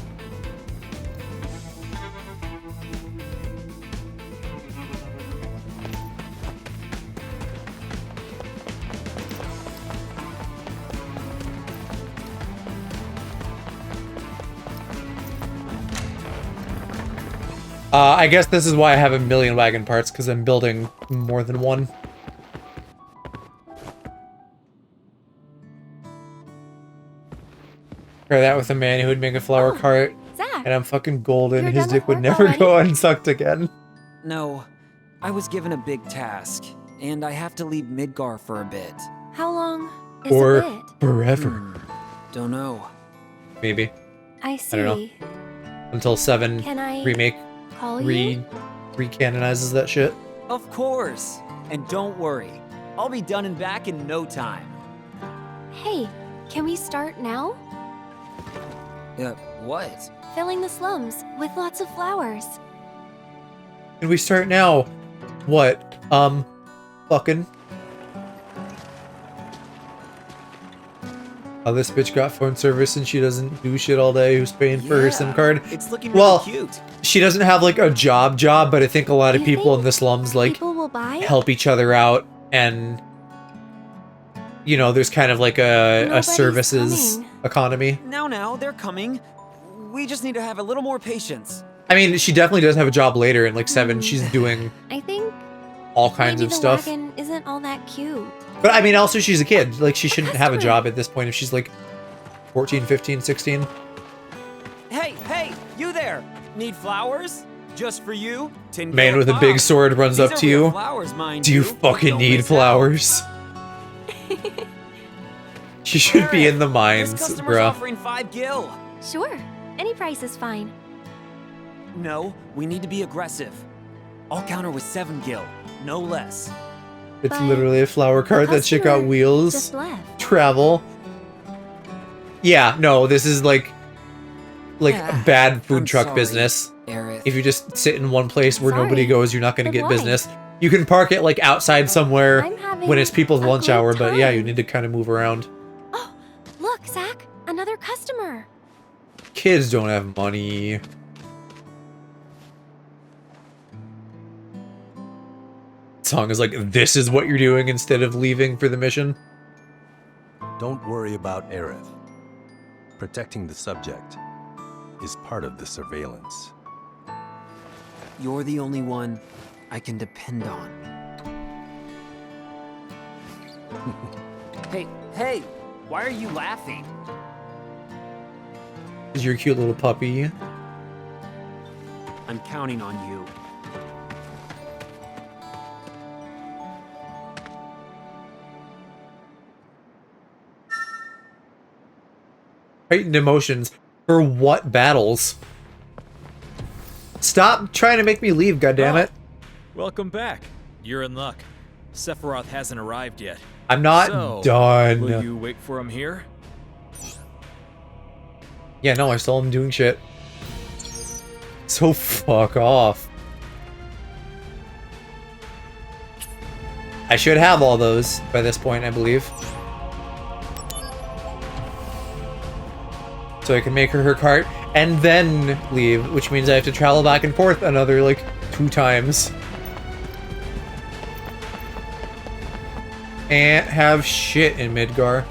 I guess this is why I have a million wagon parts, because I'm building more than one. Pair that with a man who would make a flower cart, Zach, and I'm fucking golden. you're His done dick with would work never already? go unsucked again. No, I was given a big task, and I have to leave Midgar for a bit. How long is Or a bit? forever. Don't know. Maybe. I see. I don't know. Until 7 Can I remake call you? recanonizes that shit. Of course. And don't worry, I'll be done and back in no time. Hey, can we start now? What? Filling the slums with lots of flowers. Can we start now? What? Fucking. Oh, this bitch got phone service and she doesn't do shit all day. Who's paying for her SIM card? It's looking really cute. She doesn't have like a job, but I think a lot of people in the slums like People will buy? help each other out, and you know, there's kind of like a Nobody's services coming. economy. Now, they're coming. We just need to have a little more patience. I mean, she definitely does have a job later in like 7. She's doing I think all kinds maybe of the stuff. wagon isn't all that cute. But I mean, also she's a kid. Like she shouldn't have a job at this point if she's like 14, 15, 16. Hey, you there! Need flowers? Just for you? 10 Man with a big sword runs These up are to real you. flowers, mind Do you you. fucking Don't need miss flowers? She should be in the This mines, customer's bruh. offering 5 gil. Sure, any price is fine. No, we need to be aggressive. I'll counter with 7 gil, no less. It's literally a flower cart that shit got wheels. just left. Travel. Yeah, no, this is like Yeah, a bad food I'm truck sorry, business. Aerith. If you just sit in one place where nobody Sorry, goes, you're not gonna but get why? business. You can park it like outside somewhere I'm having when it's people's a lunch good hour, but yeah, you time. need to kind of move around. Look, Zach, another customer. Kids don't have money. Song is like, this is what you're doing instead of leaving for the mission. Don't worry about Aerith. Protecting the subject. is part of the surveillance. You're the only one I can depend on. Hey, why are you laughing? Because you're a cute little puppy. I'm counting on you. Heightened emotions. For what battles? Stop trying to make me leave, goddammit. Welcome back. You're in luck. Sephiroth hasn't arrived yet. I'm not So, done. Will you wait for him here? Yeah, no, I saw him doing shit. So fuck off. I should have all those by this point, I believe. So I can make her cart and then leave, which means I have to travel back and forth another, like, 2 times. And have shit in Midgar.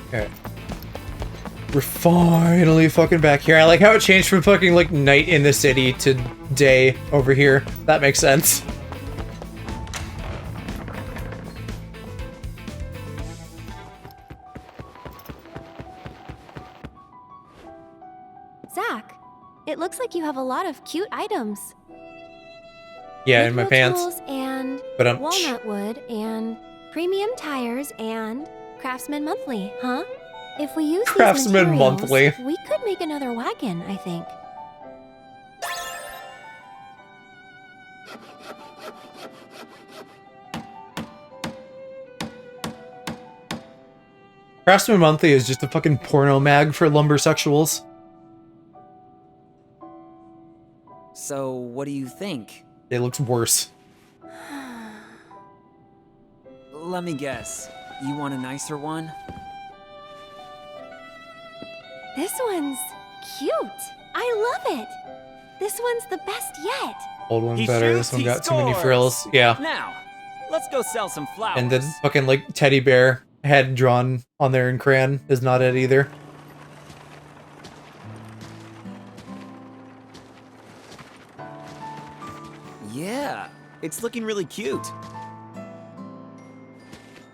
Okay. We're finally fucking back here. I like how it changed from fucking like night in the city to day over here. That makes sense. Zach, it looks like you have a lot of cute items. Yeah, in my pants. Tools and But walnut wood and premium tires and Craftsman Monthly, huh? If we use Craftsman these materials, Monthly. we could make another wagon, I think. Craftsman Monthly is just a fucking porno mag for lumbersexuals. So, what do you think? It looks worse. Let me guess. You want a nicer one? This one's cute. I love it. This one's the best yet. Old one He better. shoots, This one he got too many scores. frills. Yeah. Now, let's go sell some flowers. And the fucking like teddy bear head drawn on there in crayon is not it either. Yeah, it's looking really cute.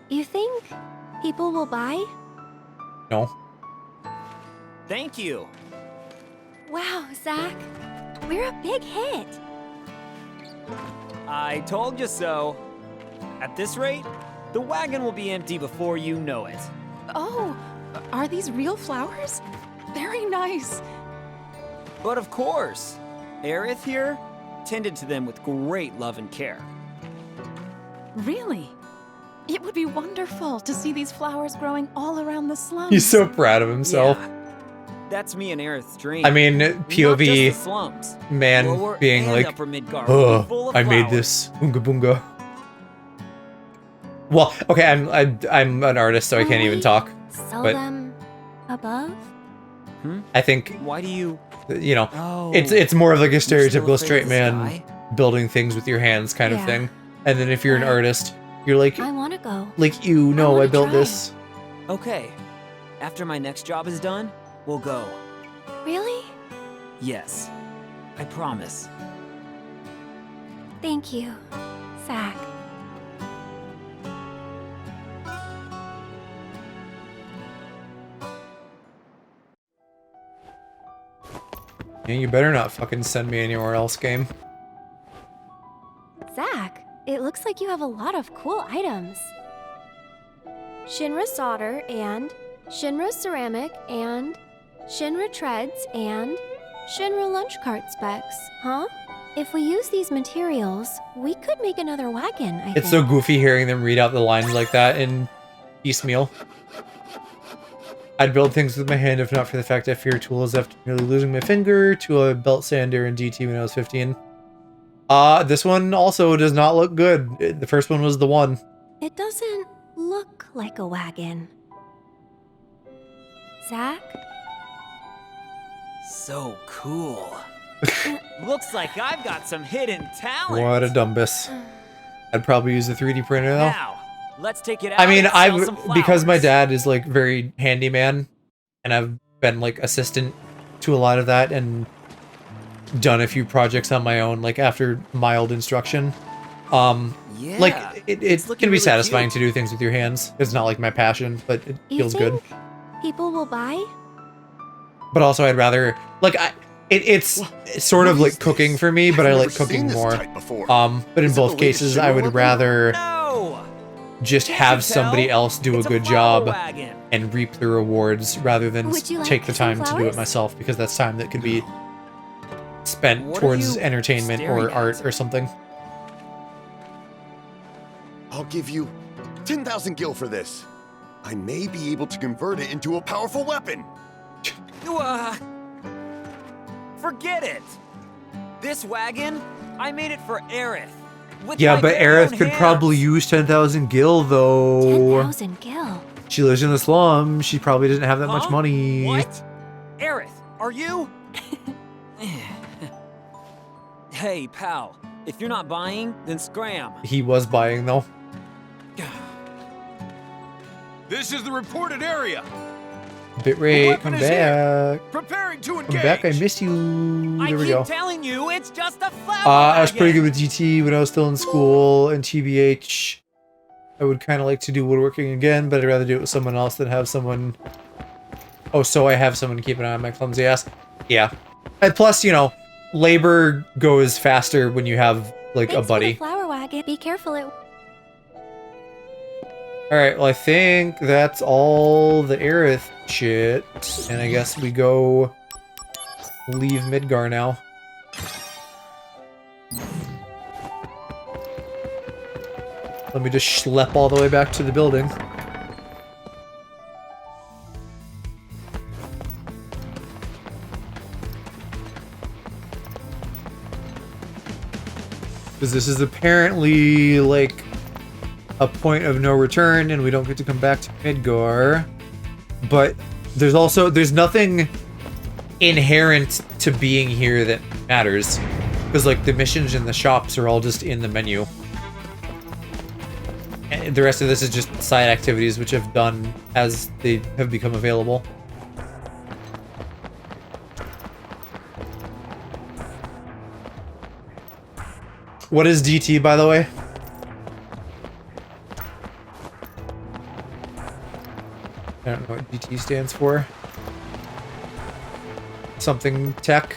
You think people will buy? No. Thank you. Wow, Zach. We're a big hit. I told you so. At this rate, the wagon will be empty before you know it. Oh, are these real flowers? Very nice. But of course, Aerith here tended to them with great love and care. Really? It would be wonderful to see these flowers growing all around the slums. He's so proud of himself. Yeah, that's me and Aerith's dream. I mean, Not just POV the slums. man Lower being and like, Upper Midgar will be full oh, of I made flowers." this. Oonga boonga. Well, okay, I'm an artist, so I can't even talk. Sell But them above? I think, Why do you... you know, Oh, it's more of like a still stereotypical afraid straight of the man sky? building things with your hands kind of Yeah. thing. And then if you're an artist, you're like, I want to go. you know, I wanna built try. this. Okay, after my next job is done, we'll go. Really? Yes, I promise. Thank you, Zach. Yeah, you better not fucking send me anywhere else, game. Zach, it looks like you have a lot of cool items. Shinra solder and Shinra ceramic and Shinra treads and Shinra lunch cart specs, huh? If we use these materials, we could make another wagon, I It's think. so goofy hearing them read out the lines like that in piecemeal. I'd build things with my hand if not for the fact I fear tools after nearly losing my finger to a belt sander in DT when I was 15. This one also does not look good. The first one was the one. It doesn't look like a wagon. Zach? So cool. Looks like I've got some hidden talent. What a dumbus. I'd probably use a 3D printer though. Now, let's take it out. I mean, and sell some because my flowers. dad is like very handyman, and I've been like assistant to a lot of that and done a few projects on my own, like after mild instruction. Yeah, like it can be really satisfying cute. to do things with your hands. It's not like my passion, but it You feels good. think people will buy? But also, I'd rather like it's sort of like cooking for me, but I like cooking more. But in both cases, I would rather just have somebody else do a good job and reap the rewards rather than Would you like take the some time to do it flowers? myself, because that's time that could be spent What are towards you entertainment staring or at? art or something. I'll give you 10,000 gil for this. I may be able to convert it into a powerful weapon. Forget it. This wagon, I made it for Aerith. with Yeah, my but very Aerith own could hands. probably use 10,000 gil though. 10,000 gil. She lives in the slum. She probably doesn't have that much Huh? money. What? Aerith, are you? Hey, pal. If you're not buying, then scram. He was buying though. This is the reported area. Bitrate, weapon come is here. back. Preparing to Come engage. back, I miss you. I There we keep go. telling you, it's just a flower I was wagon. pretty good with GT when I was still in school, and TBH. I would kind of like to do woodworking again, but I'd rather do it with someone else than have someone... Oh, so I have someone to keep an eye on my clumsy ass? Yeah. And plus, you know, labor goes faster when you have, like, Thanks a buddy. For the flower wagon. Be careful. Alright, well, I think that's all the Aerith shit. And I guess we go leave Midgar now. Let me just schlep all the way back to the building. Because this is apparently, like, a point of no return, and we don't get to come back to Midgar. But there's nothing inherent to being here that matters. Because, like, the missions and the shops are all just in the menu. And the rest of this is just side activities, which I've done as they have become available. What is DT, by the way? I don't know what DT stands for. Something tech.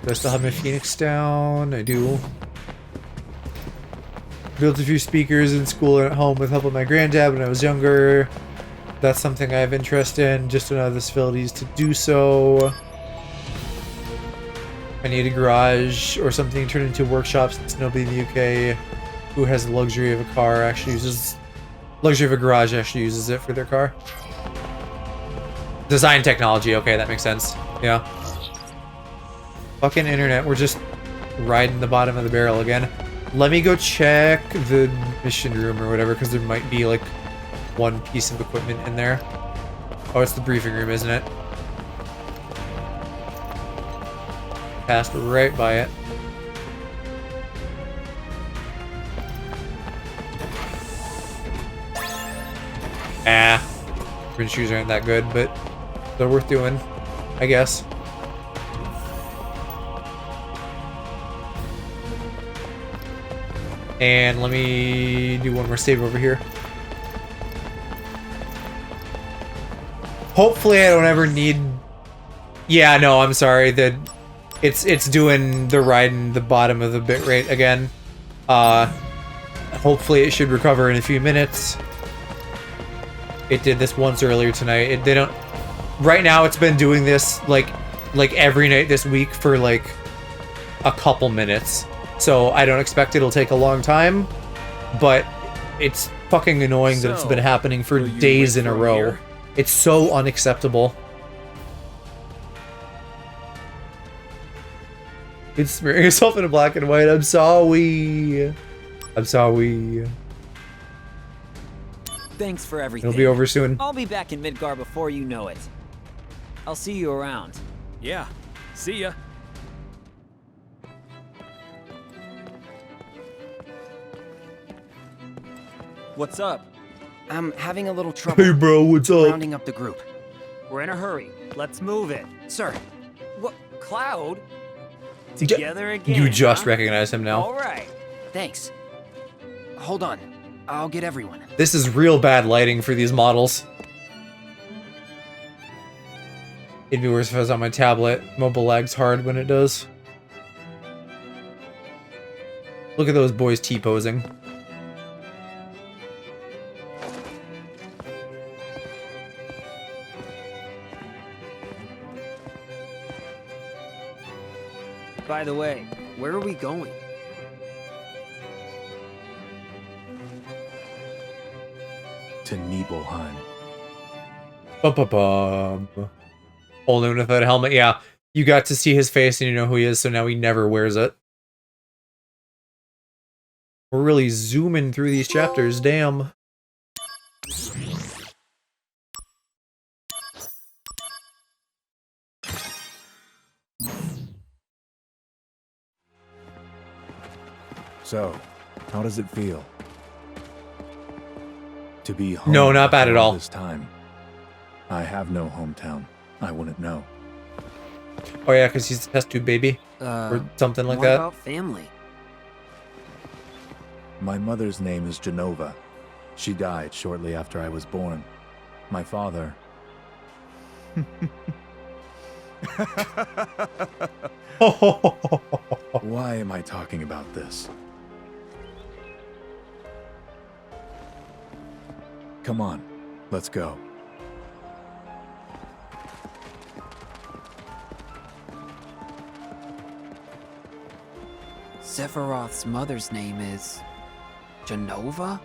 Do I still have my Phoenix down? I do. Built a few speakers in school and at home with help of my granddad when I was younger. That's something I have interest in, just don't have the facilities to do so. I need a garage or something turned into a workshop since nobody in the UK who has the luxury of a car actually uses... Luxury of a garage actually uses it for their car. Design technology, okay, that makes sense. Yeah. Fucking internet, we're just riding the bottom of the barrel again. Let me go check the mission room or whatever, because there might be like one piece of equipment in there. Oh, it's the briefing room, isn't it? Passed right by it. Ah. Sprint shoes aren't that good, but they're worth doing, I guess. And let me do one more save over here. Hopefully I don't ever need... Yeah, no, I'm sorry. It's doing the riding the bottom of the bitrate again. Hopefully it should recover in a few minutes. It did this once earlier tonight. They don't... right now it's been doing this like every night this week for like a couple minutes. So I don't expect it'll take a long time, but it's fucking annoying that it's been happening for days in a row. here? It's so unacceptable. It's smearing yourself in a black and white. I'm sorry. I'm sorry. Thanks for everything. It'll be over soon. I'll be back in Midgar before you know it. I'll see you around. Yeah. See ya. What's up? I'm having a little trouble. Hey, bro, what's up? Rounding up the group. We're in a hurry. Let's move it. Sir. What? Cloud? You Together again, You just huh? recognize him now. All right. Thanks. Hold on. I'll get everyone. This is real bad lighting for these models. It'd be worse if I was on my tablet. Mobile lags hard when it does. Look at those boys T-posing. By the way, where are we going? To Nibelheim. Bum. Holding without a helmet. Yeah, you got to see his face and you know who he is, so now he never wears it. We're really zooming through these chapters, damn. So, how does it feel? To be home No, not bad at after all. This time. I have no hometown. I wouldn't know. Oh yeah, because he's a test tube baby. Or something like what that. about family? My mother's name is Genova. She died shortly after I was born. My father... Why am I talking about this? Come on, let's go. Sephiroth's mother's name is... Genova?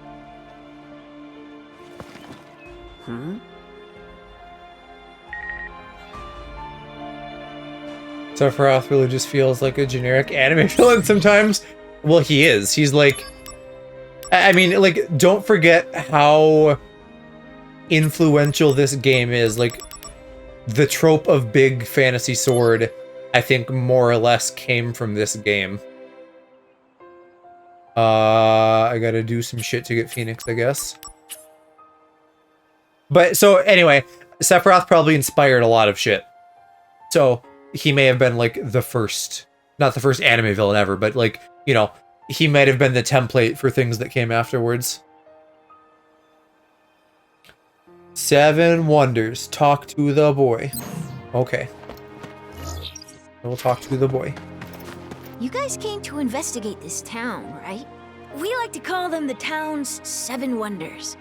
Sephiroth really just feels like a generic anime villain sometimes. Well, he is. He's like... I mean, like, don't forget how influential this game is. Like, the trope of big fantasy sword, I think, more or less came from this game. I gotta do some shit to get Phoenix, I guess. But, so, anyway, Sephiroth probably inspired a lot of shit. So, he may have been, like, the first... Not the first anime villain ever, but, like, you know, he might have been the template for things that came afterwards. 7 wonders. Talk to the boy. Okay. We'll talk to the boy. You guys came to investigate this town, right? We like to call them the town's 7 wonders.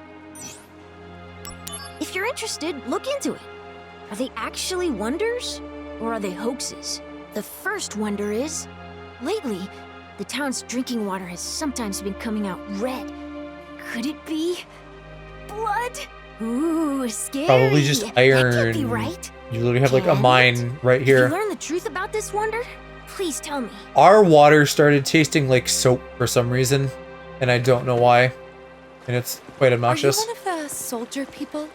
If you're interested, look into it. Are they actually wonders? Or are they hoaxes? The first wonder is, lately, the town's drinking water has sometimes been coming out red. Could it be blood? Ooh, scary. Probably just iron. That can't be right. You literally have, like, a Can it? mine right If you here. learn the truth about this wonder, please tell me. Our water started tasting like soap for some reason, and I don't know why. And it's quite obnoxious. Are you one of the soldier people?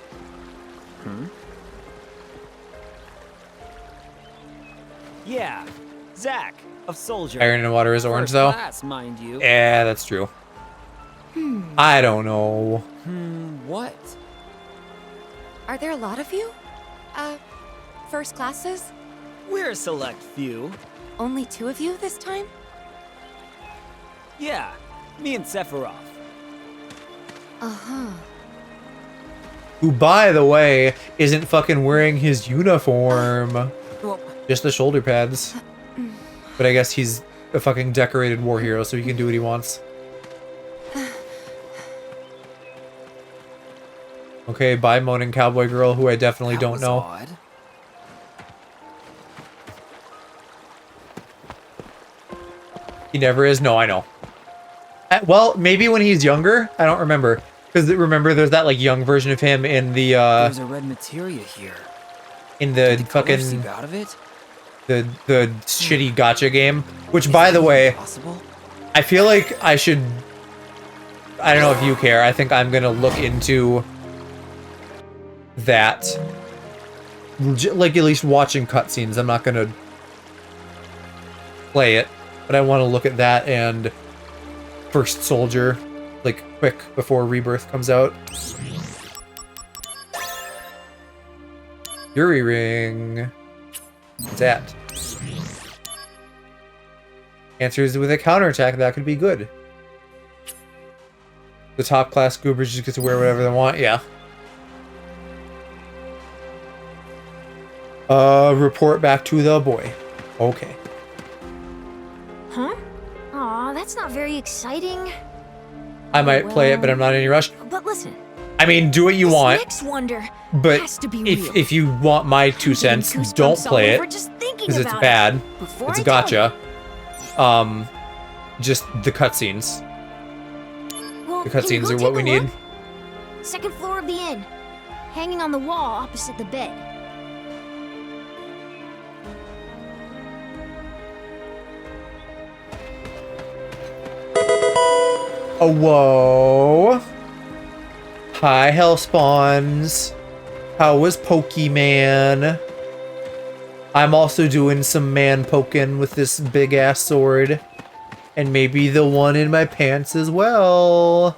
Yeah, Zach of Soldier. Iron and water is orange, First though. class, mind you. Yeah, that's true. I don't know. What? Are there a lot of you? First classes? We're a select few. Only 2 of you this time? Yeah, me and Sephiroth. Uh-huh. Who, by the way, isn't fucking wearing his uniform. Well, Just the shoulder pads. But I guess he's a fucking decorated war hero, so he can do what he wants. Okay, bye moaning cowboy girl, who I definitely don't know. Odd. He never is? No, I know. Well, maybe when he's younger. I don't remember. Because remember, there's that like young version of him in the There's a red materia here. in the Did the color fucking seep out of it? the shitty gacha game. Which, by the way, Possible? I feel like I should. I don't know if you care. I think I'm gonna look into that. Like at least watching cutscenes. I'm not gonna play it, but I want to look at that and First Soldier, like quick before Rebirth comes out. Yuri Ring. What's that? Answers with a counterattack. That could be good. The top class goobers just get to wear whatever they want. Yeah. Report back to the boy. Okay. Huh? Aw, that's not very exciting. I might play it, but I'm not in any rush. But listen. I mean, do what you want. Next wonder But has to be real. if you want my 2 cents, don't play it because it's bad. It's a gotcha. Just the cutscenes. Well, The can you cutscenes go are what take we a need. look? Second floor of the inn, hanging on the wall opposite the bed. Oh, whoa. Hi, Hellspawns. How was Pokemon? I'm also doing some man poking with this big ass sword. And maybe the one in my pants as well.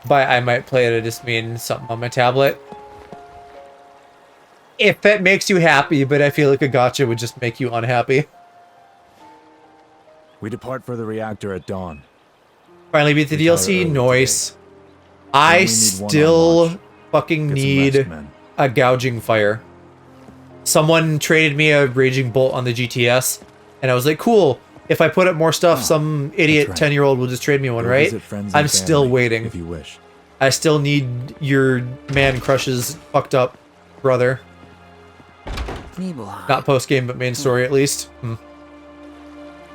By I might play it, I just mean something on my tablet. If that makes you happy, but I feel like a gacha would just make you unhappy. We depart for the reactor at dawn. Finally beat the DLC. Noise. I still fucking need a gouging fire. Someone traded me a raging bolt on the GTS, and I was like, cool. If I put up more stuff, some idiot 10-year-old will just trade me one, Go right? visit friends and I'm still family, waiting. if you wish. I still need your man crush's fucked up brother. Not post game, but main story at least.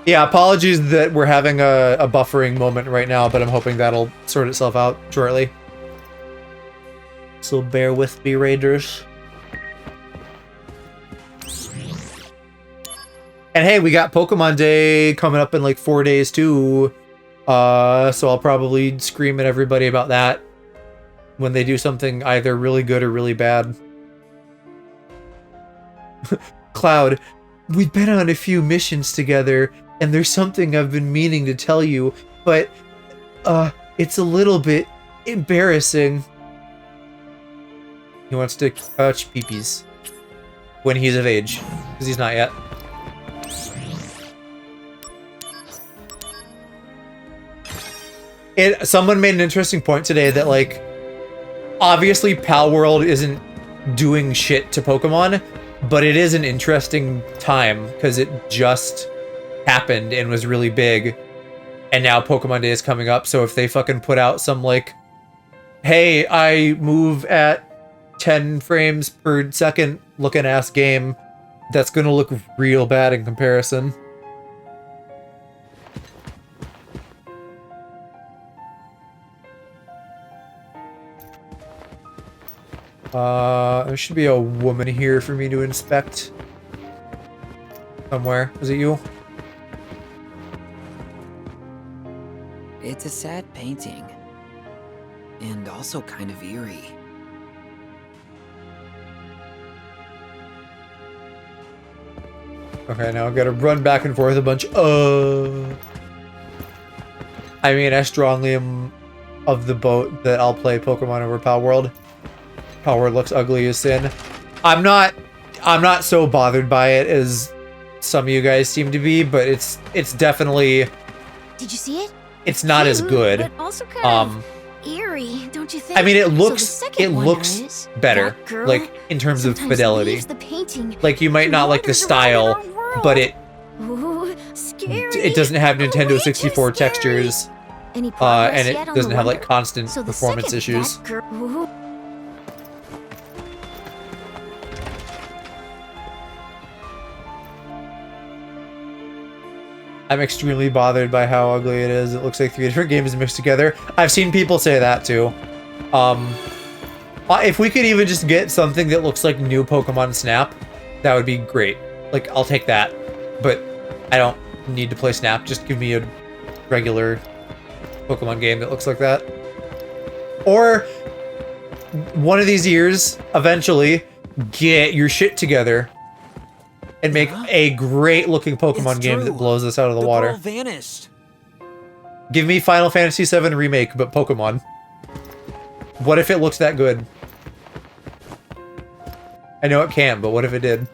Yeah, apologies that we're having a buffering moment right now, but I'm hoping that'll sort itself out shortly. So bear with me, Raiders. And hey, we got Pokemon Day coming up in like 4 days too. So I'll probably scream at everybody about that when they do something either really good or really bad. Cloud, we've been on a few missions together, and there's something I've been meaning to tell you, but it's a little bit embarrassing. He wants to touch peepees when he's of age, because he's not yet. Someone made an interesting point today that, like, obviously Pal World isn't doing shit to Pokemon, but it is an interesting time because it just happened and was really big, and now Pokemon Day is coming up. So if they fucking put out some like, hey, I move at 10 frames per second looking ass game, that's gonna look real bad in comparison. There should be a woman here for me to inspect. Somewhere. Was it you? It's a sad painting. And also kind of eerie. Okay, now I've got to run back and forth a bunch. I mean, I strongly am of the boat that I'll play Pokemon over Pal World. Pal World looks ugly as sin. I'm not so bothered by it as some of you guys seem to be, but it's definitely. Did you see it? It's not as good. But also kind of eerie, don't you think? I mean, it So the looks second wonder is, better, that girl like in terms of sometimes fidelity. leaves the painting Like you might not like the wanders around in style, our world. but it Scary. it doesn't have Nintendo 64 textures, Any progress and yet it on doesn't the have like wonder? constant So the performance second issues. that girl- I'm extremely bothered by how ugly it is. It looks like 3 different games mixed together. I've seen people say that too. If we could even just get something that looks like new Pokemon Snap, that would be great. Like, I'll take that. But I don't need to play Snap. Just give me a regular Pokemon game that looks like that. Or one of these years, eventually, get your shit together and make a great looking Pokemon game that blows us out of the water. Girl vanished. Give me Final Fantasy VII Remake, but Pokemon. What if it looked that good? I know it can't, but what if it did?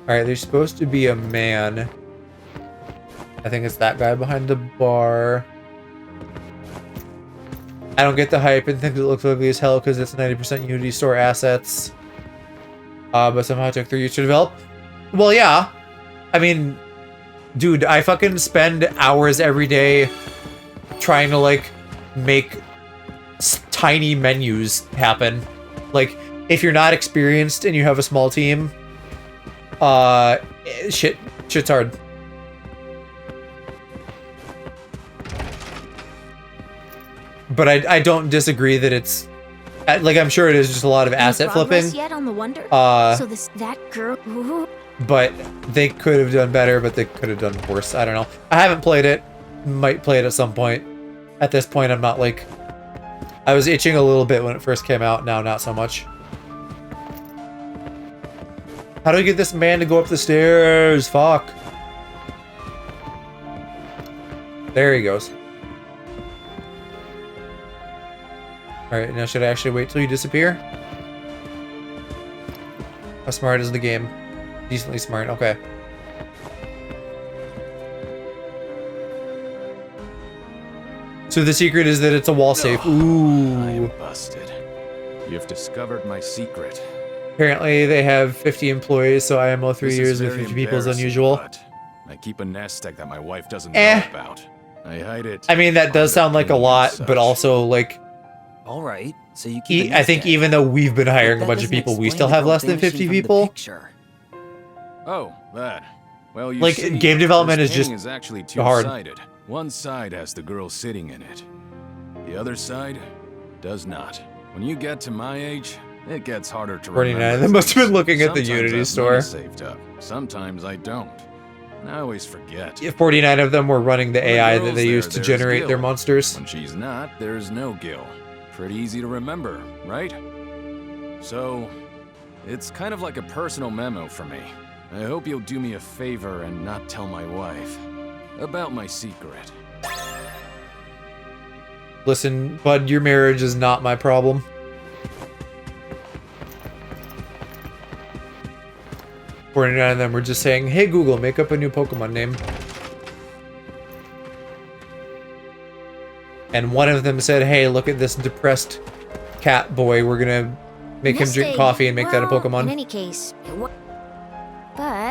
Alright, there's supposed to be a man. I think it's that guy behind the bar. I don't get the hype and think it looks ugly as hell because it's 90% Unity Store assets. But somehow it took 3 years to develop. Well, yeah. I mean, dude, I fucking spend hours every day trying to, like, make tiny menus happen. Like, if you're not experienced and you have a small team, shit's hard. But I don't disagree that it's like, I'm sure it is just a lot of asset flipping. Yet on the Wonder? So that girl. Ooh. But they could have done better, but they could have done worse. I don't know. I haven't played it. Might play it at some point. At this point, I'm not like... I was itching a little bit when it first came out. Now, not so much. How do we get this man to go up the stairs? Fuck. There he goes. Alright, now should I actually wait till you disappear? How smart is the game? Decently smart, okay. So the secret is that it's a wall safe. Ooh. I'm busted. You've discovered my secret. Apparently they have 50 employees, so IMO 3 This years is with very 50 people is embarrassing, unusual. but I keep a nest egg that my wife doesn't know about. I hide it. I mean, that does sound like a lot, but also, like... All right, so you keep I think even though we've been hiring a bunch of people, we still have less than 50 people. Oh, that. Well, you Like, see, game development this is just painting is actually hard. two-sided. One side has the girl sitting in it. The other side does not. When you get to my age, it gets harder to 49. remember. They must have been looking at the Sometimes I Unity have store. money saved up. Sometimes I don't. And I always forget. 49 of them were running the When AI the that they girl's use there, to there's generate their Gil. monsters. When she's not, there's no Gil. Pretty easy to remember, right? So, it's kind of like a personal memo for me. I hope you'll do me a favor and not tell my wife about my secret. Listen, bud, your marriage is not my problem. None of them were just saying, hey Google, make up a new Pokemon name. And one of them said, hey, look at this depressed cat boy. We're gonna make him drink coffee and make that a Pokemon. In any case, but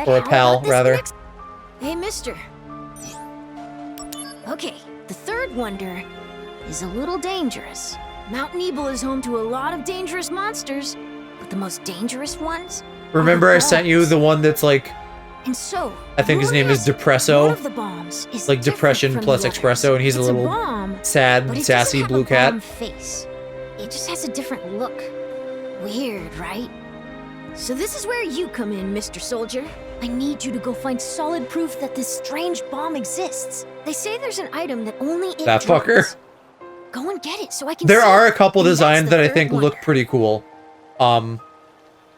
Or a how pal, about this rather. next- Hey, mister. Okay, the third wonder is a little dangerous. Mount Nebel is home to a lot of dangerous monsters, but the most dangerous ones. Remember I sent you the one that's like, And so, I think his name is one Depresso. of the bombs is Like different depression from plus the others. espresso, and he's a It's little bomb, sad, but it sassy doesn't blue have a cat. bomb face. It just has a different look. Weird, right? So this is where you come in, Mr. Soldier. I need you to go find solid proof that this strange bomb exists. They say there's an item that only it That drops. fucker. Go and get it so I can There see are it. a couple And that's designs the that I third think wonder. look pretty cool.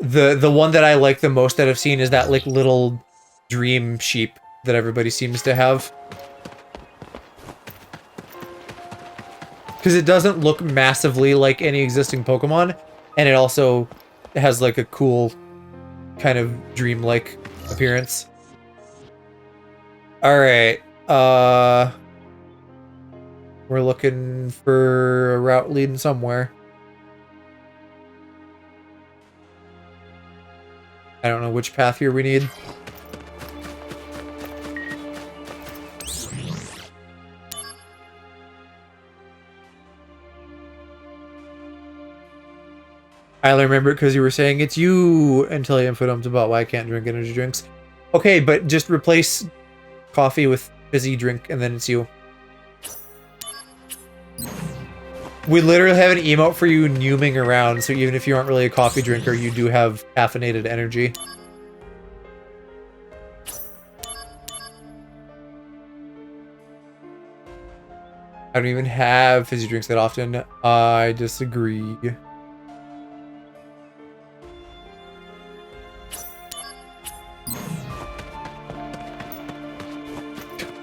The one that I like the most that I've seen is that like little dream sheep that everybody seems to have. Because it doesn't look massively like any existing Pokemon, and it also has like a cool kind of dream-like appearance. Alright, we're looking for a route leading somewhere. I don't know which path here we need. I only remember it because you were saying it's you until I infodumped about why I can't drink energy drinks. Okay, but just replace coffee with fizzy drink and then it's you. We literally have an emote for you numing around, so even if you aren't really a coffee drinker, you do have caffeinated energy. I don't even have fizzy drinks that often. I disagree.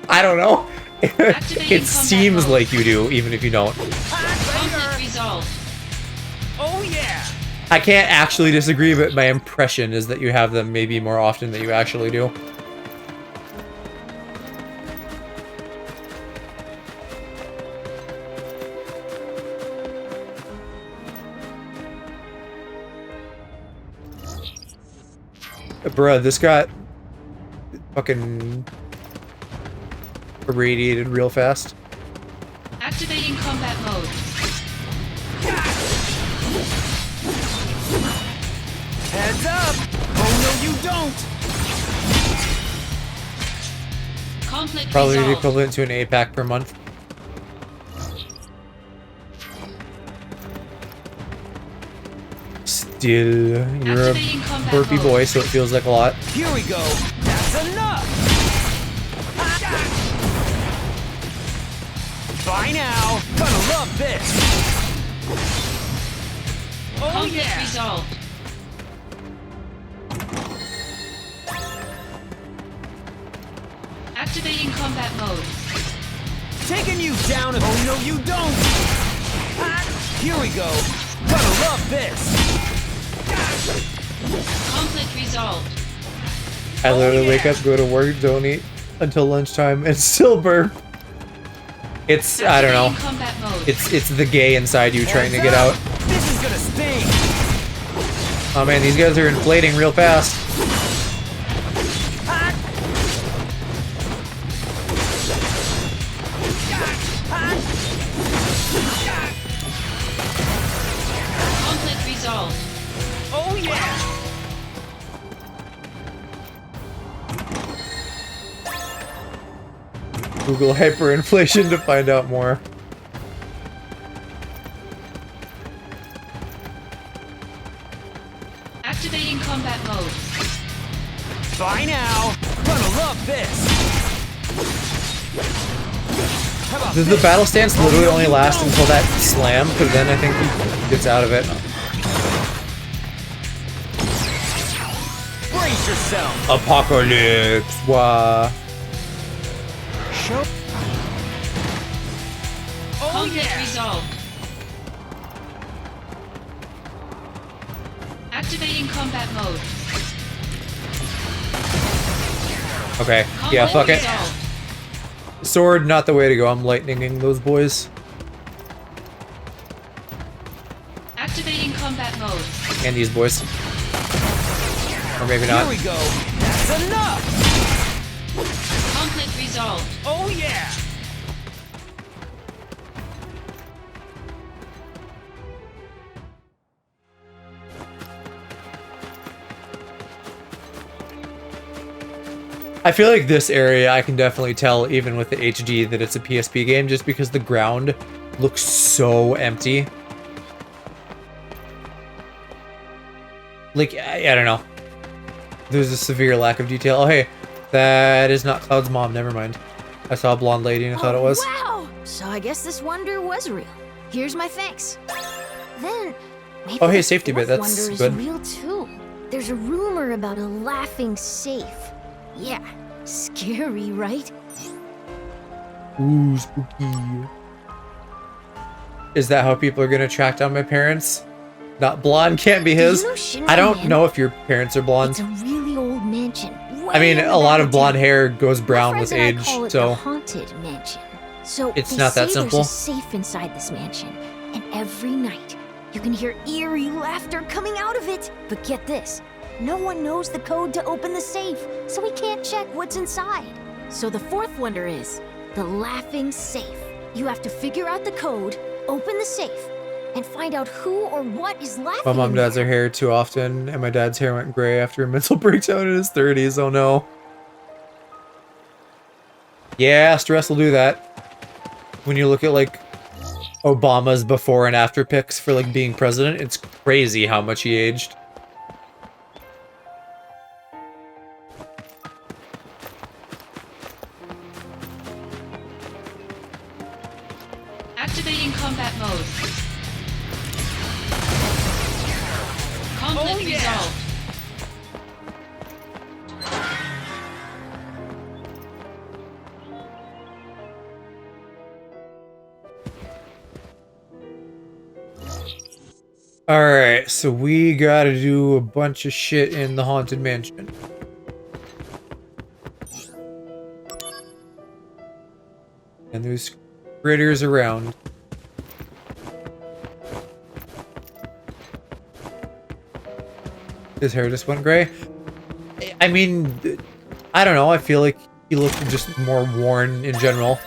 I don't know. It seems like you do, even if you don't. Conflict resolved. Oh yeah! I can't actually disagree, but my impression is that you have them maybe more often than you actually do. Bruh, this got fucking irradiated real fast. Activating combat mode. Heads up! Oh no, you don't! Conflict Probably the resolved. equivalent to an APAC per month. Still, you're a burpy boy, so it feels like a lot. Here we go! That's enough! Bye now! Gonna love this! Oh Conflict yeah! resolved. Activating combat mode. Taking you down if— oh no you don't! Here we go! Gonna love this! Conflict resolved. I literally wake up, go to work, don't eat until lunchtime, and still burp. It's, I don't know. Combat mode. It's the gay inside you trying to get out. This is gonna sting! Oh man, these guys are inflating real fast. Conflict resolved. Oh yeah! Google hyperinflation to find out more. Activating combat mode. Bye now! Gonna love this! How about Does the battle stance literally only last until that slam? Because then I think he gets out of it. brace yourself! Apocalypse! Wah. Show. Oh Conflict yeah! resolved. Activating combat mode. Okay, yeah, fuck it. Resolved. Sword, not the way to go. I'm lightninging those boys. Activating combat mode. And these boys. Or maybe not. Here we go! That's enough! Conflict resolved. Oh yeah! I feel like this area, I can definitely tell, even with the HD, that it's a PSP game, just because the ground looks so empty. Like, I don't know. There's a severe lack of detail. Oh, hey, that is not Cloud's mom. Never mind. I saw a blonde lady and I thought it was. Wow! So I guess this wonder was real. Here's my thanks. Then, maybe Oh, hey, the safety bit. fourth That's wonder is good. real too. There's a rumor about a laughing safe. Yeah, scary, right? Ooh, spooky. Is that how people are gonna track down my parents? Not blonde can't be his. You know I don't Shinra know if your parents are blonde. It's a really old mansion. I mean, way in the a lot back of blonde town. hair goes brown My with friends and I age, call it the so haunted mansion. So it's they not that say simple. There's a safe inside this mansion, and every night you can hear eerie laughter coming out of it. But get this, no one knows the code to open the safe, so we can't check what's inside. So the fourth wonder is the laughing safe. You have to figure out the code, open the safe, and find out who or what is laughing. My mom in dyes there. her hair too often, and my dad's hair went gray after a mental breakdown in his 30s. Oh no. Yeah, stress will do that. When you look at like Obama's before and after pics for like being president, it's crazy how much he aged. Activating combat mode. Conflict resolved. Alright, so we gotta do a bunch of shit in the Haunted Mansion. And there's critters around. His hair just went gray. I mean, I don't know, I feel like he looked just more worn in general.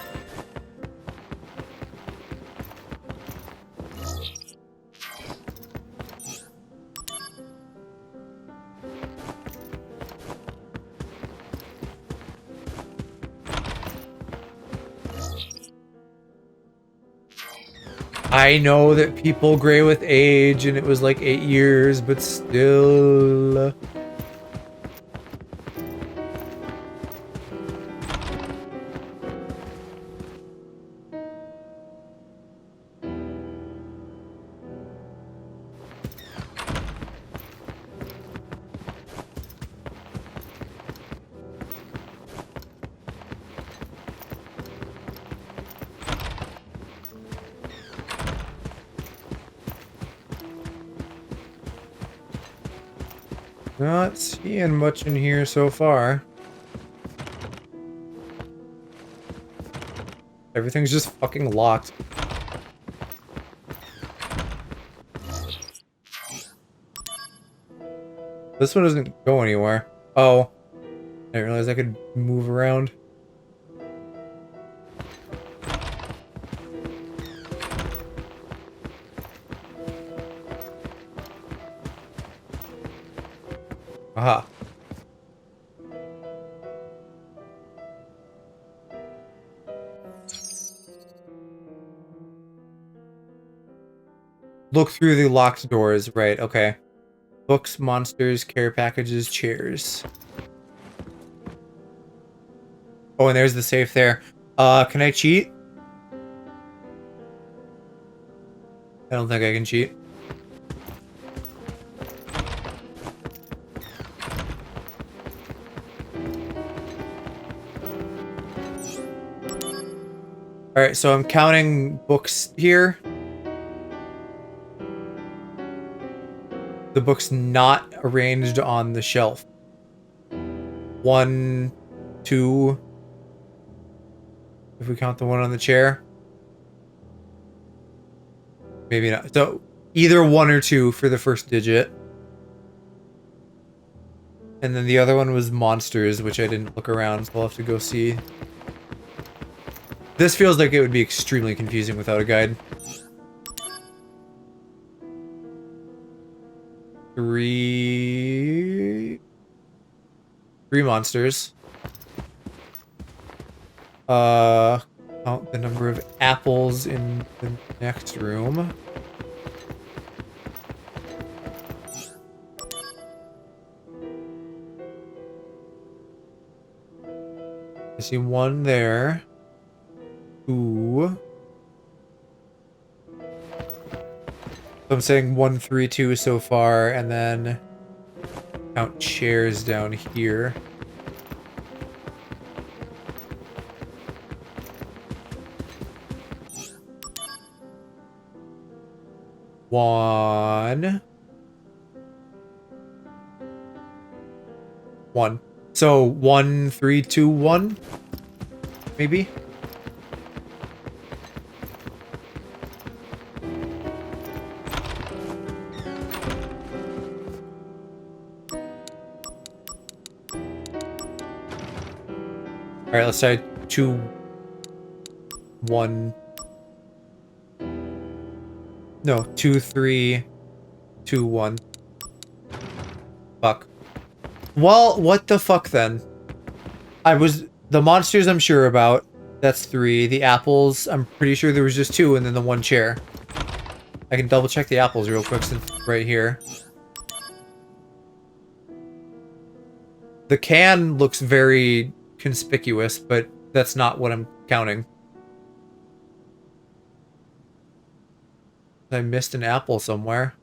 I know that people gray with age and it was like 8 years, but still. Not seeing much in here so far. Everything's just fucking locked. This one doesn't go anywhere. Oh. I didn't realize I could move around. Aha. Look through the locked doors. Right, okay. Books, monsters, care packages, chairs. Oh, and there's the safe there. Can I cheat? I don't think I can cheat. Alright, so I'm counting books here. The book's not arranged on the shelf. 1, 2. If we count the one on the chair. Maybe not. So either 1 or 2 for the first digit. And then the other one was monsters, which I didn't look around, so I'll have to go see. This feels like it would be extremely confusing without a guide. 3 monsters. Count the number of apples in the next room. I see 1 there. 2. So I'm saying 1, 3, 2 so far, and then count chairs down here. One. So 1, 3, 2, 1. Maybe. All right, let's try 2, 1. No, 2, 3, 2, 1. Fuck. Well, what the fuck then? The monsters I'm sure about. That's 3. The apples, I'm pretty sure there was just 2 and then the 1 chair. I can double check the apples real quick since it's right here. The can looks very conspicuous, but that's not what I'm counting. I missed an apple somewhere.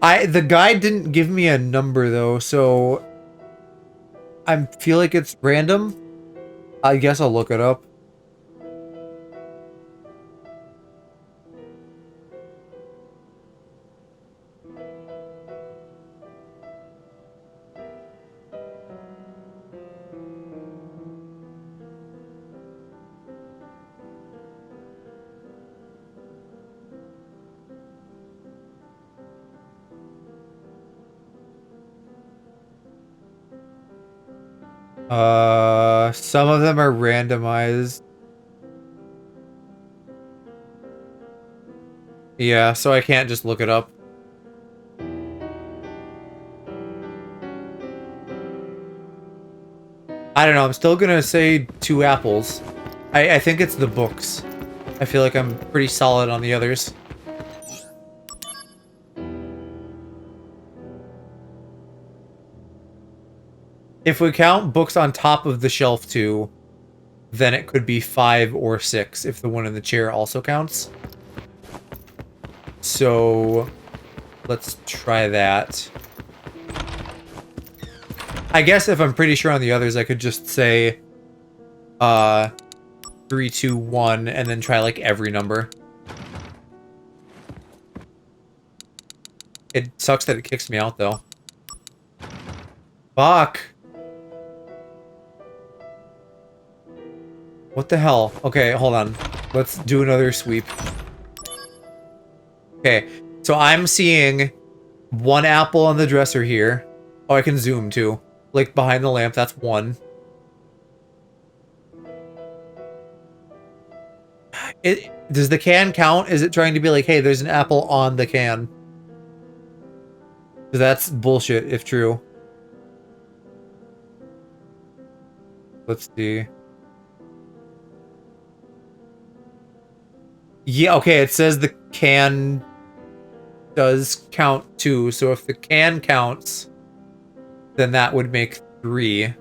The guide didn't give me a number though, so I feel like it's random. I guess I'll look it up. Some of them are randomized. Yeah, so I can't just look it up. I don't know, I'm still gonna say 2 apples. I think it's the books. I feel like I'm pretty solid on the others. If we count books on top of the shelf too, then it could be 5 or 6 if the one in the chair also counts. So let's try that. I guess if I'm pretty sure on the others, I could just say 3, 2, 1 and then try like every number. It sucks that it kicks me out though. Fuck. What the hell? Okay, hold on. Let's do another sweep. Okay, so I'm seeing 1 apple on the dresser here. Oh, I can zoom too. Like behind the lamp, that's 1. Does the can count? Is it trying to be like, hey, there's an apple on the can? That's bullshit, if true. Let's see. Yeah, okay, it says the can does count too, so if the can counts, then that would make 3.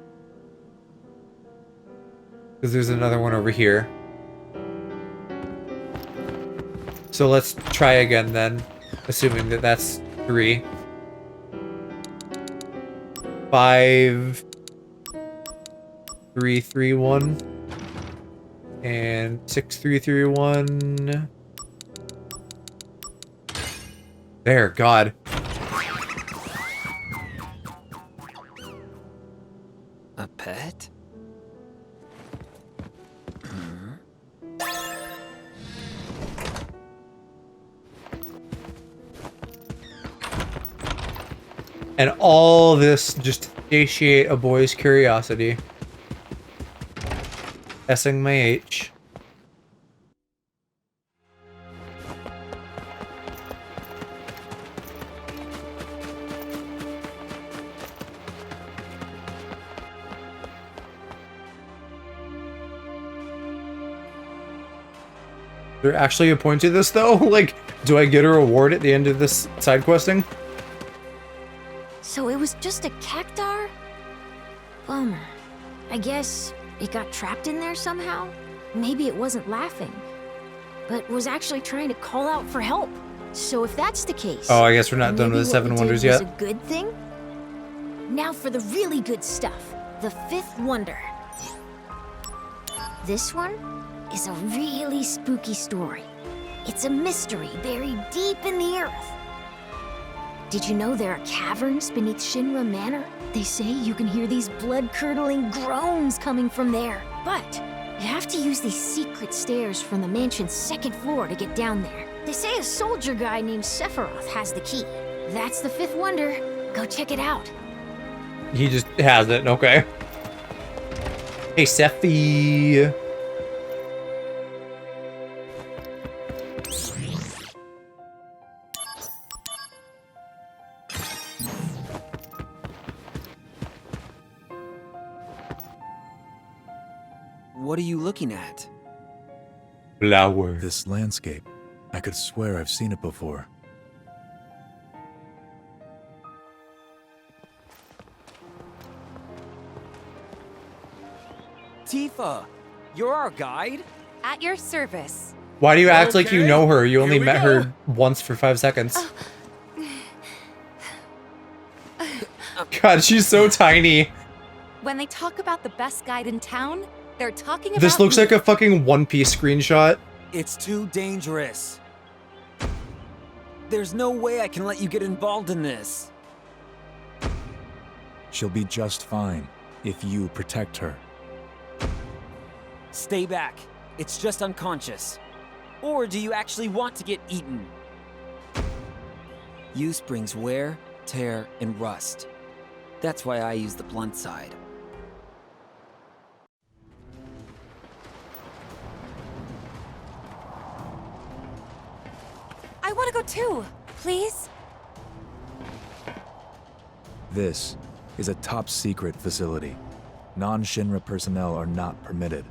Because there's another one over here. So let's try again then, assuming that that's 3. 5, 3, 3, 1. And 6, 3, 3, 1. There, God. A pet? And all this just to satiate a boy's curiosity. Guessing my H. Is there actually a point to this though? Like, do I get a reward at the end of this side questing? So it was just a cactar? Bummer. I guess it got trapped in there somehow? Maybe it wasn't laughing, but was actually trying to call out for help. So if that's the case... Oh, I guess we're not done with the 7 wonders yet. Was a good thing? Now for the really good stuff. The 5th wonder. This one is a really spooky story. It's a mystery buried deep in the earth. Did you know there are caverns beneath Shinra Manor? They say you can hear these blood-curdling groans coming from there. But you have to use these secret stairs from the mansion's 2nd floor to get down there. They say a soldier guy named Sephiroth has the key. That's the 5th wonder. Go check it out. He just has it, okay. Hey, Sephi. What are you looking at? Flower. This landscape. I could swear I've seen it before. Tifa, you're our guide? At your service. Why do you act like you know her? You only here we met go. her once for 5 seconds. God, she's so tiny. When they talk about the best guide in town, they're talking about This looks me. like a fucking One Piece screenshot. It's too dangerous. There's no way I can let you get involved in this. She'll be just fine if you protect her. Stay back. It's just unconscious. Or do you actually want to get eaten? Use brings wear, tear, and rust. That's why I use the blunt side. I want to go too. Please? This is a top secret facility. Non-Shinra personnel are not permitted.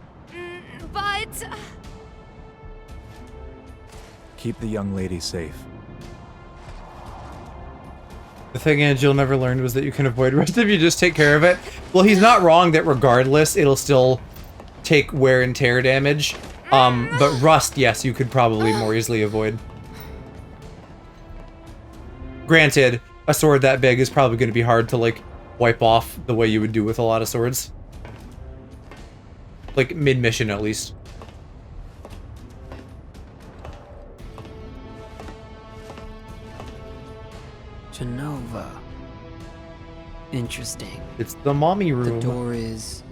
But... Keep the young lady safe. The thing Jill never learned was that you can avoid rust if you just take care of it. Well, he's not wrong that regardless, it'll still take wear and tear damage. But rust, yes, you could probably more easily avoid. Granted, a sword that big is probably going to be hard to, like, wipe off the way you would do with a lot of swords. Like, mid-mission, at least. Genova. Interesting. It's the mommy room. The door is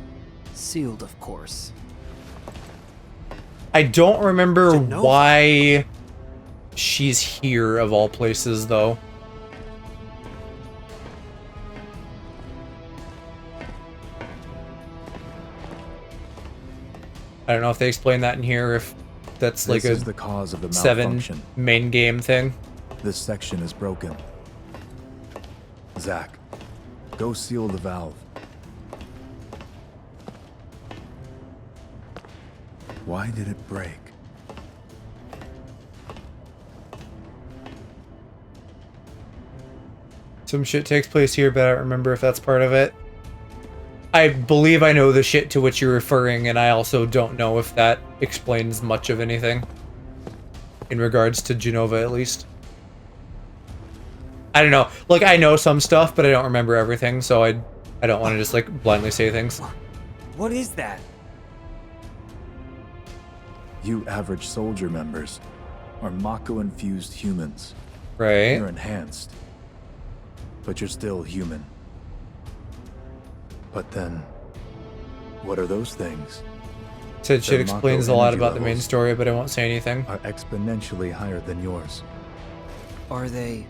sealed, of course. I don't remember why she's here, of all places, though. I don't know if they explain that in here, if that's like This a is the cause of the 7 malfunction. main game thing. This section is broken. Zack, go seal the valve. Why did it break? Some shit takes place here, but I don't remember if that's part of it. I believe I know the shit to which you're referring, and I also don't know if that explains much of anything. In regards to Genova, at least. I don't know. Like, I know some stuff, but I don't remember everything, so I don't want to just, like, blindly say things. What is that? You average soldier members are Mako-infused humans. Right. You're enhanced. But you're still human. But then, what are those things? Said shit Their explains a Mako lot energy about the main levels story, but I won't say anything. Are exponentially higher than yours. Are they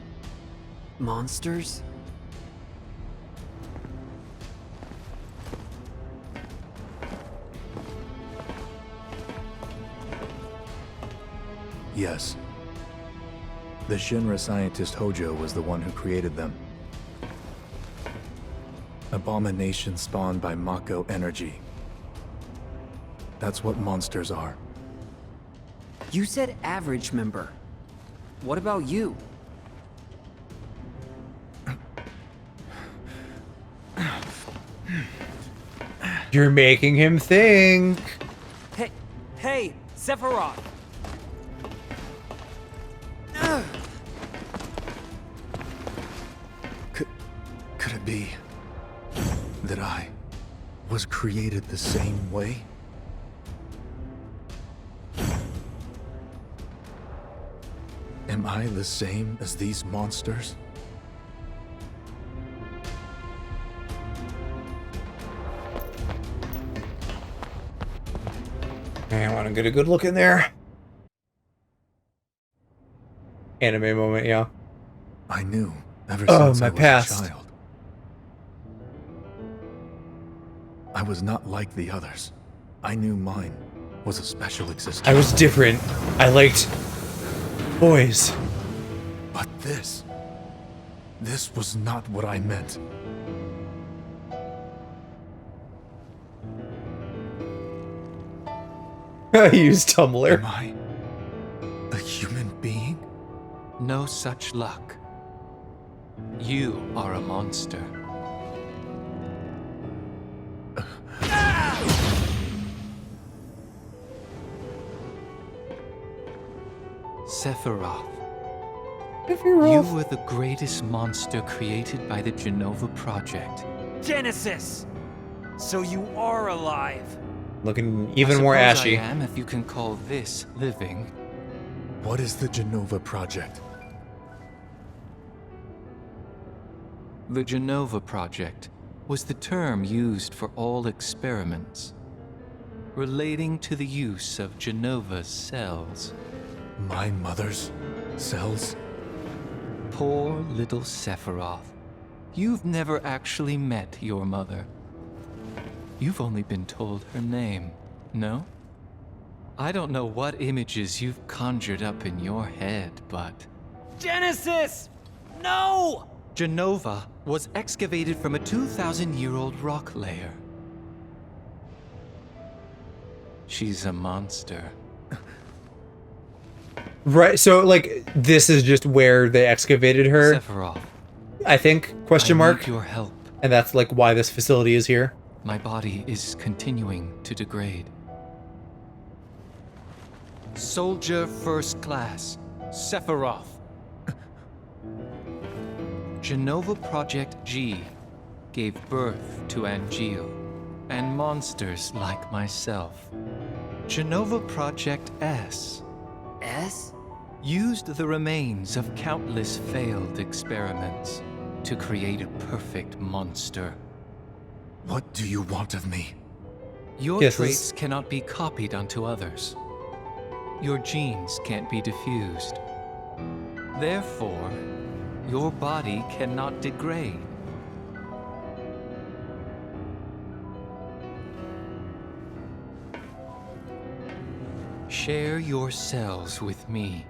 monsters? Yes. The Shinra scientist Hojo was the one who created them. Abomination spawned by Mako energy. That's what monsters are. You said average member. What about you? You're making him think. Hey, Sephiroth! Could it be that I was created the same way? Am I the same as these monsters? I want to get a good look in there. Anime moment, yeah. I knew ever Oh, since my I was past. a child. I was not like the others. I knew mine was a special existence. I was different. I liked boys. But this was not what I meant. Use Tumblr. Am I a human being? No such luck. You are a monster. Sephiroth. You were the greatest monster created by the Genova Project. Genesis! So you are alive. Looking even more ashy. I am, if you can call this living. What is the Genova Project? The Genova Project was the term used for all experiments relating to the use of Genova's cells. My mother's cells? Poor little Sephiroth. You've never actually met your mother. You've only been told her name, no? I don't know what images you've conjured up in your head, but... Genesis! No! Genova was excavated from a 2,000-year-old rock layer. She's a monster. Right, so, like, this is just where they excavated her. Sephiroth. I think, question mark. Need your help. And that's, like, why this facility is here. My body is continuing to degrade. Soldier First Class, Sephiroth. Genova Project G gave birth to Angeal and monsters like myself. Genova Project S. S? Used the remains of countless failed experiments to create a perfect monster. What do you want of me? Your traits cannot be copied onto others. Your genes can't be diffused. Therefore, your body cannot degrade. Share your cells with me.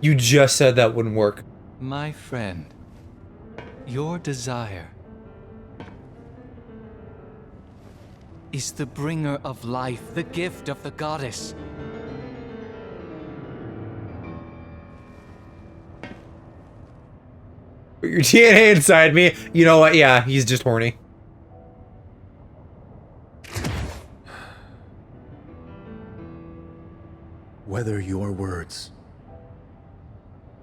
You just said that wouldn't work. My friend, your desire is the bringer of life, the gift of the goddess. Your DNA inside me. You know what? Yeah, he's just horny. Whether your words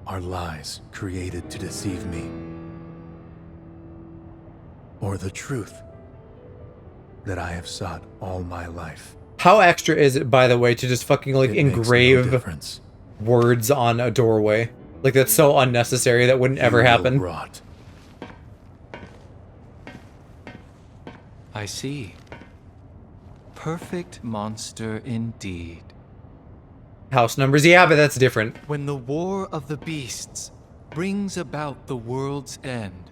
are lies created to deceive me, or the truth that I have sought all my life. How extra is it, by the way, to just fucking, like, engrave words on a doorway? Like, that's so unnecessary. That wouldn't ever happen. Rot. I see. Perfect monster indeed. House numbers, yeah, but that's different. When the war of the beasts brings about the world's end,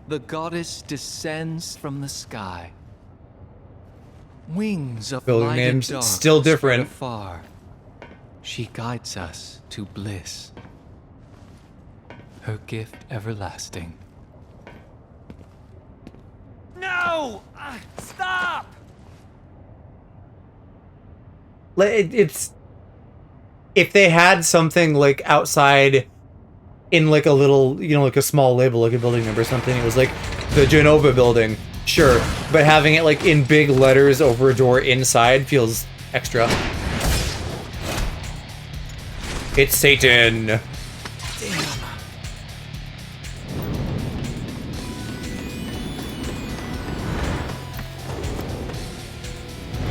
the goddess descends from the sky. Wings of Building light and names dark still different. spread afar. She guides us to bliss. Her gift everlasting. No! Stop! It's... If they had something, like, outside in, like, a little, you know, like a small label, like a building number or something, it was like, the Genova building, sure. But having it, like, in big letters over a door inside feels extra. It's Satan! Damn.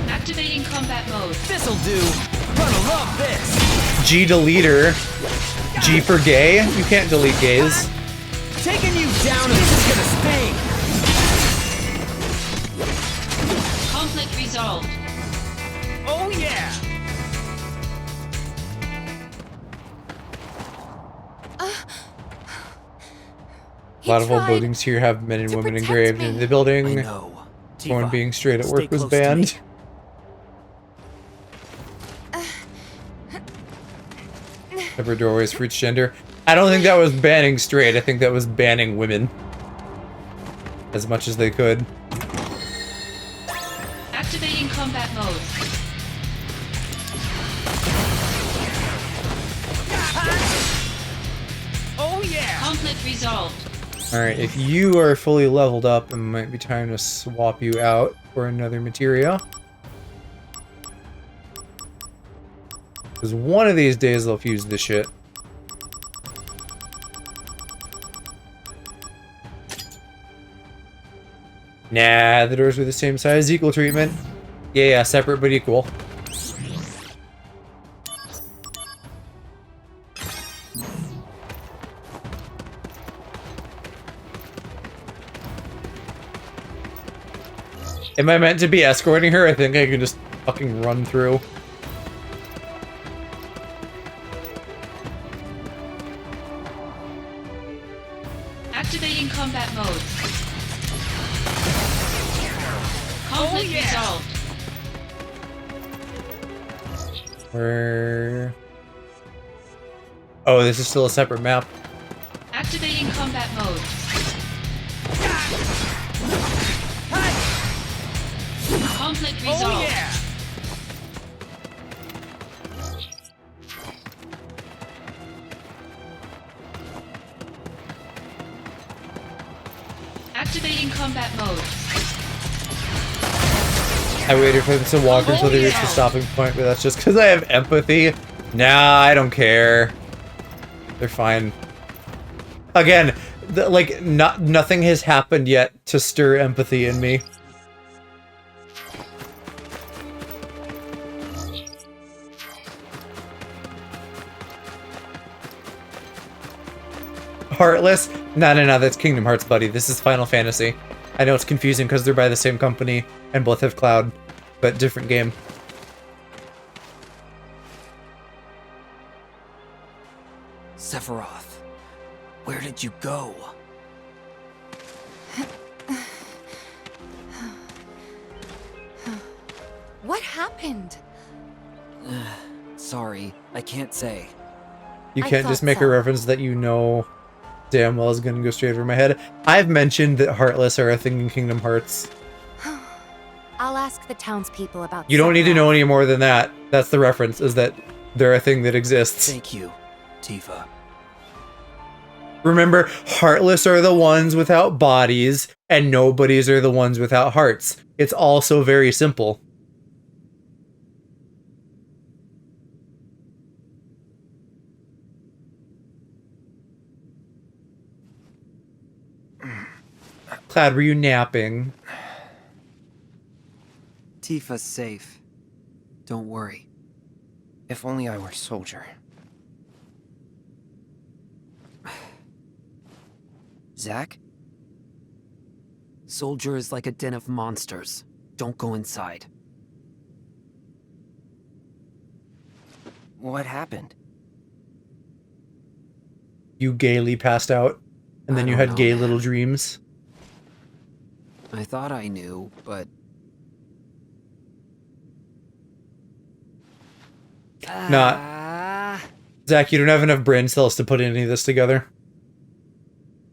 Activating combat mode. This'll do. Gonna love this. G deleter. G for gay? You can't delete gays. Taking you down, this is gonna sting. Conflict resolved. Oh yeah. A lot of old buildings here have men and women engraved in the building. I know. Someone being straight at stay work was close to me. banned. Separate doorways for each gender. I don't think that was banning straight. I think that was banning women. As much as they could. Activating combat mode. Oh yeah! Conflict resolved. Alright, if you are fully leveled up, it might be time to swap you out for another materia. Because one of these days they'll fuse this shit. Nah, the doors were the same size, equal treatment. Yeah, separate but equal. Am I meant to be escorting her? I think I can just fucking run through. Activating combat mode. Conflict resolved. Where? Oh, this is still a separate map. Activating combat mode. Conflict resolved. Oh yeah! Activating combat mode. I waited for them to walk until they reached the stopping point, but that's just because I have empathy. Nah, I don't care. They're fine. Again, like, nothing has happened yet to stir empathy in me. Heartless? No, that's Kingdom Hearts, buddy. This is Final Fantasy. I know it's confusing because they're by the same company and both have Cloud, but different game. Sephiroth, where did you go? What happened? Sorry, I can't say. You can't just make a reference that you know damn well is going to go straight over my head. I've mentioned that Heartless are a thing in Kingdom Hearts. I'll ask the townspeople about. You don't need to know any more than that. That's the reference, is that they're a thing that exists. Thank you, Tifa. Remember, Heartless are the ones without bodies, and nobodies are the ones without hearts. It's also very simple. Cloud, were you napping? Tifa's safe. Don't worry. If only I were soldier. Zack? Soldier is like a den of monsters. Don't go inside. What happened? You gaily passed out, and then you had gay little dreams. I thought I knew, but... Not. Zack, you don't have enough brain cells to put any of this together.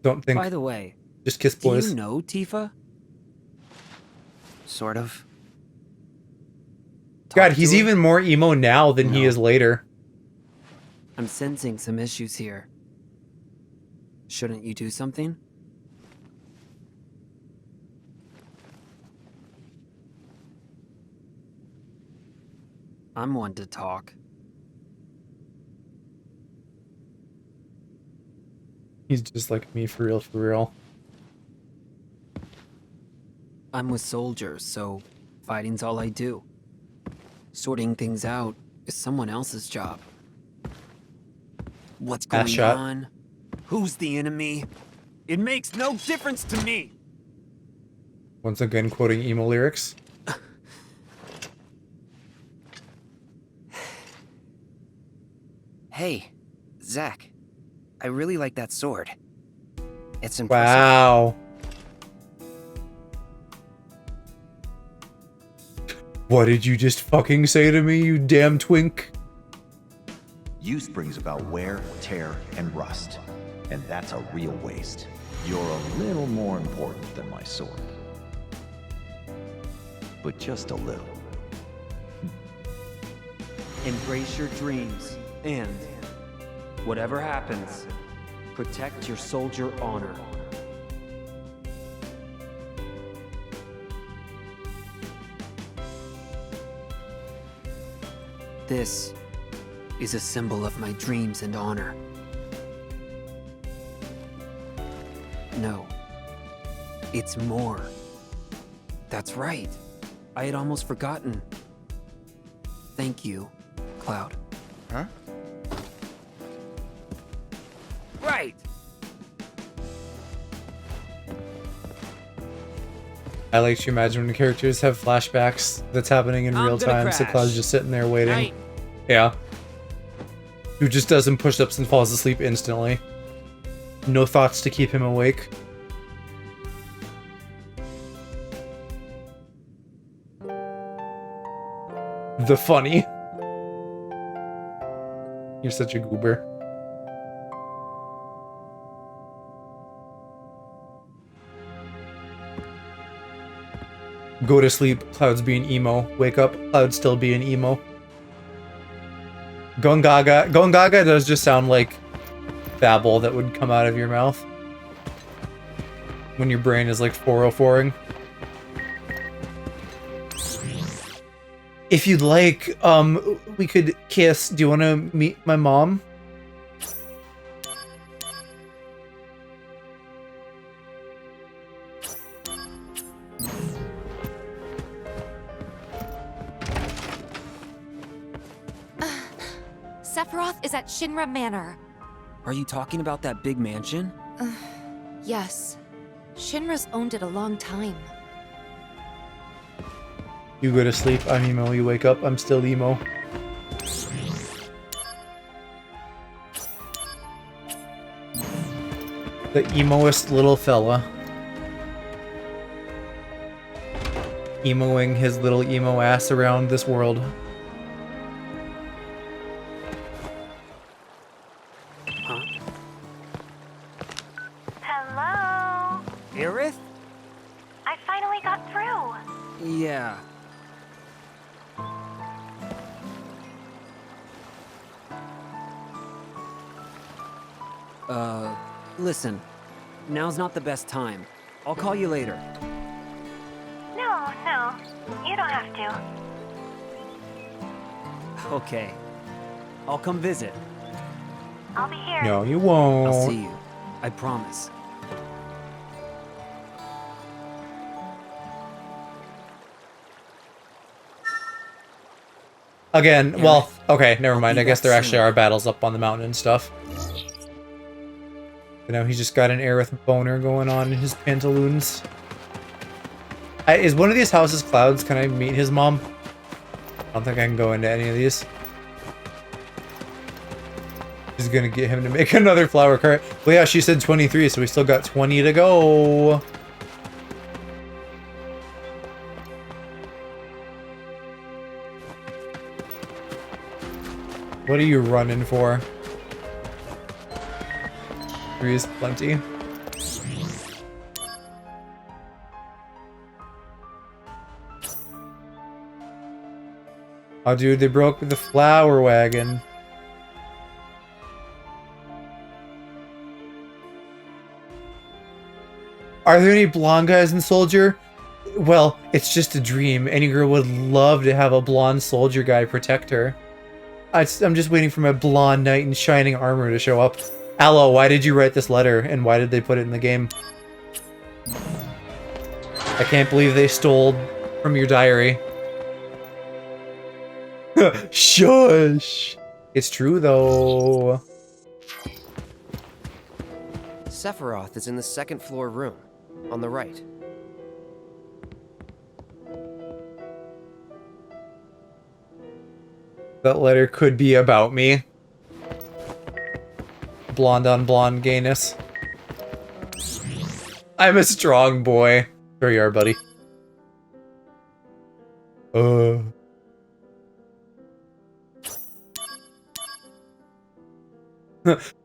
Don't think. By the way, just kiss boys. Do you know Tifa? Sort of. God, he's even more emo now than he is later. I'm sensing some issues here. Shouldn't you do something? I'm one to talk. He's just like me, for real, for real. I'm with soldiers, so fighting's all I do. Sorting things out is someone else's job. What's going on? Who's the enemy? It makes no difference to me! Once again, quoting emo lyrics. Hey, Zack. I really like that sword. It's impressive. Wow. What did you just fucking say to me, you damn twink? Use brings about wear, tear, and rust. And that's a real waste. You're a little more important than my sword. but just a little. Embrace your dreams, and whatever happens, protect your soldier honor. This is a symbol of my dreams and honor. No, it's more. That's right. I had almost forgotten. Thank you, Cloud. Huh? Right! I like to imagine when characters have flashbacks that's happening in real time, so Cloud's just sitting there waiting. Night. Yeah. Who just does some push-ups and falls asleep instantly. No thoughts to keep him awake. The funny. You're such a goober. Go to sleep, Cloud's being emo. Wake up, Cloud's still being emo. Gongaga. Gongaga does just sound like babble that would come out of your mouth when your brain is like 404ing. If you'd like, we could kiss. Do you want to meet my mom? Sephiroth is at Shinra Manor. Are you talking about that big mansion? Yes. Shinra's owned it a long time. You go to sleep, I'm emo. You wake up, I'm still emo. The emoest little fella. Emoing his little emo ass around this world. Hello? Aerith? I finally got through. Yeah. Listen. Now's not the best time. I'll call you later. No, you don't have to. Okay. I'll come visit. I'll be here. No, you won't. I'll see you. I promise. Again, well, okay, never mind. I guess there back actually soon. are battles up on the mountain and stuff. You know, he's just got an Aerith boner going on in his pantaloons. Is one of these houses Cloud's? Can I meet his mom? I don't think I can go into any of these. He's gonna get him to make another flower cart. Well, yeah, she said 23, so we still got 20 to go. What are you running for? 3 is plenty. Oh, dude, they broke the flower wagon. Are there any blonde guys in Soldier? Well, it's just a dream. Any girl would love to have a blonde soldier guy protect her. I'm just waiting for my blonde knight in shining armor to show up. Aloe, why did you write this letter, and why did they put it in the game? I can't believe they stole from your diary. Shush! It's true, though. Sephiroth is in the second floor room, on the right. That letter could be about me. Blonde on blonde gayness. I'm a strong boy. There you are, buddy.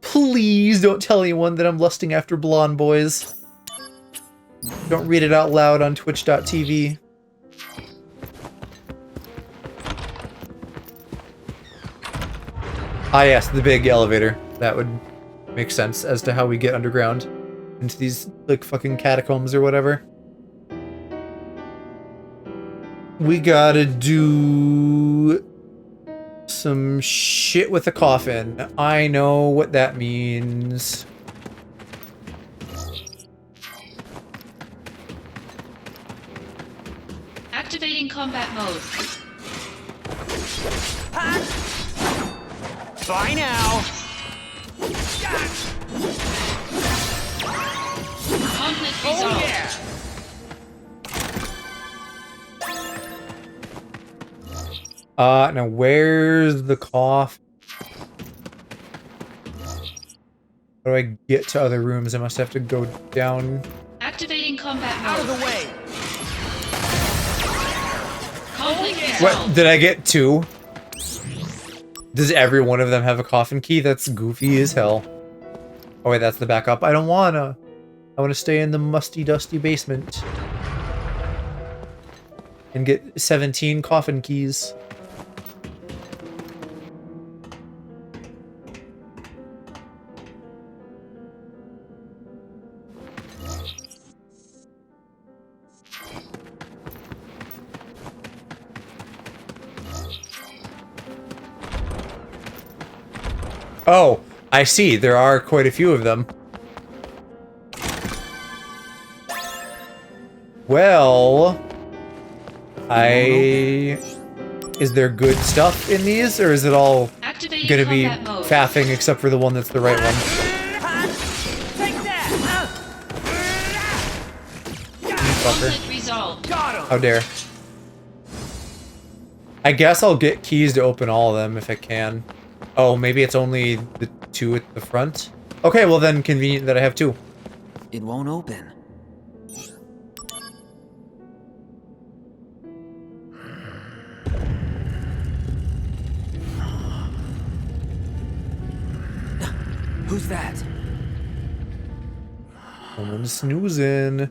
Please don't tell anyone that I'm lusting after blonde boys. Don't read it out loud on twitch.tv. Ah, yes, the big elevator. That would make sense as to how we get underground into these, like, fucking catacombs or whatever. We gotta do some shit with a coffin. I know what that means. Activating combat mode. Bye now. Conflict resolved. Yeah. Now where's the cough? How do I get to other rooms? I must have to go down. Activating combat mode. Out of the way. Conflict resolved. What, did I get 2? Does every one of them have a coffin key? That's goofy as hell. Oh wait, that's the backup. I don't wanna. I wanna stay in the musty, dusty basement. And get 17 coffin keys. Oh, I see. There are quite a few of them. Well, is there good stuff in these, or is it all gonna be faffing except for the one that's the right one? Conflict resolved. How dare. I guess I'll get keys to open all of them if I can. Oh, maybe it's only the 2 at the front? Okay, well then convenient that I have 2. It won't open. Who's that? Someone's snoozing.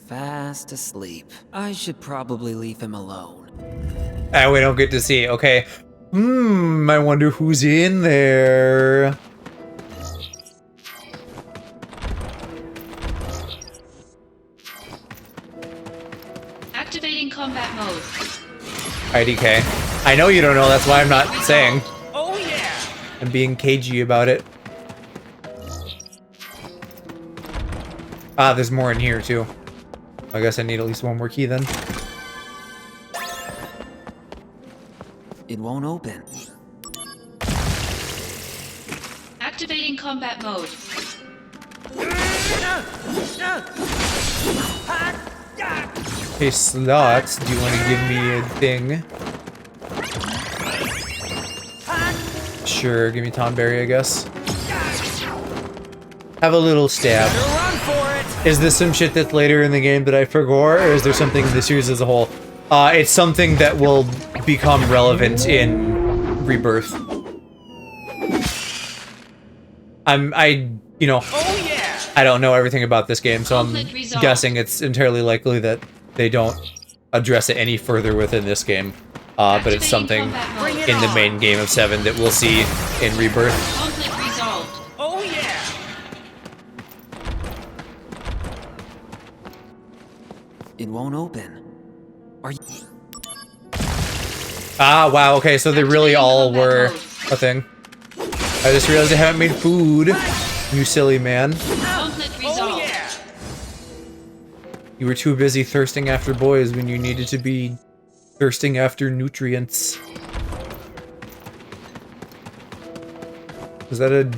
Fast asleep. I should probably leave him alone. Ah, we don't get to see. Okay. I wonder who's in there. Activating combat mode. IDK. I know you don't know, that's why I'm not saying. Oh yeah. I'm being cagey about it. Ah, there's more in here too. I guess I need at least one more key then. It won't open. Activating combat mode. Hey, slots, do you want to give me a thing? Sure, give me Tonberry, I guess. Have a little stab. Is this some shit that's later in the game that I forgot, or is there something in the series as a whole? It's something that will become relevant in Rebirth. You know, I don't know everything about this game, so I'm guessing it's entirely likely that they don't address it any further within this game. But it's something in the main game of 7 that we'll see in Rebirth. Conflict resolved. Oh yeah. It won't open. Are you? Ah, wow, okay, so they really all were a thing. I just realized I haven't made food. You silly man. Conflict resolved. You were too busy thirsting after boys when you needed to be thirsting after nutrients. Is that a...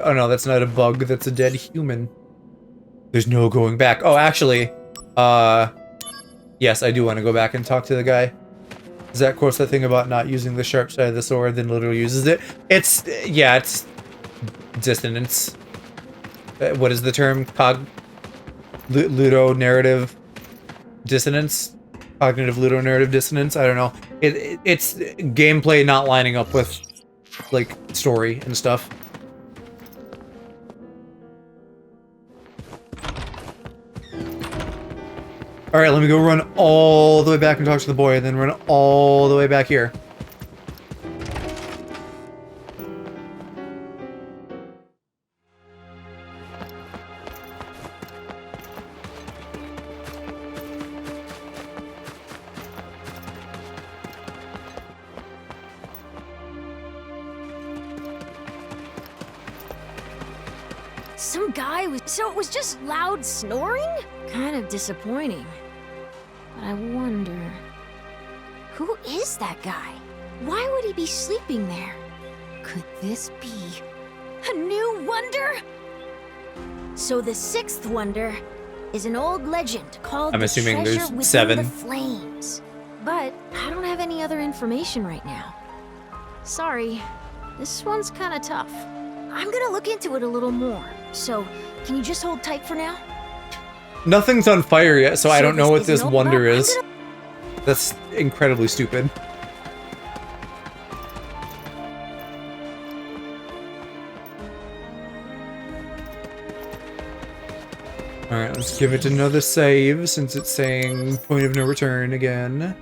Oh no, that's not a bug, that's a dead human. There's no going back. Oh, actually, yes, I do want to go back and talk to the guy. Is that, of course, the thing about not using the sharp side of the sword, then literally uses it? It's, yeah, it's dissonance. What is the term? Ludonarrative dissonance? Cognitive ludonarrative dissonance? I don't know. It's gameplay not lining up with, like, story and stuff. Alright, let me go run all the way back and talk to the boy, and then run all the way back here. some guy was... So it was just loud snoring? Kind of disappointing. But I wonder... Who is that guy? Why would he be sleeping there? Could this be a new wonder? So the sixth wonder is an old legend called I'm the assuming Treasure there's Within 7. the Flames. But I don't have any other information right now. Sorry, this one's kind of tough. I'm gonna look into it a little more. So, can you just hold tight for now? Nothing's on fire yet, so I don't know what this an old- wonder I'm is. That's incredibly stupid. Alright, let's give it another save since it's saying point of no return again.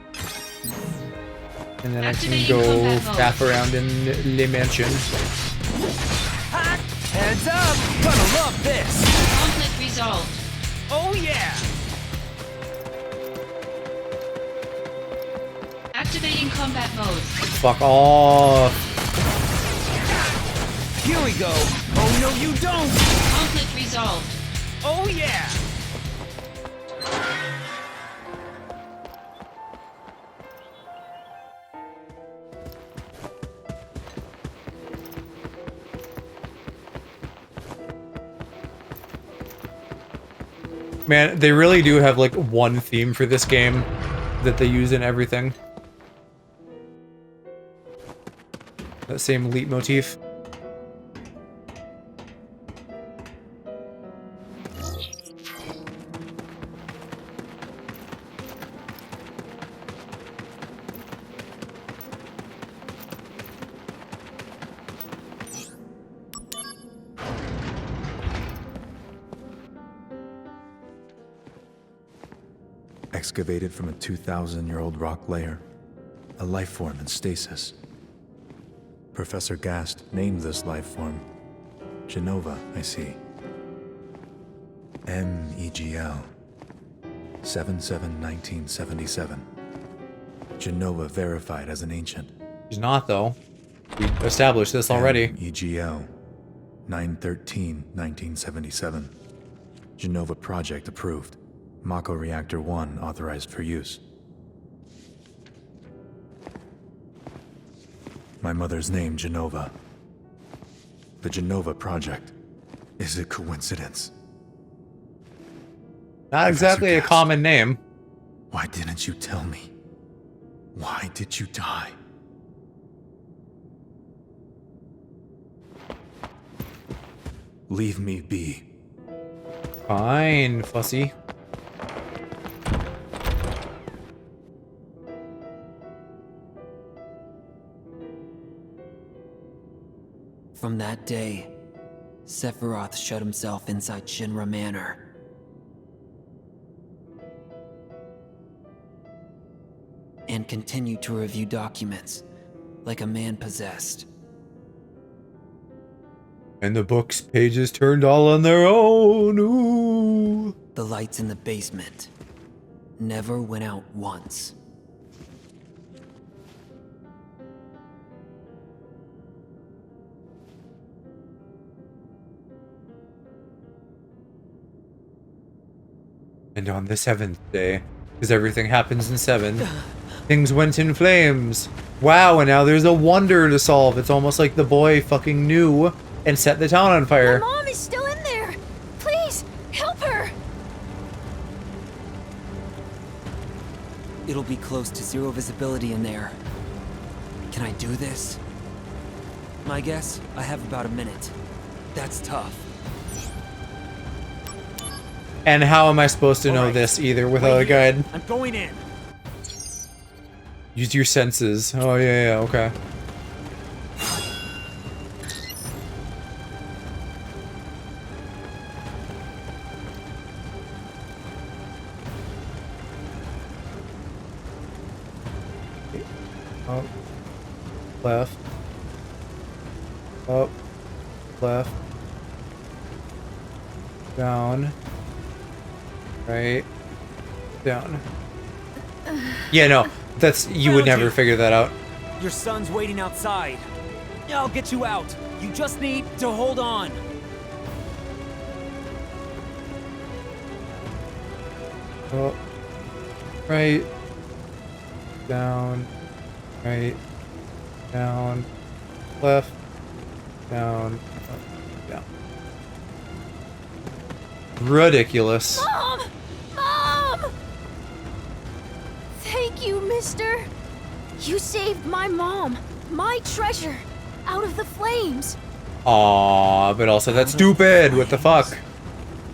And then I can go faff around in Le Mansion. Heads up! Gonna love this! Conflict resolved. Oh yeah! Activating combat mode. Fuck off. Here we go! Oh no you don't! Conflict resolved. Oh yeah! Man, they really do have like one theme for this game that they use in everything. That same leitmotif. Excavated from a 2,000-year-old rock layer, a life form in stasis. Professor Gast named this life form Genova, I see. MEGL 77-1977. Genova verified as an ancient. He's not, though. We established this already. MEGL 9/13/1977. Genova project approved. Mako Reactor 1 authorized for use. My mother's name, Genova. The Genova project. Is it coincidence? Not exactly a common name. Why didn't you tell me? Why did you die? Leave me be. Fine, Fussy. From that day, Sephiroth shut himself inside Shinra Manor. And continued to review documents, like a man possessed. And the book's pages turned all on their own. Ooh. The lights in the basement never went out once. And on the 7th day, because everything happens in 7, things went in flames. Wow, and now there's a wonder to solve. It's almost like the boy fucking knew and set the town on fire. My mom is still in there! Please, help her! It'll be close to zero visibility in there. Can I do this? My guess, I have about a minute. That's tough. And how am I supposed to know this either without a guide? I'm going in. Use your senses. Oh, yeah, okay. Up, left, up, left, down, right, down. Yeah, no, that's, you would never figure that out. Your son's waiting outside. I'll get you out. You just need to hold on. Oh. Right. Down. Right. Down. Left. Down. Up, down. Ridiculous. Mom! Mom! Thank you, mister. You saved my mom, my treasure, out of the flames. Aww, but also that's stupid. What the fuck?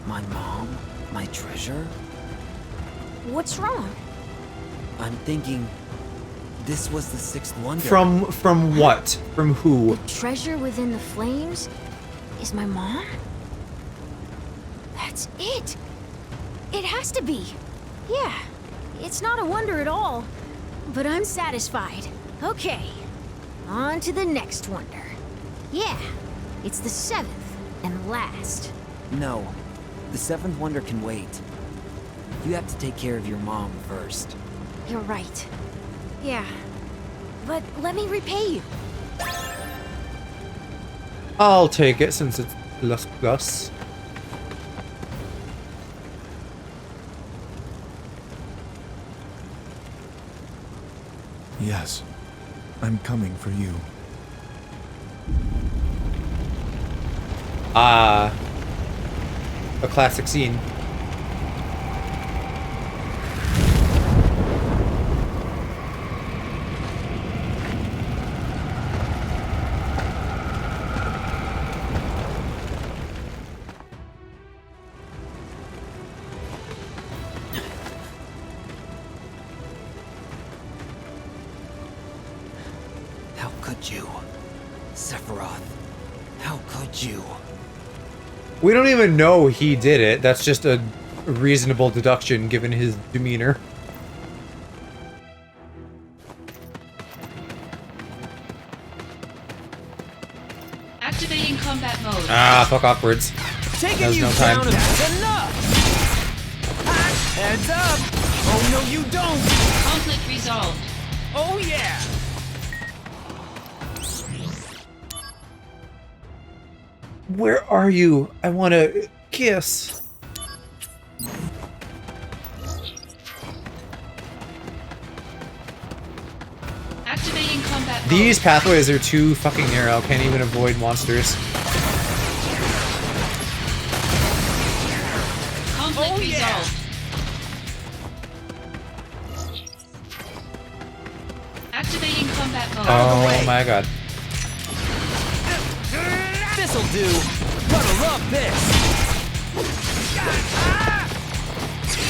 My mom? My treasure? What's wrong? I'm thinking this was the sixth wonder. From what? From who? The treasure within the flames is my mom? That's it. It has to be. Yeah, it's not a wonder at all. But I'm satisfied. Okay, on to the next wonder. Yeah, it's the seventh and last. No, the seventh wonder can wait. You have to take care of your mom first. You're right. Yeah, but let me repay you. I'll take it since it's plus. Yes, I'm coming for you. Ah, a classic scene. How could you? Sephiroth, how could you? We don't even know he did it. That's just a reasonable deduction given his demeanor. Activating combat mode. Ah, fuck awkwards. Taking Has you no time. down, that's enough! Heads up! Oh no you don't! Conflict resolved. Oh yeah! Where are you? I want to kiss. Activating combat mode. These pathways are too fucking narrow. Can't even avoid monsters. Conflict resolved. Activating combat mode. Oh my god. This'll do! Gotta love this!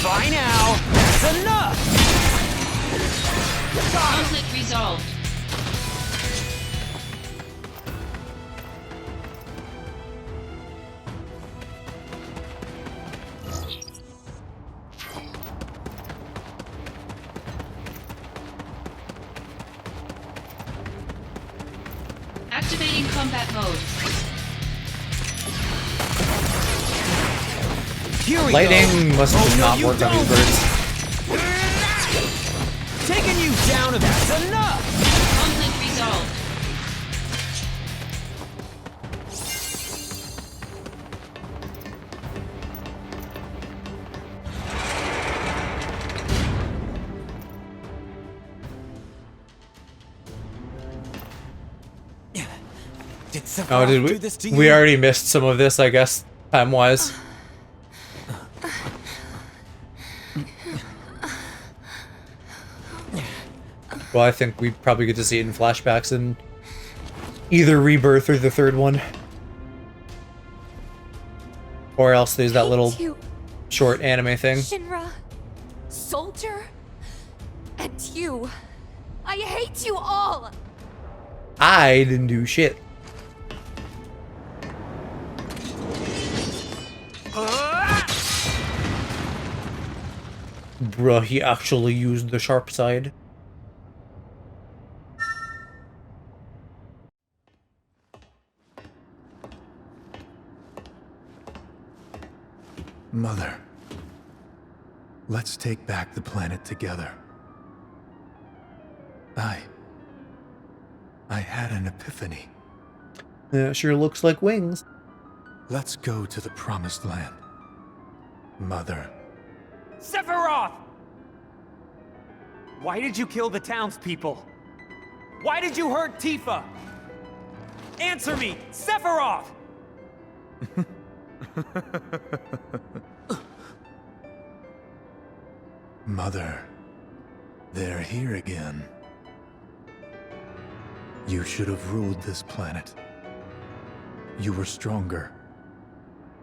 Bye now! That's enough! Conflict resolved. Activating combat mode. Here we Lightning go. must have Oh, no, not you worked on these don't. birds. Taking you down, that's enough! Conflict resolved. Did Sephiroth Oh, did do this to we? We you? already missed some of this, I guess, time-wise. Well, I think we probably get to see it in flashbacks in either Rebirth or the third one. Or else there's that little you, short anime thing. Shinra, Soldier, and you. I hate you all! I didn't do shit. Bruh, he actually used the sharp side. Mother, let's take back the planet together. I had an epiphany. Yeah, sure looks like wings. Let's go to the Promised Land. Mother, Sephiroth! Why did you kill the townspeople? Why did you hurt Tifa? Answer me, Sephiroth! Mother, they're here again. You should have ruled this planet. You were stronger,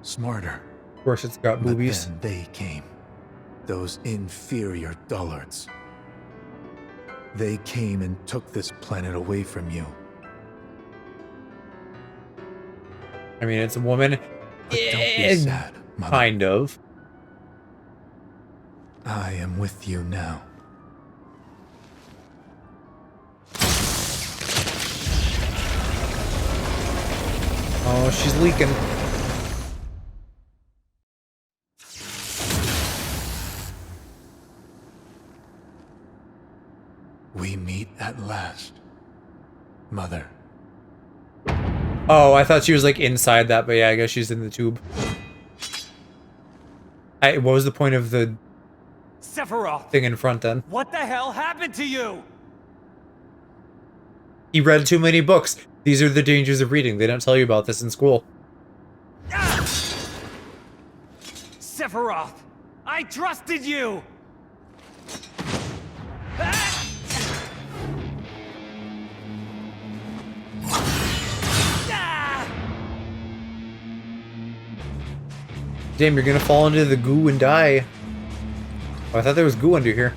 smarter. Of course, it's got boobies. But then they came. Those inferior dullards. They came and took this planet away from you. I mean, it's a woman. But don't be sad, Mother. Kind of. I am with you now. Oh, she's leaking. We meet at last, Mother. Oh, I thought she was like inside that, but yeah, I guess she's in the tube. What was the point of the Sephiroth! thing in front then? What the hell happened to you? He read too many books. These are the dangers of reading. They don't tell you about this in school. Sephiroth! I trusted you! Damn, you're gonna fall into the goo and die. Oh, I thought there was goo under here.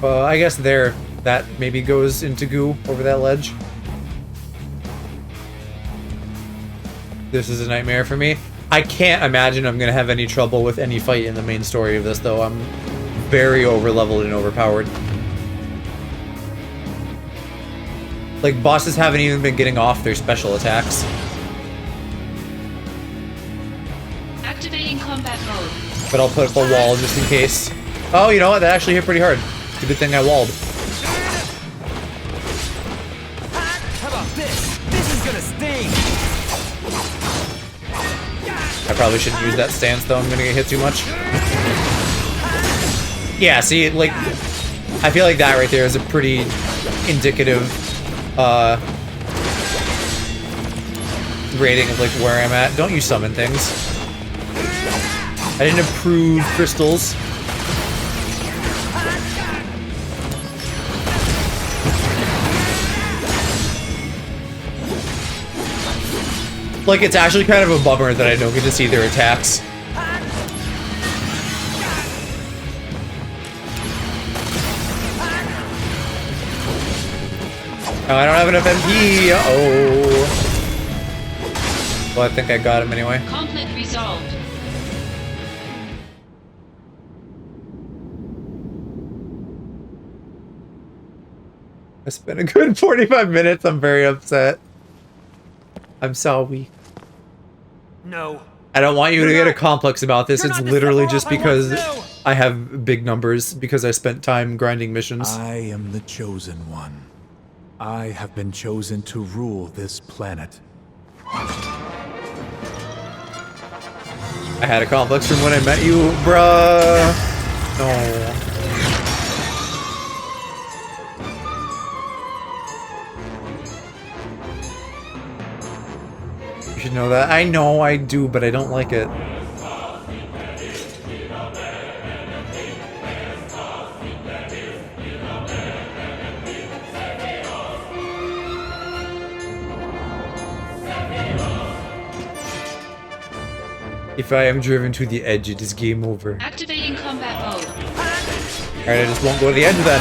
I guess there, that maybe goes into goo over that ledge. This is a nightmare for me. I can't imagine I'm gonna have any trouble with any fight in the main story of this, though. I'm very over-leveled and overpowered. Like, bosses haven't even been getting off their special attacks. Activating combat mode. But I'll put up a wall just in case. Oh, you know what? That actually hit pretty hard. It's a good thing I walled. How about this? This is gonna sting! I probably shouldn't use that stance, though. I'm gonna get hit too much. Yeah, see, like, I feel like that right there is a pretty indicative rating of like where I'm at. Don't you summon things. I didn't approve crystals. Like, it's actually kind of a bummer that I don't get to see their attacks. Oh, I don't have enough MP. Oh. Well, I think I got him anyway. Conflict resolved. I spent a good 45 minutes. I'm very upset. I'm so weak. No. I don't want you to get a complex about this. It's literally just because I have big numbers because I spent time grinding missions. I am the chosen one. I have been chosen to rule this planet. I had a complex from when I met you, bruh. No. You should know that. I know I do, but I don't like it. If I am driven to the edge, it is game over. Activating combat mode. Alright, I just won't go to the edge then.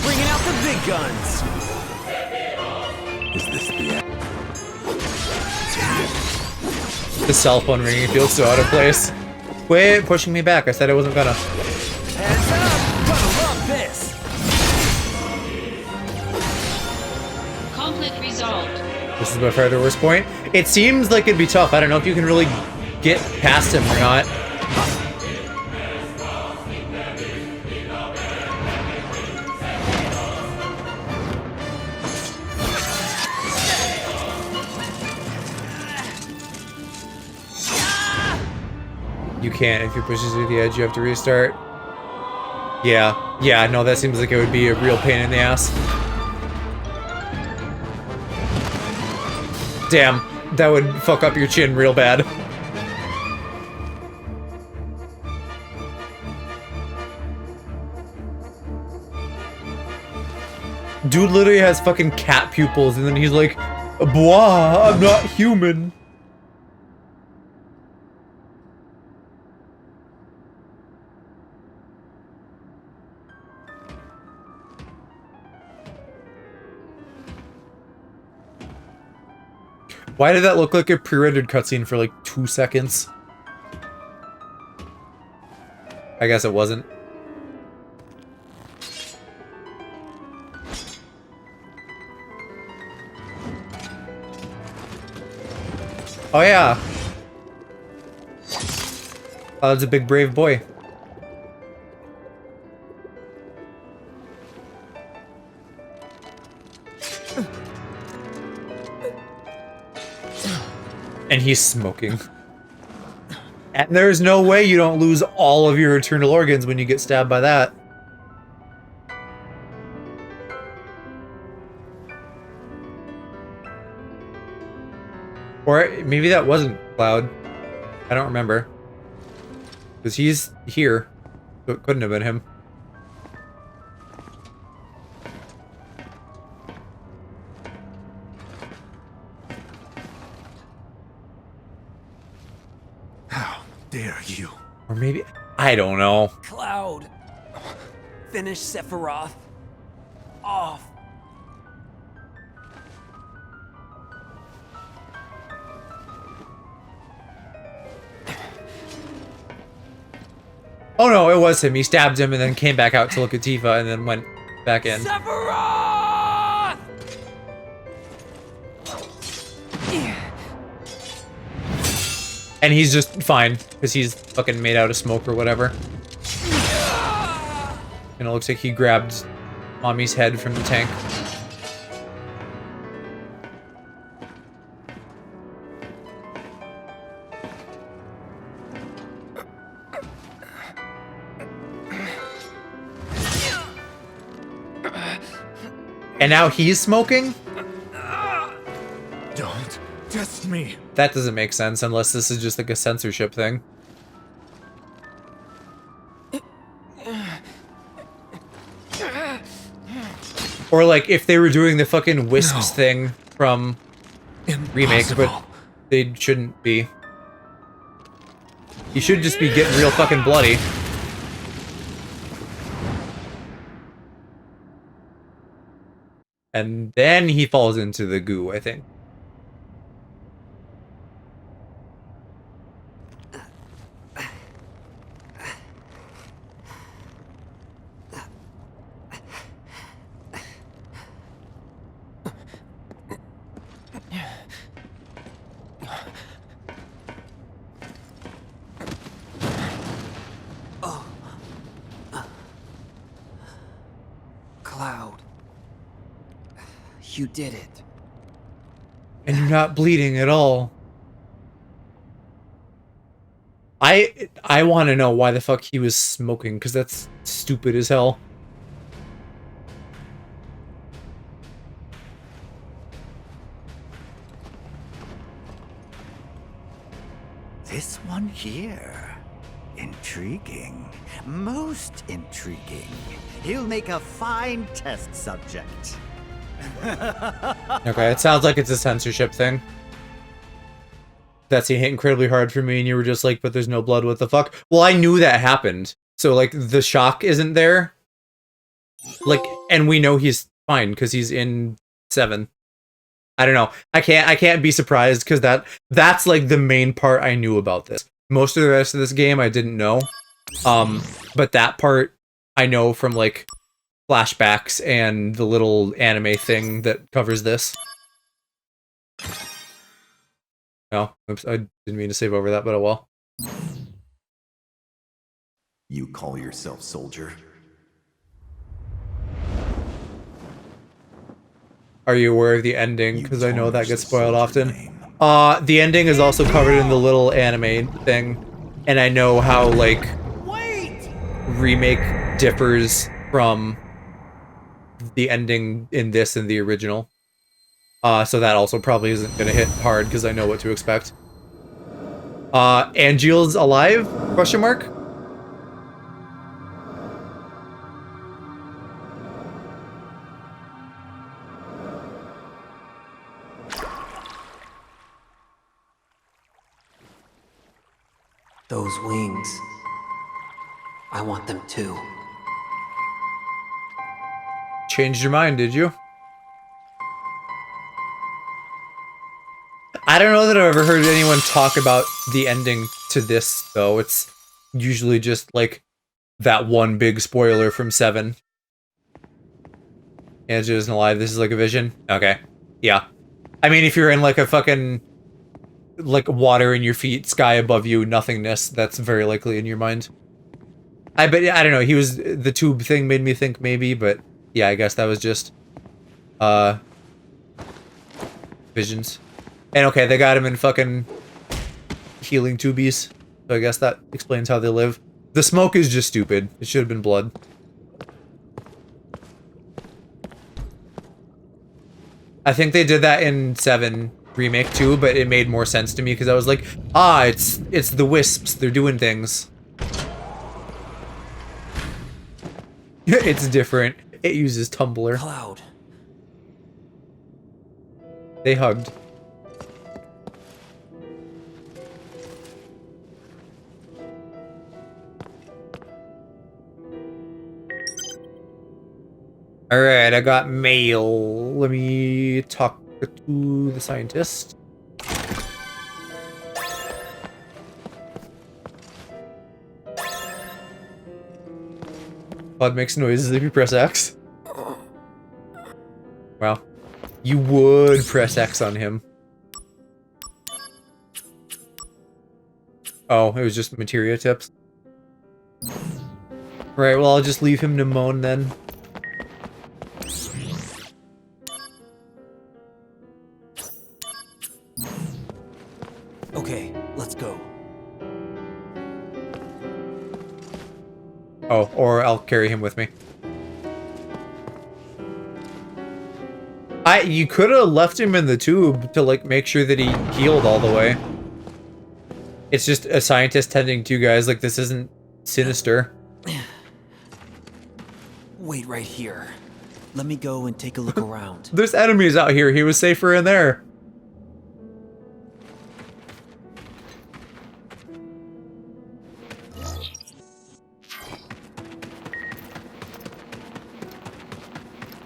Bringing out the big guns. Is this the end? The cell phone ringing feels so out of place. Quit pushing me back. I said I wasn't gonna. Heads up! Gonna love this! Conflict resolved. This is by far the worst point. It seems like it'd be tough. I don't know if you can really get past him or not. You can't. If you push it to the edge, you have to restart. Yeah. Yeah, no, that seems like it would be a real pain in the ass. Damn. That would fuck up your chin real bad. Dude literally has fucking cat pupils, and then he's like, "Blah, I'm not human." Why did that look like a pre-rendered cutscene for like 2 seconds? I guess it wasn't. Oh yeah. Oh, that's a big brave boy. And he's smoking. And there's no way you don't lose all of your internal organs when you get stabbed by that. Or maybe that wasn't Cloud. I don't remember. Because he's here. So it couldn't have been him. How dare you? Or maybe... I don't know. Cloud! Finish Sephiroth off. Oh no, it was him. He stabbed him and then came back out to look at Tifa and then went back in. Sephiroth! And he's just fine, because he's fucking made out of smoke or whatever. And it looks like he grabbed Mommy's head from the tank. And now he's smoking? Don't test me. That doesn't make sense unless this is just like a censorship thing. Or like if they were doing the fucking Wisps thing from remakes, but they shouldn't be. You should just be getting real fucking bloody. And then he falls into the goo, I think. Cloud. You did it. And you're not bleeding at all. I want to know why the fuck he was smoking, because that's stupid as hell. This one here. Intriguing. Most intriguing. He'll make a fine test subject. Okay, it sounds like it's a censorship thing. That's hit incredibly hard for me, and you were just like, but there's no blood, what the fuck? Well, I knew that happened. So, like, the shock isn't there. Like, and we know he's fine, because he's in 7. I don't know. I can't be surprised, because that's, like, the main part I knew about this. Most of the rest of this game, I didn't know. But that part, I know from, like, flashbacks and the little anime thing that covers this. No, oops, I didn't mean to save over that, but oh well. You call yourself soldier? Are you aware of the ending? Because I know that gets spoiled often. The ending is also covered in the little anime thing. and I know how, like, remake differs from the ending in this and the original. So that also probably isn't gonna hit hard because I know what to expect. Angeal's alive? Question mark? Those wings. I want them too. Changed your mind, did you? I don't know that I've ever heard anyone talk about the ending to this, though. It's usually just, like, that one big spoiler from 7. Angela isn't alive, this is like a vision? Okay. Yeah. I mean, if you're in, like, a fucking, like, water in your feet, sky above you, nothingness, that's very likely in your mind. I don't know, he was... The tube thing made me think maybe, but... Yeah, I guess that was just... visions. And okay, they got him in fucking healing tubies. So I guess that explains how they live. The smoke is just stupid. It should have been blood. I think they did that in 7 Remake too, but it made more sense to me because I was like, ah, it's the wisps. They're doing things. It's different. It uses Tumblr. Cloud. They hugged. Alright, I got mail. Let me talk to the scientist. Pod makes noises if you press X. Well, you would press X on him. Oh, it was just materia tips. Right, well, I'll just leave him to moan then. Okay, let's go. Oh, or I'll carry him with me. You could have left him in the tube to, like, make sure that he healed all the way. It's just a scientist tending to you guys, like, this isn't sinister. Wait right here. Let me go and take a look around. There's enemies out here, he was safer in there.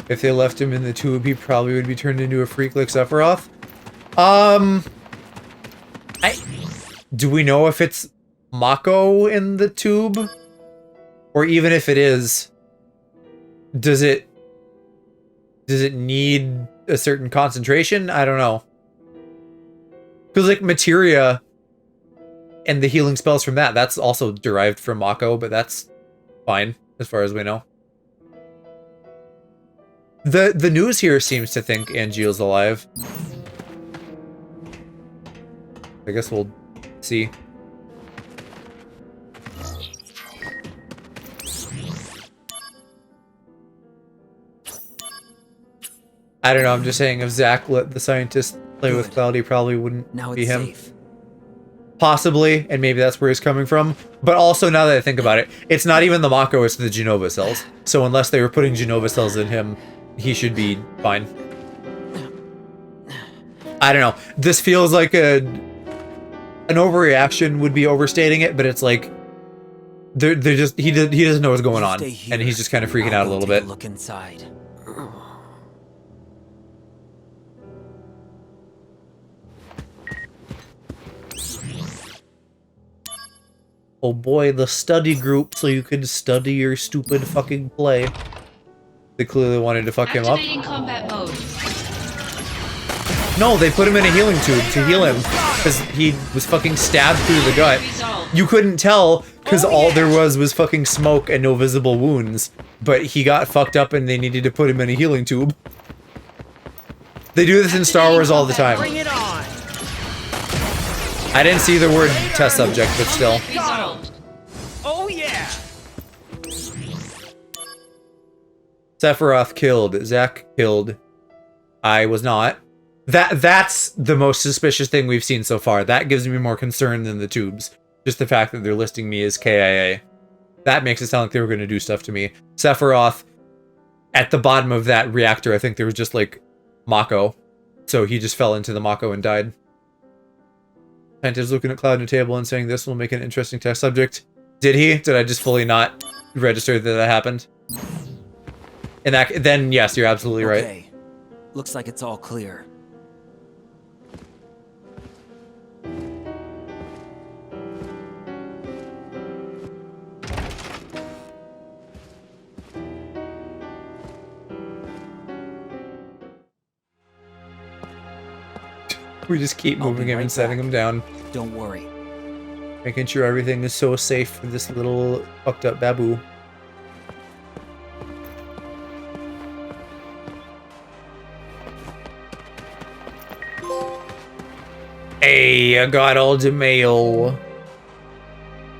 If they left him in the tube, he probably would be turned into a freak like Sephiroth. Do we know if it's Mako in the tube? Or even if it is, does it need a certain concentration? I don't know. Because, like, materia and the healing spells from that, that's also derived from Mako, but that's fine, as far as we know. The news here seems to think Angeal's alive. I guess we'll see. I don't know, I'm just saying if Zack let the scientist play with Cloud, he probably wouldn't be him. Safe. Possibly, and maybe that's where he's coming from. But also, now that I think about it, it's not even the Mako, it's the Genova cells. So unless they were putting Genova cells in him, he should be fine. I don't know. This feels like an overreaction would be overstating it, but it's like they're just he doesn't know what's going on, and he's just kind of freaking out a little bit. Look inside. Oh boy, the study group, so you could study your stupid fucking play. They clearly wanted to fuck him up. Activating combat mode. No, they put him in a healing tube to heal him because he was fucking stabbed through the gut. You couldn't tell because all there was fucking smoke and no visible wounds. But he got fucked up and they needed to put him in a healing tube. They do this in Star Wars all the time. Bring it on. I didn't see the word test subject, but still. Resolved. Oh yeah! Sephiroth killed. Zack killed. I was not. That's the most suspicious thing we've seen so far. That gives me more concern than the tubes. Just the fact that they're listing me as KIA. That makes it sound like they were going to do stuff to me. Sephiroth, at the bottom of that reactor, I think there was just like Mako. So he just fell into the Mako and died. Penta's looking at Cloud and Table and saying this will make an interesting test subject. Did he? Did I just fully not register that happened? And that, then yes, you're absolutely right. Okay. Looks like it's all clear. We just keep moving him and setting him down. Don't worry. Making sure everything is so safe for this little fucked up babu. Hey, I got all the mail.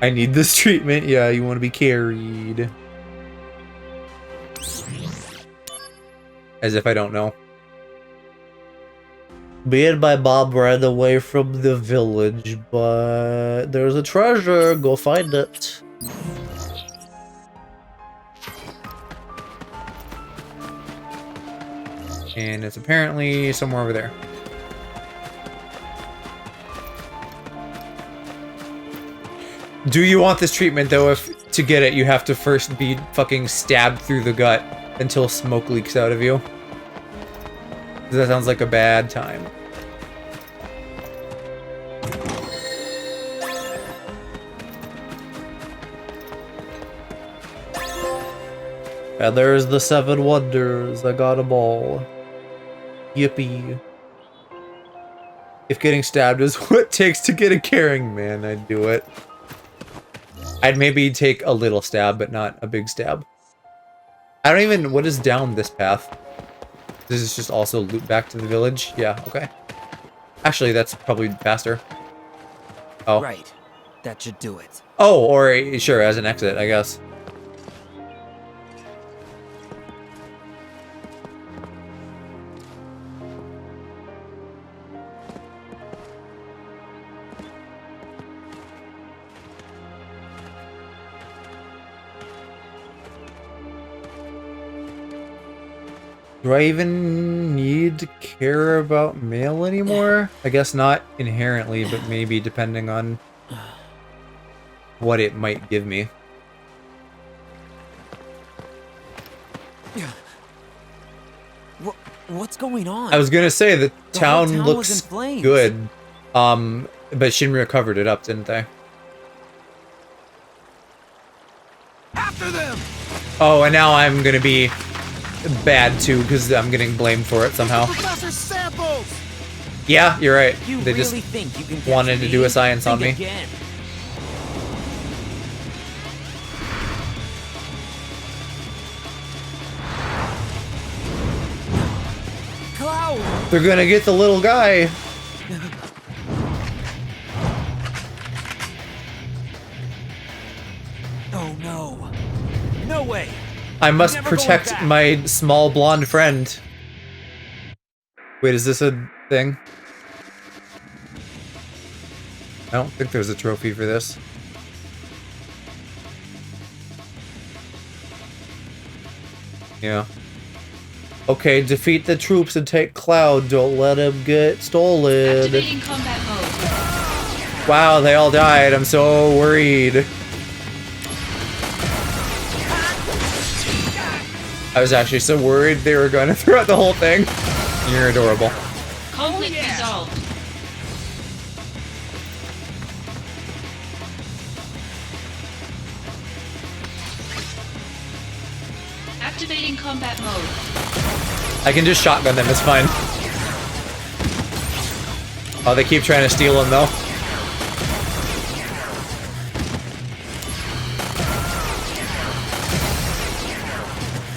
I need this treatment. Yeah, you want to be carried. As if I don't know. Me and my mom ran away from the village, but there's a treasure. Go find it. And it's apparently somewhere over there. Do you want this treatment, though? If to get it, you have to first be fucking stabbed through the gut until smoke leaks out of you. That sounds like a bad time. And there's the 7 wonders. I got them all. Yippee. If getting stabbed is what it takes to get a caring man, I'd do it. I'd maybe take a little stab, but not a big stab. I don't even... What is down this path? Does this just also loop back to the village? Yeah, okay. Actually, that's probably faster. Oh. Right. That should do it. Oh, or sure, as an exit, I guess. Do I even need to care about mail anymore? I guess not inherently, but maybe depending on what it might give me. What's going on? I was gonna say the town town was looks in flames. good, but Shinra covered it up, didn't they? After them! Oh, and now I'm gonna be bad too because I'm getting blamed for it somehow. Professor Samples! Yeah, you're right. You They really just think you can get wanted to do a science on me. Think again. Cloud! They're gonna get the little guy. Oh no. No way. I must Never going protect back. my small blonde friend. Wait, is this a thing? I don't think there's a trophy for this. Yeah. Okay, defeat the troops and take Cloud. Don't let him get stolen. Activating combat mode. Wow, they all died. I'm so worried. I was actually so worried they were going to throw out the whole thing. You're adorable. Conflict resolved. Activating combat mode. I can just shotgun them, it's fine. Oh, they keep trying to steal him, though.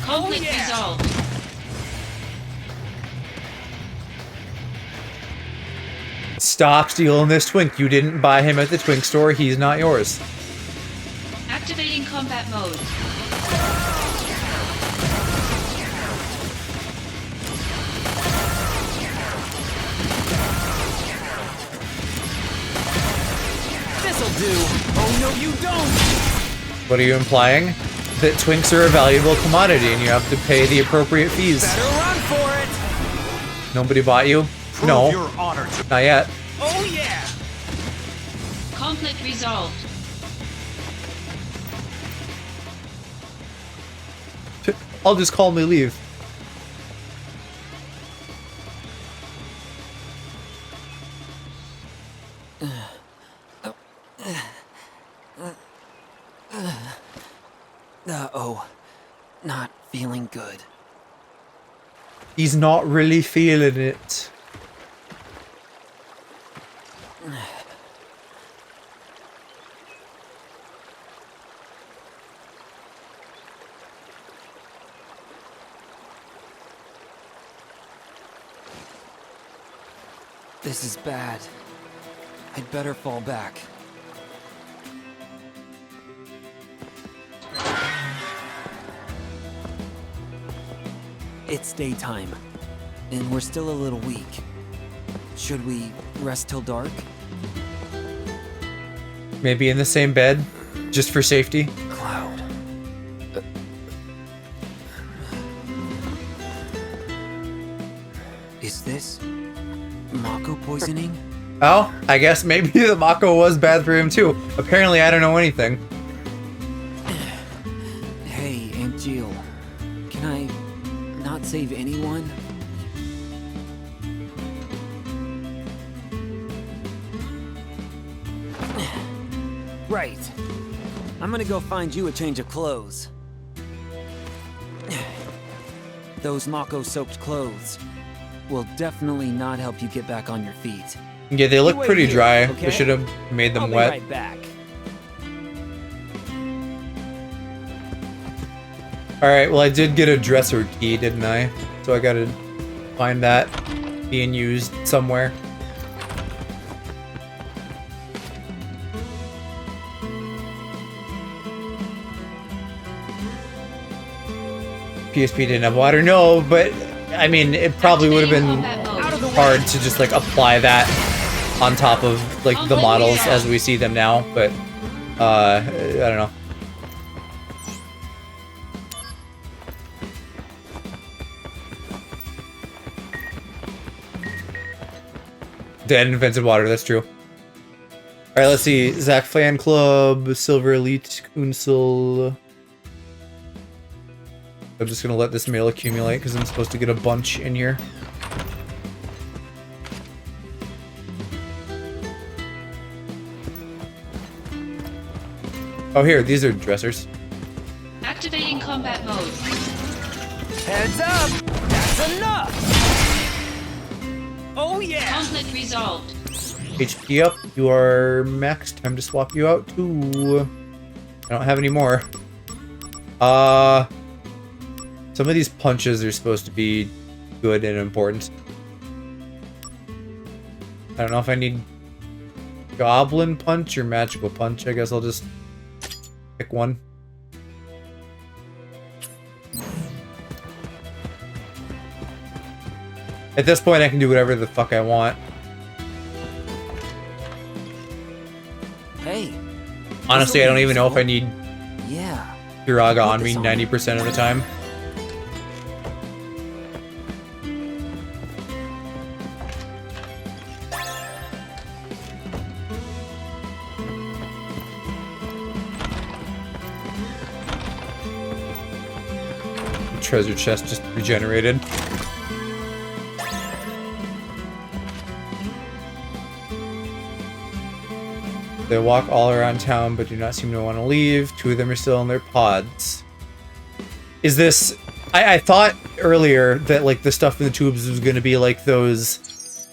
Conflict resolved. Stop stealing this twink. You didn't buy him at the twink store. He's not yours. Activating combat mode. This'll do. Oh no, you don't. What are you implying? That twinks are a valuable commodity and you have to pay the appropriate fees. Better run for it. Nobody bought you? Prove No. your honor to Not yet. Oh yeah. Conflict resolved. I'll just calmly leave. Uh-oh. Not feeling good. He's not really feeling it. This is bad. I'd better fall back. It's daytime, and we're still a little weak. Should we rest till dark? Maybe in the same bed, just for safety. Cloud. Is this Mako poisoning? Oh, I guess maybe the Mako was bad for him too. Apparently I don't know anything. Hey, Aunt Jill. Can I not save anyone? Right. I'm gonna go find you a change of clothes. Those Mako-soaked clothes will definitely not help you get back on your feet. Yeah, they look You wait pretty here, dry. okay? They should have made them I'll be wet. right back. Alright, well I did get a dresser key, didn't I? So I gotta find that being used somewhere. PSP didn't have water, no, but I mean, it probably would have been hard to just like apply that on top of like the models as we see them now, but I don't know. Dead invented water, that's true. Alright, let's see. Zach Fan Club, Silver Elite, Kunsel. I'm just gonna let this mail accumulate because I'm supposed to get a bunch in here. Oh, here, these are dressers. Activating combat mode. Heads up! That's enough! Oh yeah! Conflict resolved. HP up, you are maxed. Time to swap you out too. I don't have any more. Some of these punches are supposed to be good and important. I don't know if I need Goblin Punch or Magical Punch. I guess I'll just pick one. At this point, I can do whatever the fuck I want. Hey. Honestly, I don't even know if I need Yeah. Firaga on me 90% of the time. Treasure chest just regenerated. They walk all around town but do not seem to want to leave. Two of them are still in their pods. Is this... I thought earlier that like the stuff in the tubes was going to be like those...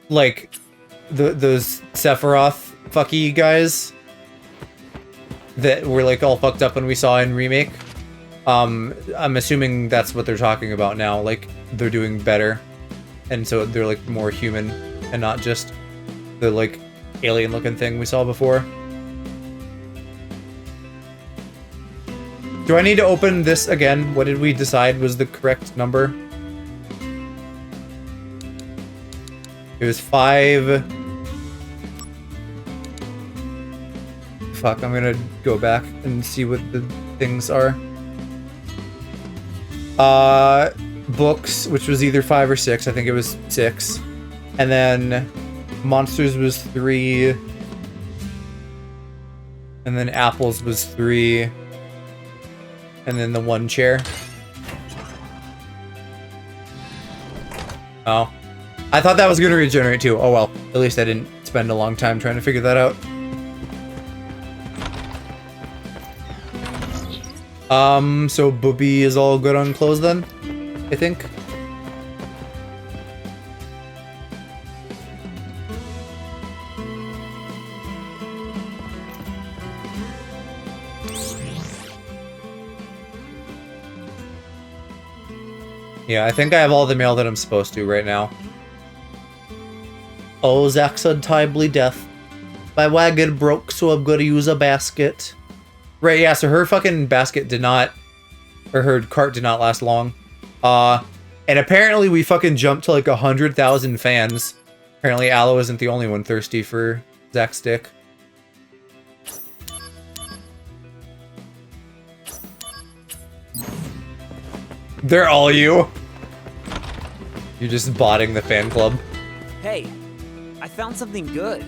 Like... those Sephiroth fucky guys. That were like all fucked up when we saw in Remake. I'm assuming that's what they're talking about now. Like, they're doing better. And so they're like more human. and not just the, like, alien-looking thing we saw before. Do I need to open this again? What did we decide was the correct number? It was 5... Fuck, I'm gonna go back and see what the things are. Books, which was either 5 or 6. I think it was 6. And then monsters was 3. And then apples was 3. And then the 1 chair. Oh. I thought that was gonna regenerate too. Oh well. At least I didn't spend a long time trying to figure that out. So Booby is all good on clothes then? I think. Yeah, I think I have all the mail that I'm supposed to right now. Oh, Zach's untimely death. My wagon broke, so I'm gonna use a basket. Right, yeah, so her fucking basket did not... Or her cart did not last long. And apparently we fucking jumped to like 100,000 fans. Apparently Aloe isn't the only one thirsty for Zach's dick. They're all you. You're just botting the fan club. Hey, I found something good.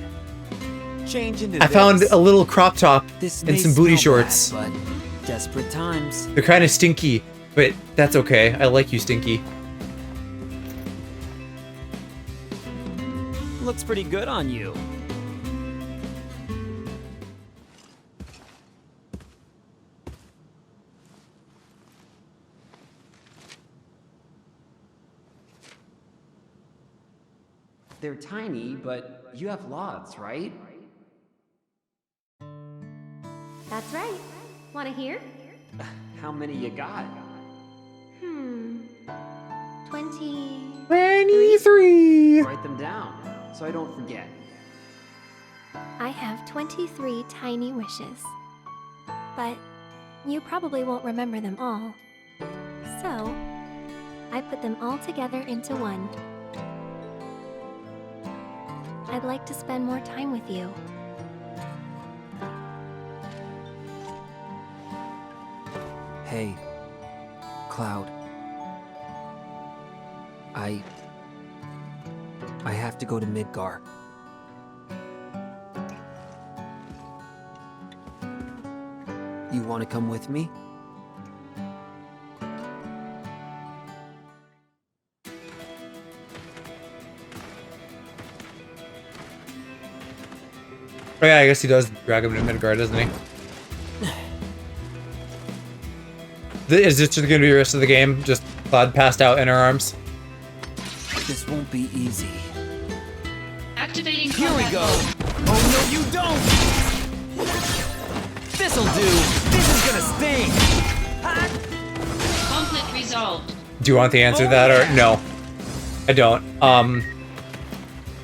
Change into I this. found a little crop top This and may some booty smell shorts. bad, but desperate times. They're kind of stinky, but that's okay. I like you, Stinky. Looks pretty good on you. They're tiny, but you have lots, right? That's right. Want to hear? How many you got? 23. Write them down, so I don't forget. I have 23 tiny wishes. But you probably won't remember them all. So, I put them all together into one. I'd like to spend more time with you. Hey, Cloud. I have to go to Midgar. You want to come with me? Oh yeah, I guess he does drag him to Midgard, doesn't he? Is this just gonna be the rest of the game? Just Cloud passed out in her arms? This won't be easy. Activating Here we combat go. mode. Oh no, you don't. This'll do. This is gonna sting. Conflict resolved. Do you want the answer to that or no? I don't.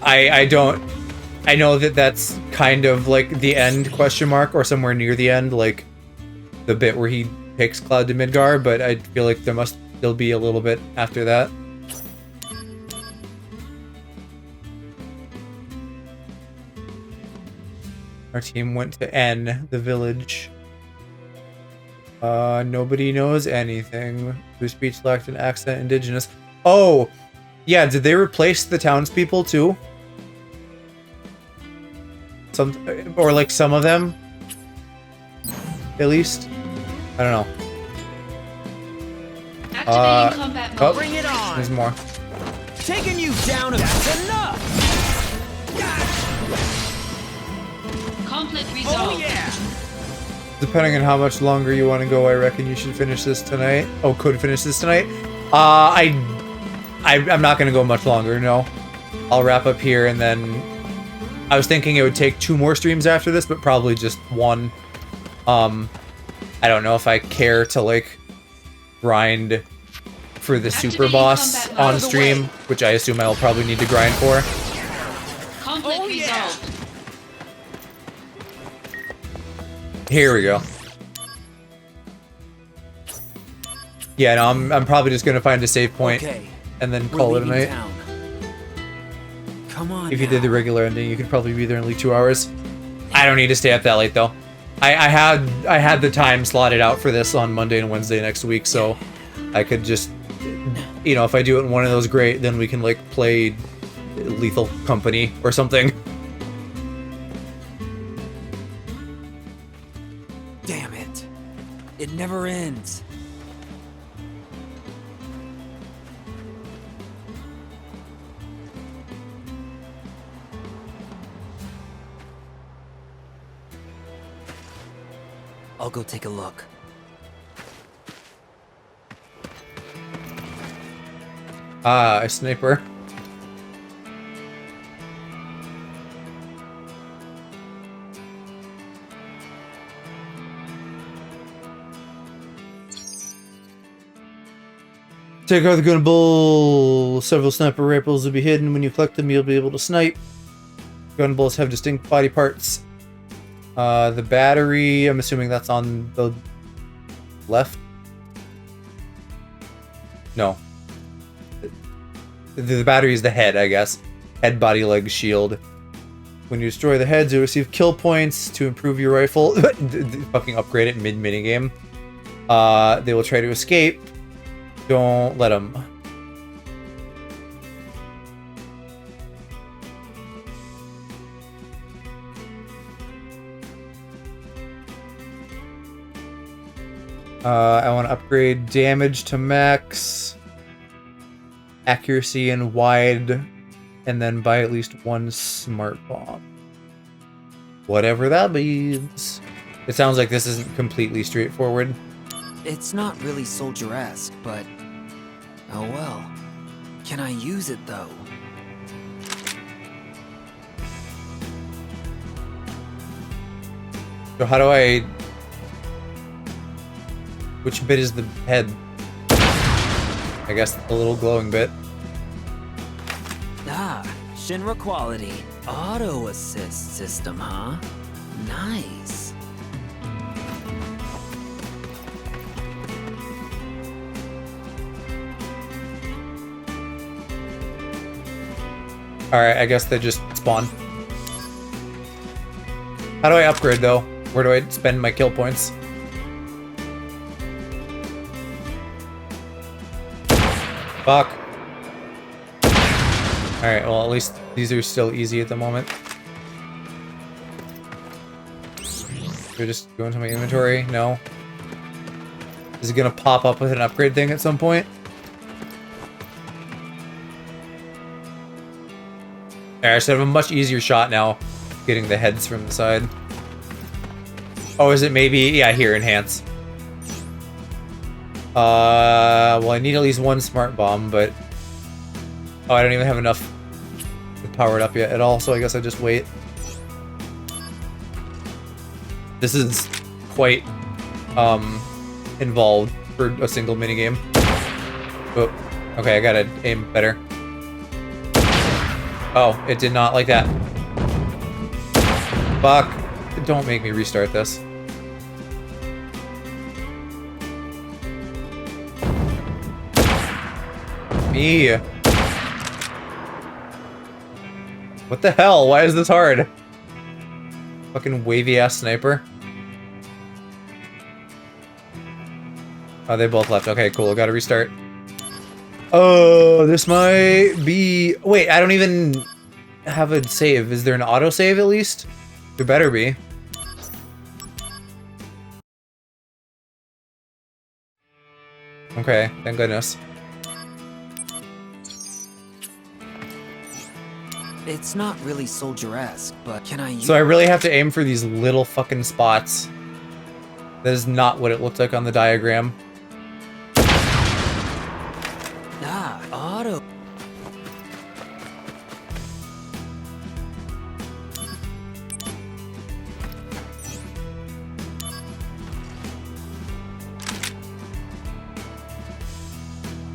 I don't. I know that that's kind of like the end question mark or somewhere near the end, like the bit where he takes Cloud to Midgar, but I feel like there must still be a little bit after that. Our team went to N, the village. Nobody knows anything. Whose speech lacked an accent indigenous. Oh! Yeah, did they replace the townspeople too? Or like some of them? At least? I don't know. Activating combat mode. Oh, Bring it on. there's more. Taking you down. That's enough. Conflict resolved. Oh yeah. Depending on how much longer you want to go, I reckon you should finish this tonight. Oh, could finish this tonight? I'm not gonna go much longer, no. I'll wrap up here and then... I was thinking it would take 2 more streams after this, but probably just 1. I don't know if I care to, like, grind for the super boss on stream, which I assume I'll probably need to grind for. Here we go. Yeah, no, I'm probably just gonna find a save point and then call it a night. Come on. If you did the regular ending, you could probably be there in like 2 hours. I don't need to stay up that late though. I had the time slotted out for this on Monday and Wednesday next week, so I could just, you know, if I do it in one of those, great. Then we can like play Lethal Company or something. Damn it! It never ends. I'll go take a look. Ah, a sniper. Take out the gunbull. Several sniper rifles will be hidden. When you collect them, you'll be able to snipe. Gunbulls have distinct body parts. The battery, I'm assuming that's on the left? No. The battery is the head, I guess. Head, body, leg, shield. When you destroy the heads, you receive kill points to improve your rifle. Fucking upgrade it mid-minigame. They will try to escape. Don't let them. I want to upgrade damage to max, accuracy and wide, and then buy at least one smart bomb. Whatever that means. It sounds like this isn't completely straightforward. It's not really soldier-esque, but oh well. Can I use it though? So how do I... Which bit is the head? I guess the little glowing bit. Ah, Shinra quality. Auto assist system, huh? Nice. Alright, I guess they just spawn. How do I upgrade though? Where do I spend my kill points? Fuck. Alright, well at least these are still easy at the moment. Do I just go into my inventory? No. Is it gonna pop up with an upgrade thing at some point? Alright, I should have a much easier shot now getting the heads from the side. Oh, is it maybe? Yeah, here, enhance. Well, I need at least one smart bomb, but... Oh, I don't even have enough to power it up yet at all, so I guess I just wait. This is quite, involved for a single minigame. Oh, okay, I gotta aim better. Oh, it did not like that. Fuck. Don't make me restart this. Me. What the hell? Why is this hard? Fucking wavy ass sniper. Oh, they both left. Okay, cool. Gotta restart. Oh, this might be... Wait, I don't even have a save. Is there an autosave at least? There better be. Okay, thank goodness. It's not really soldier-esque, but can I use... So I really have to aim for these little fucking spots. That is not what it looked like on the diagram. Ah, auto.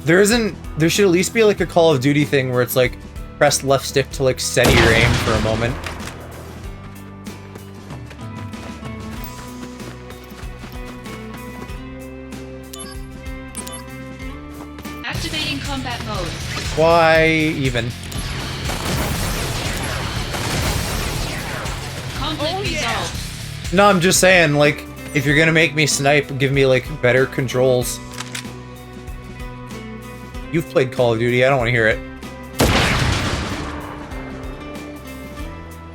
There should at least be like a Call of Duty thing where it's like, press left stick to like steady your aim for a moment. Activating combat mode. Why even? Conflict resolved. No, I'm just saying, like, if you're gonna make me snipe, give me, like, better controls. You've played Call of Duty, I don't want to hear it.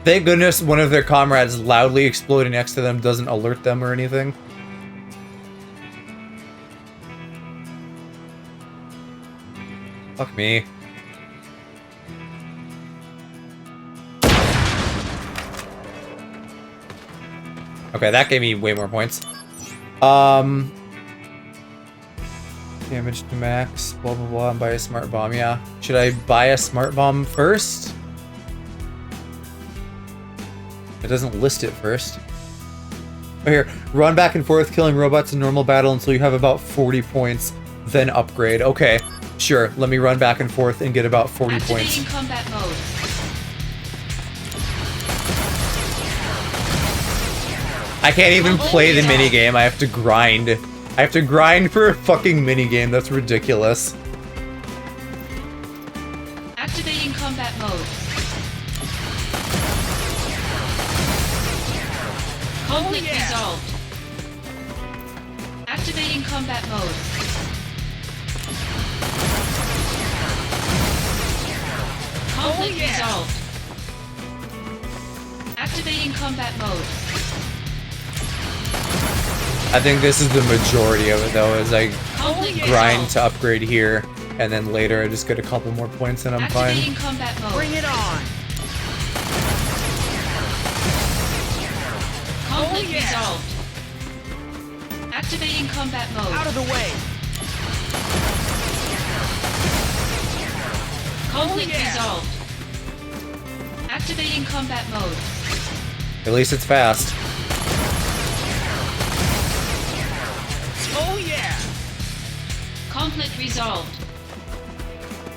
Thank goodness one of their comrades loudly exploding next to them doesn't alert them or anything. Fuck me. Okay, that gave me way more points. Damage to max, blah blah blah, and buy a smart bomb, yeah. Should I buy a smart bomb first? It doesn't list it first. Oh, here, run back and forth killing robots in normal battle until you have about 40 points, then upgrade. Okay, sure, let me run back and forth and get about 40 points. Activating combat mode. I can't even play the minigame, I have to grind. I have to grind for a fucking minigame, that's ridiculous. Activating combat mode. Conflict resolved. Activating combat mode. Conflict resolved. Activating combat mode. I think this is the majority of it though, as I Conflict grind resolved. to upgrade here, and then later I just get a couple more points and I'm Activating fine. combat mode. Bring it on! Conflict resolved. Activating combat mode. Out of the way! Conflict resolved. Activating combat mode. At least it's fast. Oh yeah! Conflict resolved.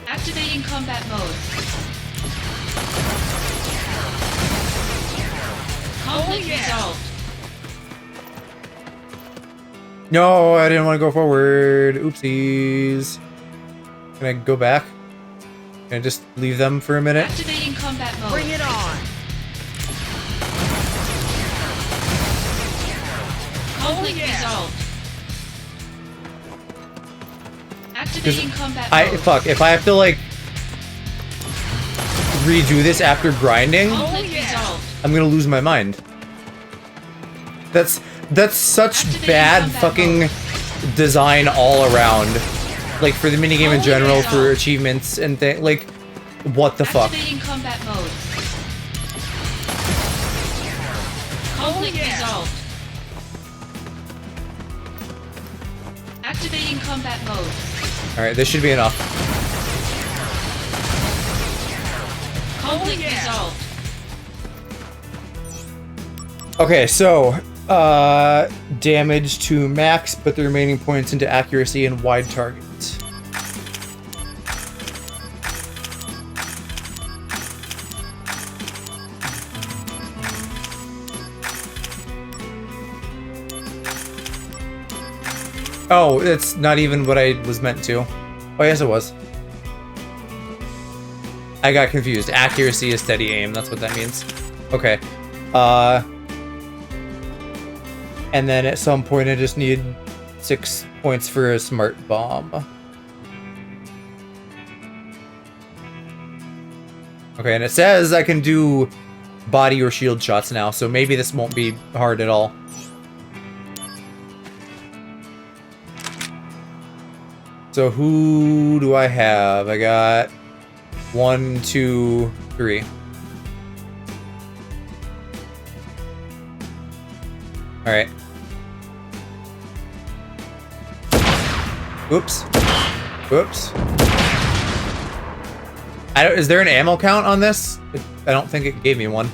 Activating combat mode. Conflict resolved. No, I didn't want to go forward. Oopsies. Can I go back? Can I just leave them for a minute? Activating combat mode. Bring it on! Conflict resolved. Activating combat mode. Fuck, if I have to like redo this after grinding, Conflict resolved. I'm gonna lose my mind. That's such bad fucking design all around. Like for the minigame in general, for achievements and things. Like, what the fuck? Activating combat mode. Conflict resolved. Activating combat mode. Alright, this should be enough. Conflict resolved. Okay, so damage to max, put the remaining points into accuracy and wide target. Oh, it's not even what I was meant to. Oh, yes, it was. I got confused. Accuracy is steady aim. That's what that means. Okay. And then at some point I just need 6 points for a smart bomb. Okay, and it says I can do body or shield shots now, so maybe this won't be hard at all. So who do I have? I got 1, 2, 3. All right. Oops. Oops. Is there an ammo count on this? I don't think it gave me one.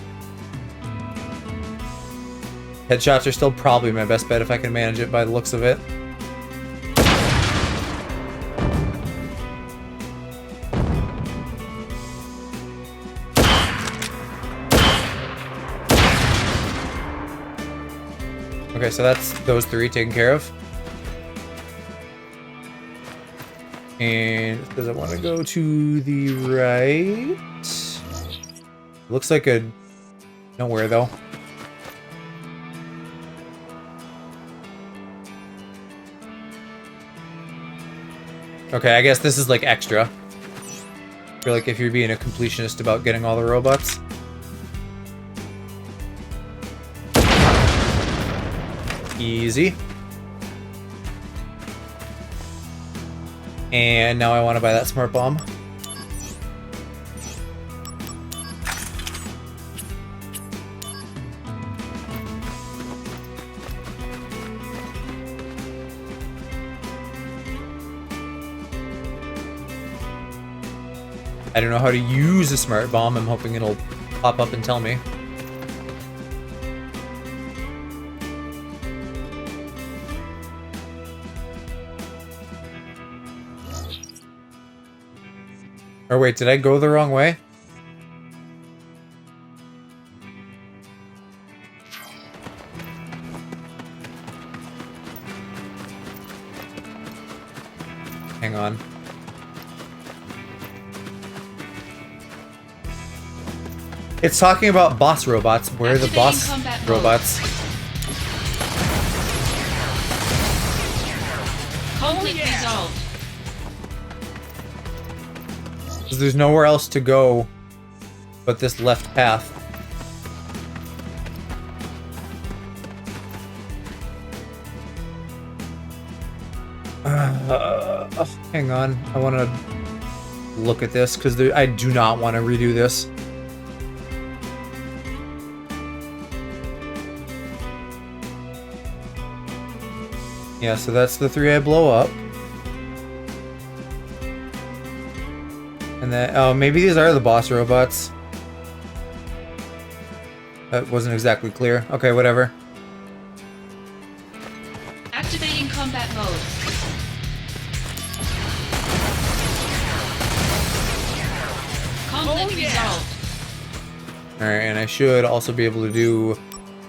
Headshots are still probably my best bet if I can manage it by the looks of it. Okay, so that's those 3 taken care of. And because I want to go to the right. Looks like a nowhere though. Okay, I guess this is like extra. I feel like if you're being a completionist about getting all the robots. Easy. And now I want to buy that smart bomb. I don't know how to use a smart bomb. I'm hoping it'll pop up and tell me. Or wait, did I go the wrong way? Hang on. It's talking about boss robots. Where are the boss robots? Conflict resolved. Because there's nowhere else to go but this left path. Hang on. I want to look at this because I do not want to redo this. Yeah, so that's the 3 I blow up. And then, oh, maybe these are the boss robots. That wasn't exactly clear. Okay, whatever. Activating combat mode. Conflict resolved. Alright, and I should also be able to do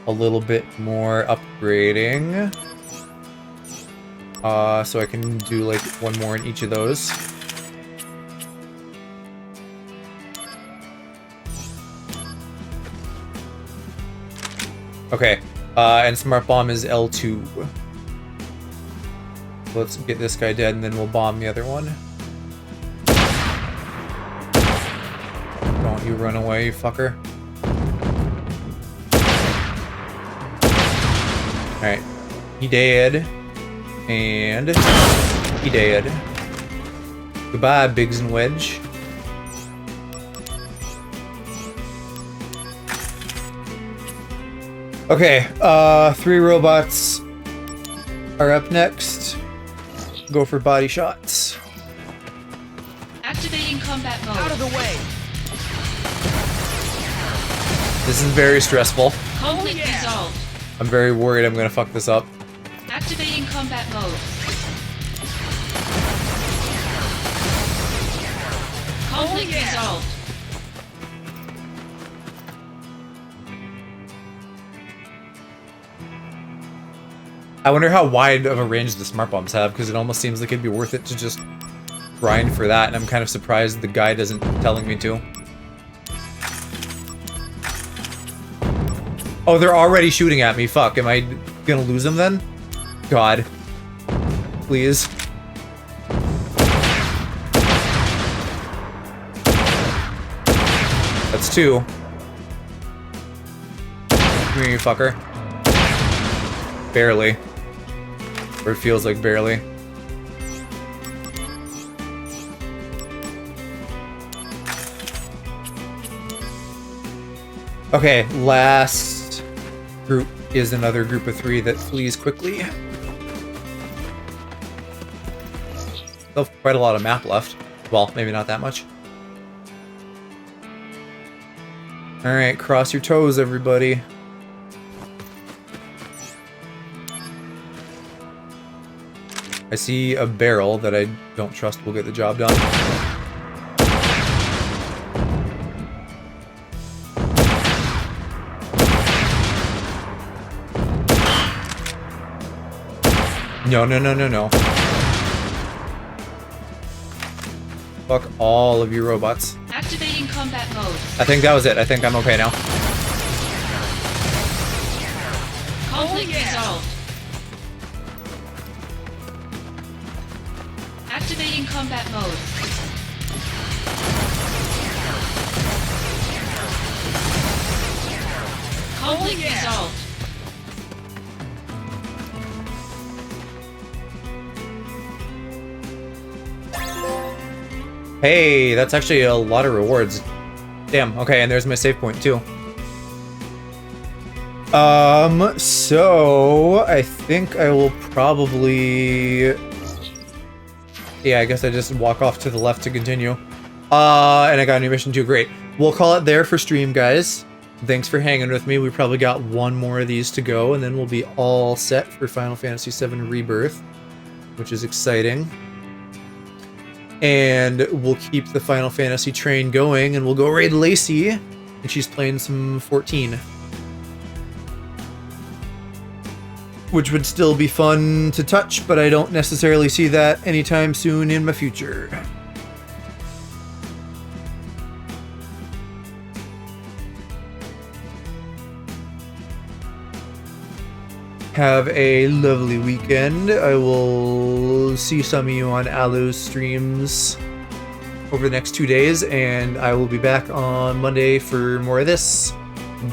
a little bit more upgrading. So I can do like one more in each of those. Okay, and Smart Bomb is L2. Let's get this guy dead and then we'll bomb the other one. Don't you run away, you fucker. Alright, he dead. And he dead. Goodbye, Biggs and Wedge. Okay, 3 robots are up next. Go for body shots. Activating combat mode. Out of the way. This is very stressful. Conflict resolved. I'm very worried I'm gonna fuck this up. Activating combat mode. Conflict resolved. I wonder how wide of a range the smart bombs have, because it almost seems like it'd be worth it to just grind for that, and I'm kind of surprised the guide isn't telling me to. Oh, they're already shooting at me. Fuck, am I gonna lose them then? God. Please. That's 2. Come here, you fucker. Barely. Or it feels like barely. Okay, last group is another group of 3 that flees quickly. Still have quite a lot of map left. Well, maybe not that much. Alright, cross your toes, everybody. I see a barrel that I don't trust will get the job done. No, no, no, no, no. Fuck all of you robots. Activating combat mode. I think that was it. I think I'm okay now. Conflict resolved. Activating combat mode. Conflict resolved. Hey, that's actually a lot of rewards. Damn, okay, and there's my save point too. So I think I will probably... Yeah, I guess I just walk off to the left to continue. And I got a new mission too, great. We'll call it there for stream, guys. Thanks for hanging with me. We probably got one more of these to go, and then we'll be all set for Final Fantasy VII Rebirth, which is exciting. And we'll keep the Final Fantasy train going, and we'll go raid Lacey, and she's playing some 14. Which would still be fun to touch, but I don't necessarily see that anytime soon in my future. Have a lovely weekend. I will see some of you on Alu's streams over the next 2 days, and I will be back on Monday for more of this.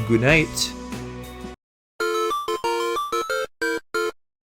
Good night.